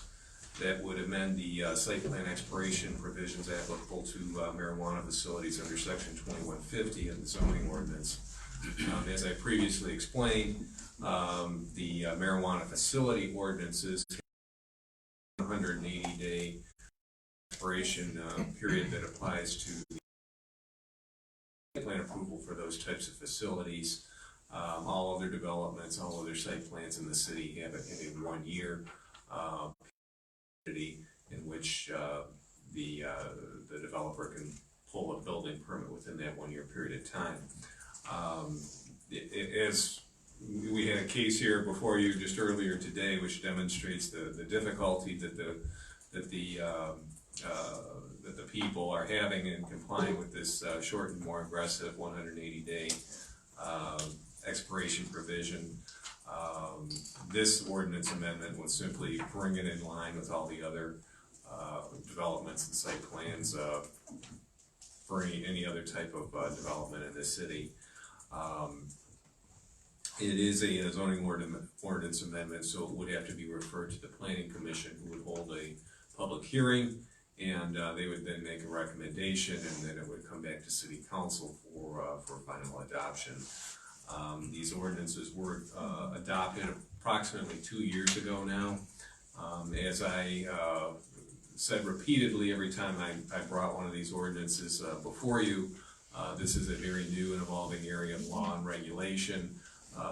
that would amend the site plan expiration provisions applicable to marijuana facilities under section 2150 of the zoning ordinance. As I previously explained, the marijuana facility ordinances 180-day expiration period that applies to the plan approval for those types of facilities. All other developments, all other site plans in the city have a 1 year period in which the developer can pull a building permit within that 1 year period of time. As we had a case here before you just earlier today, which demonstrates the difficulty that the people are having in complying with this short and more aggressive 180-day expiration provision. This ordinance amendment would simply bring it in line with all the other developments and site plans for any other type of development in this city. It is a zoning ordinance amendment, so it would have to be referred to the Planning Commission, who would hold a public hearing, and they would then make a recommendation, and then it would come back to City Council for final adoption. These ordinances were adopted approximately 2 years ago now. As I said repeatedly every time I brought one of these ordinances before you, this is a very new and evolving area of law and regulation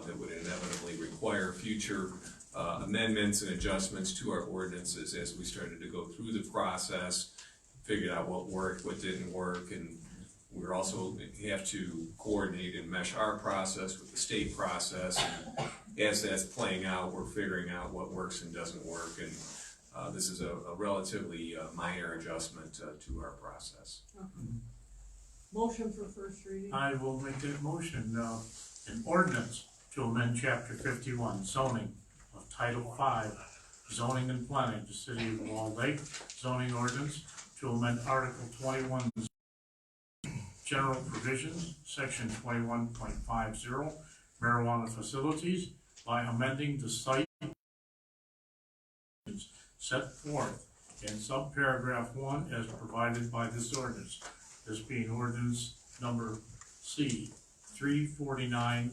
that would inevitably require future amendments and adjustments to our ordinances as we started to go through the process, figured out what worked, what didn't work, and we're also have to coordinate and mesh our process with the state process. And as that's playing out, we're figuring out what works and doesn't work, and this is a relatively minor adjustment to our process. Motion for first reading. I will make that motion. An ordinance to amend chapter 51 zoning of title 5 zoning and planning to city of Walled Lake zoning ordinance to amend article 21 general provisions section 21.50 marijuana facilities by amending the site set forth in subparagraph 1 as provided by this ordinance, this being ordinance number C 349-20.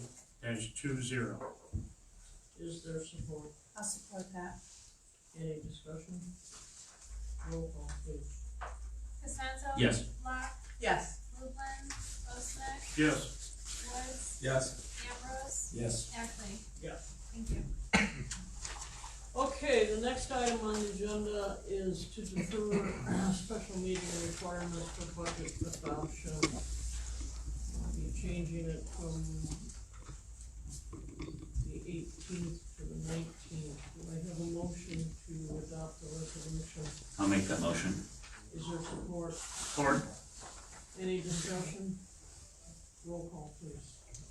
Is there support? I'll support that. Any discussion? Roll call, please. Costanzo. Yes. Locke. Yes. Lublin. Osnick. Yes. Woods. Yes. Ambrose. Yes. Ackley. Yes. Thank you. Okay, the next item on the agenda is to defer special meeting requirements for budget adoption. I'll be changing it from the 18th to the 19th. Do I have a motion to adopt the resolution? I'll make that motion. Is there support? Support. Any discussion? Roll call, please.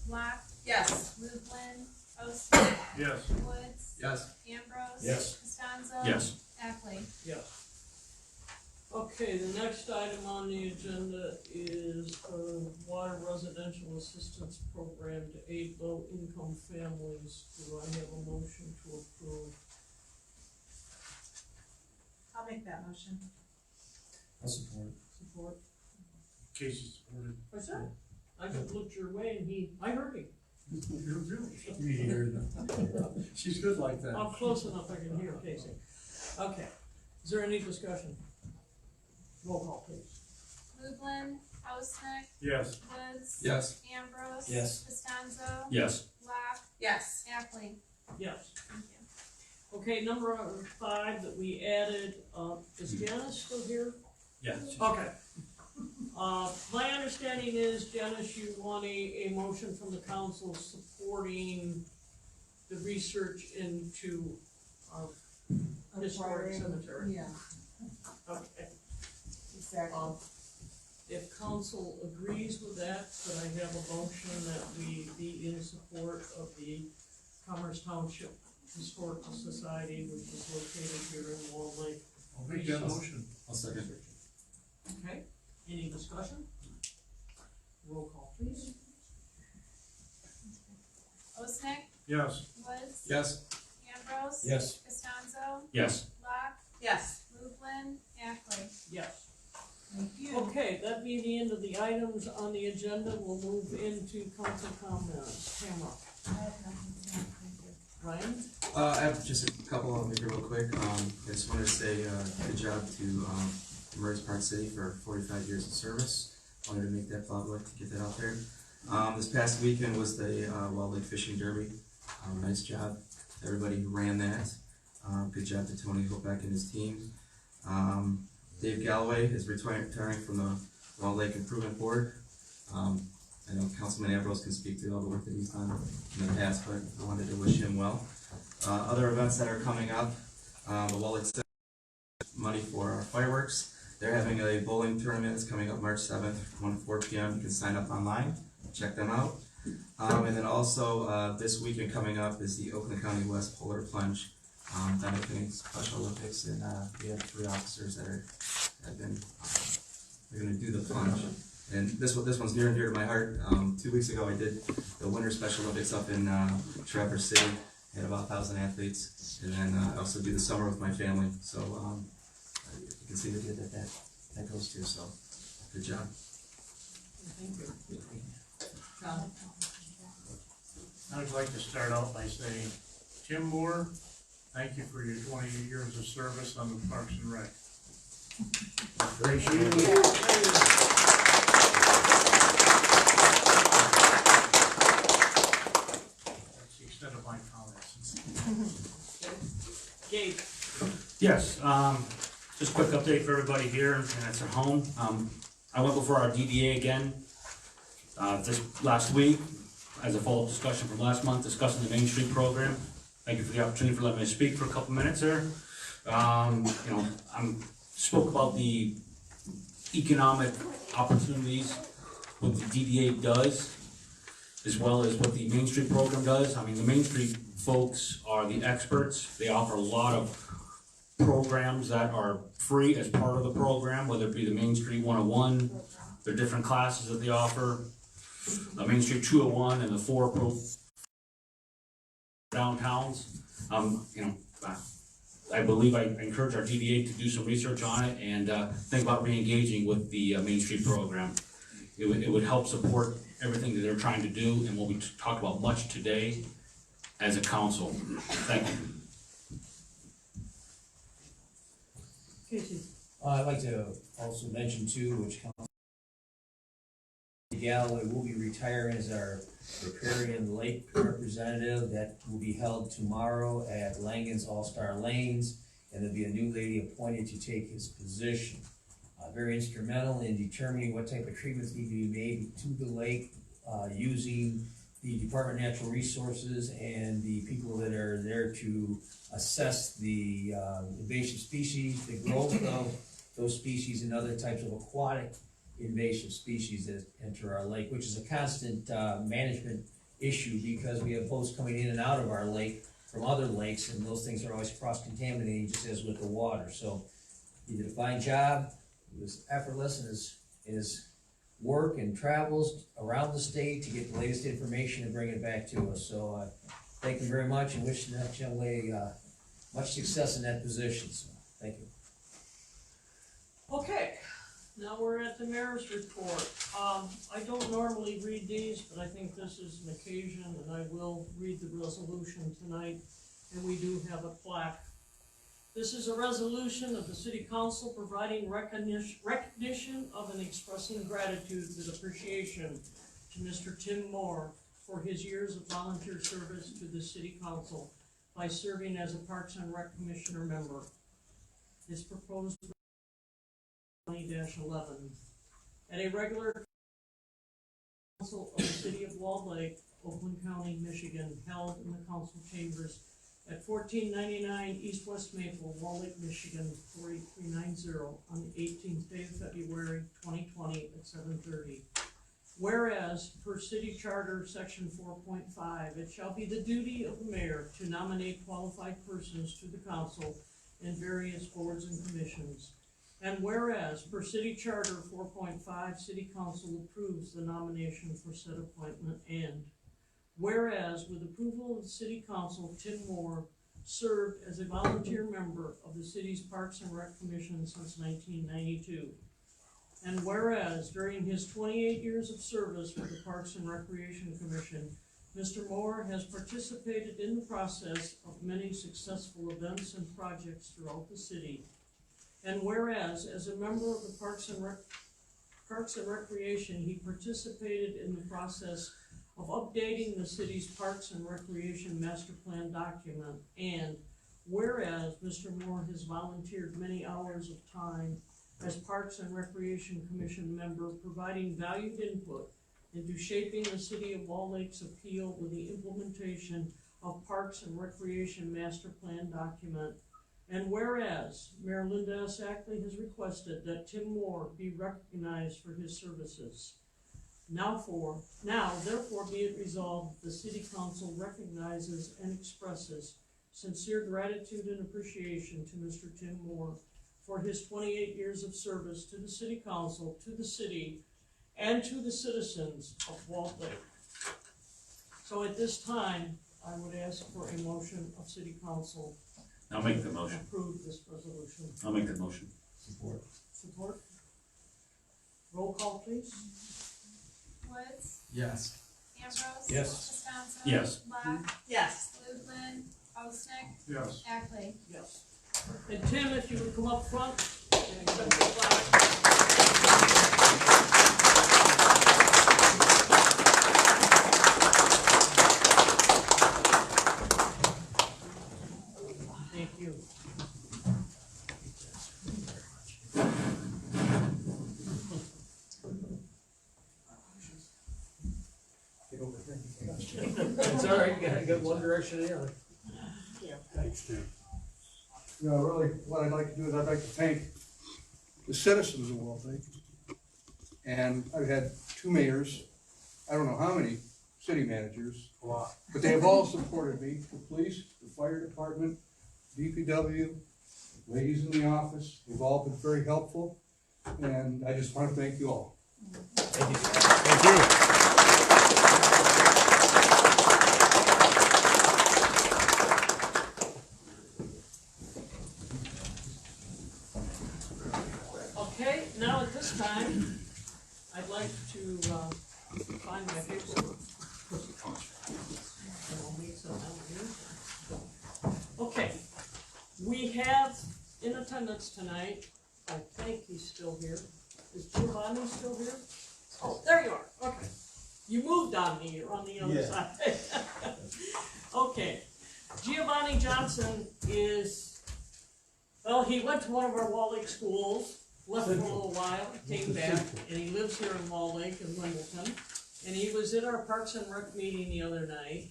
Locke. Yes. Lublin. Osnick. Yes. Woods. Yes. Ambrose. Yes. Costanzo. Yes. Ackley. Yes. Okay, the next item on the agenda is a water residential assistance program to aid low-income families. Do I have a motion to approve? I'll make that motion. I'll support. Support? Casey supported. I said, I just looked your way and I heard him. She's good like that. I'm close enough I can hear Casey. Okay, is there any discussion? Roll call, please. Lublin, Osnick, Yes. Woods. Yes. Ambrose. Yes. Costanzo. Yes. Black. Yes. Ackley. Yes. Thank you. Okay, number 5 that we added, is Janice still here? Yes. Okay. My understanding is, Janice, you want a motion from the council supporting the research into historic cemetery. Yeah, Okay. exactly. If council agrees with that, could I have a motion that we be in support of the Commerce Township Historical Society, which is located here in Wall Lake? I'll make that motion. I'll second. Okay, any discussion? Roll call, please. Osnick, Yes. Woods. Yes. Ambrose. Yes. Costanzo. Yes. Black. Yes. Lublin, Ackley. Yes. Thank you. Okay, that being the end of the items on the agenda, we'll move into council comments. Tamara. Ryan? I have just a couple I'll make it real quick. I just wanted to say, good job to, Murray's Park City for 45 years of service. Wanted to make that public, to get that out there. This past weekend was the, Wall Lake Fishing Derby. Nice job, everybody who ran that. Good job to Tony Hopeck and his team. Dave Galloway is retiring from the Wall Lake Improvement Board. I know Councilman Ambrose can speak to all the work that he's done in the past, but I wanted to wish him well. Other events that are coming up, the Wall Lake money for our fireworks. They're having a bowling tournament that's coming up March 7th, 1 to 4 p.m. You can sign up online, check them out. And then also this weekend coming up is the Oakland County West Polar Plunge, benefiting Special Olympics, and we have 3 officers that have been they're going to do the plunge. And this one's near and dear to my heart. 2 weeks ago, I did the Winter Special Olympics up in Traverse City. Had about 1,000 athletes, and then I also do the summer with my family. So you can see the good that goes to. So good job. Thank you. John? I'd like to start out by saying, Tim Moore, thank you for your 20 years of service on the Parks and Rec. Appreciate it. That's the extent of my comments. Gabe? Yes, just a quick update for everybody here and at their home. I went before our DDA again this last week as a follow-up discussion from last month, discussing the Main Street program. Thank you for the opportunity for letting me speak for a couple minutes there. Spoke about the economic opportunities, what the DDA does, as well as what the Main Street program does. I mean, the Main Street folks are the experts. They offer a lot of programs that are free as part of the program, whether it be the Main Street 101, their different classes that they offer, the Main Street 201 and the 4 downtowns. I believe I encourage our DDA to do some research on it and think about re-engaging with the Main Street program. It would help support everything that they're trying to do and what we talked about much today as a council. Thank you. Casey? I'd like to also mention too, which Councilman Galloway will be retiring as our riparian lake representative. That will be held tomorrow at Langen's All-Star Lanes, and there'll be a new lady appointed to take his position. Very instrumental in determining what type of treatments need to be made to the lake, using the Department of Natural Resources and the people that are there to assess the invasive species, the growth of those species and other types of aquatic invasive species that enter our lake, which is a constant management issue because we have boats coming in and out of our lake from other lakes, and those things are always cross-contaminating, just as with the water. So he did a fine job. He was effortless in his work and travels around the state to get the latest information and bring it back to us. So thank you very much, and wish that young lady much success in that position. So thank you. Okay, Now we're at the mayor's report. I don't normally read these, but I think this is an occasion, and I will read the resolution tonight, and we do have a plaque. This is a resolution of the city council providing recognition of and expressing gratitude with appreciation to Mr. Tim Moore for his years of volunteer service to the city council by serving as a Parks and Rec Commissioner member. His proposed 20-11. At a regular council of the city of Walled Lake, Oakland County, Michigan, held in the council chambers at 1499 East West Maple, Walled Lake, Michigan, 48390, on the 18th day of February 2020 at 7:30. Whereas, per city charter, section 4.5, it shall be the duty of the mayor to nominate qualified persons to the council and various boards and commissions. And whereas, per city charter 4.5, city council approves the nomination for said appointment. And whereas, with approval of the city council, Tim Moore served as a volunteer member of the city's Parks and Rec Commission since 1992. And whereas, during his 28 years of service with the Parks and Recreation Commission, Mr. Moore has participated in the process of many successful events and projects throughout the city. And whereas, as a member of the Parks and Recreation, he participated in the process of updating the city's Parks and Recreation Master Plan document. And whereas, Mr. Moore has volunteered many hours of time as Parks and Recreation Commission member, providing valued input into shaping the city of Walled Lake's appeal with the implementation of Parks and Recreation Master Plan document. And whereas, Mayor Linda S. Ackley has requested that Tim Moore be recognized for his services. Now therefore be it resolved, the city council recognizes and expresses sincere gratitude and appreciation to Mr. Tim Moore for his 28 years of service to the city council, to the city, and to the citizens of Walled Lake. So at this time, I would ask for a motion of city council. I'll make the motion. Approve this resolution. I'll make that motion. Support. Support. Roll call, please. Woods, Yes. Ambrose. Yes. Wisconsin. Yes. Locke. Yes. Lublin, Osnick. Yes. Ackley. Yes. And Tim, if you would come up front and accept the flag. Thank you. It's all right, you gotta go one direction or the other. Thanks, Tim. You know, really, what I'd like to do is I'd like to thank the citizens of Walled Lake. And I've had 2 mayors, I don't know how many city managers, A lot. but they have all supported me, the police, the fire department, DPW, ladies in the office, they've all been very helpful, and I just want to thank you all. Thank you. Thank you. Okay, now at this time, I'd like to find my paper. And I'll make some out here. Okay, we have in attendance tonight, I think he's still here. Is Giovanni still here? Oh, there you are, okay. You moved on me, you're on the other side. Okay, Giovanni Johnson is, well, he went to one of our Walled Lake schools, left for a little while, came back, and he lives here in Walled Lake in Wimbledon. And he was at our Parks and Rec meeting the other night.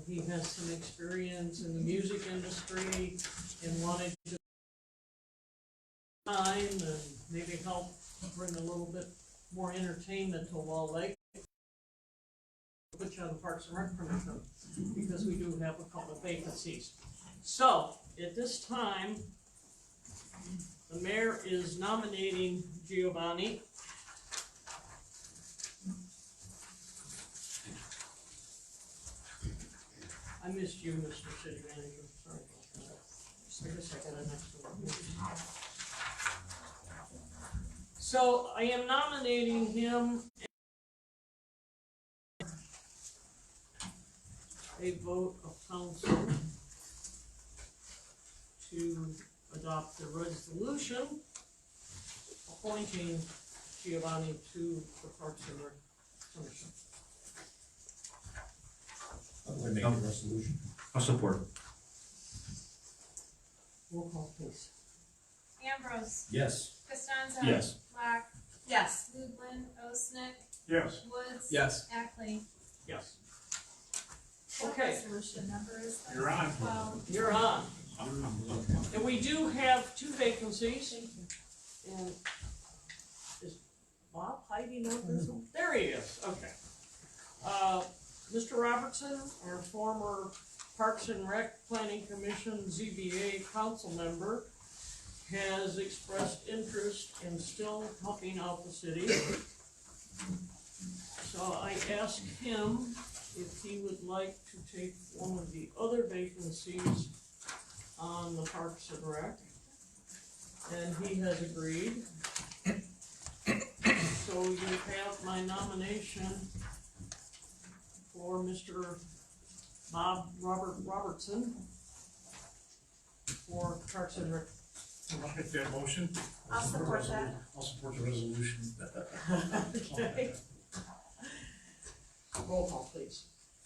He has some experience in the music industry and wanted to time and maybe help bring a little bit more entertainment to Walled Lake. Put you on the Parks and Rec Commission because we do have a couple of vacancies. So at this time, the mayor is nominating Giovanni. I missed you, Mr. City Manager, sorry about that. I guess I got an extra one. So I am nominating him. A vote of council to adopt the resolution appointing Giovanni to the Parks and Rec Commission. I'm gonna make the resolution. I'll support. Roll call, please. Ambrose. Yes. Costanzo. Yes. Black. Yes. Lublin, Osnick, Yes. Woods. Yes. Ackley. Yes. What Okay. resolution number is that? You're on. 12. You're on. And we do have 2 vacancies. And is Bob hiding out there? There he is, okay. Mr. Robertson, our former Parks and Rec Planning Commission ZBA council member, has expressed interest in still helping out the city. So I asked him if he would like to take one of the other vacancies on the Parks and Rec, and he has agreed. So you have my nomination for Mr. Robert Robertson for Parks and Rec. I'll make that motion. I'll support that. I'll support the resolution. Okay. Roll call, please.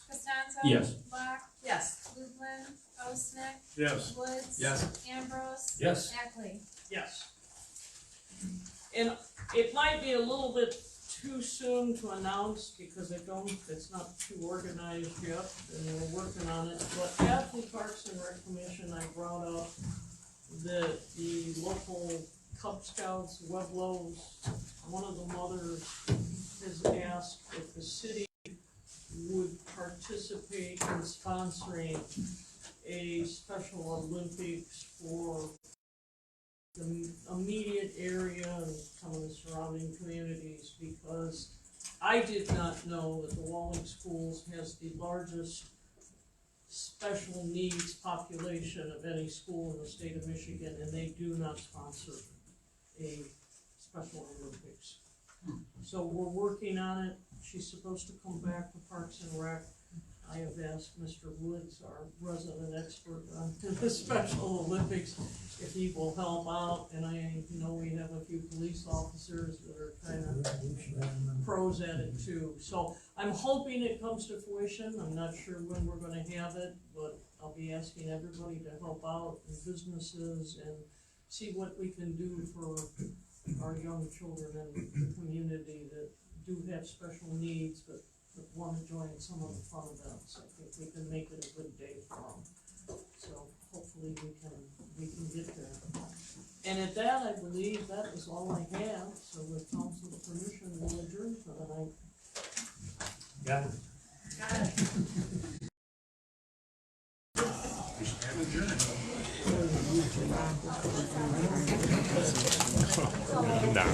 Costanzo. Yes. Black. Yes. Lublin, Osnick. Yes. Woods. Yes. Ambrose. Yes. Ackley. Yes. And it might be a little bit too soon to announce because it's not too organized yet and we're working on it. But at the Parks and Rec Commission, I brought up that the local Cub Scouts, Weblos, one of the mothers has asked if the city would participate in sponsoring a Special Olympics for the immediate area and some of the surrounding communities, because I did not know that the Walling Schools has the largest special needs population of any school in the state of Michigan, and they do not sponsor a Special Olympics. So we're working on it. She's supposed to come back to Parks and Rec. I have asked Mr. Woods, our resident expert on the Special Olympics, if he will help out, and I know we have a few police officers that are kind of pros at it too. So I'm hoping it comes to fruition. I'm not sure when we're gonna have it, but I'll be asking everybody to help out, and businesses, and see what we can do for our young children in the community that do have special needs, but want to join some of the fun events. I think we can make it a good day for them. So hopefully we can get there. And at that, I believe that is all I have. So with council's permission, we'll adjourn for the night. Got it. Got it. No.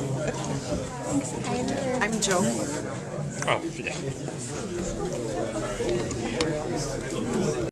I'm Joe. Oh, yeah.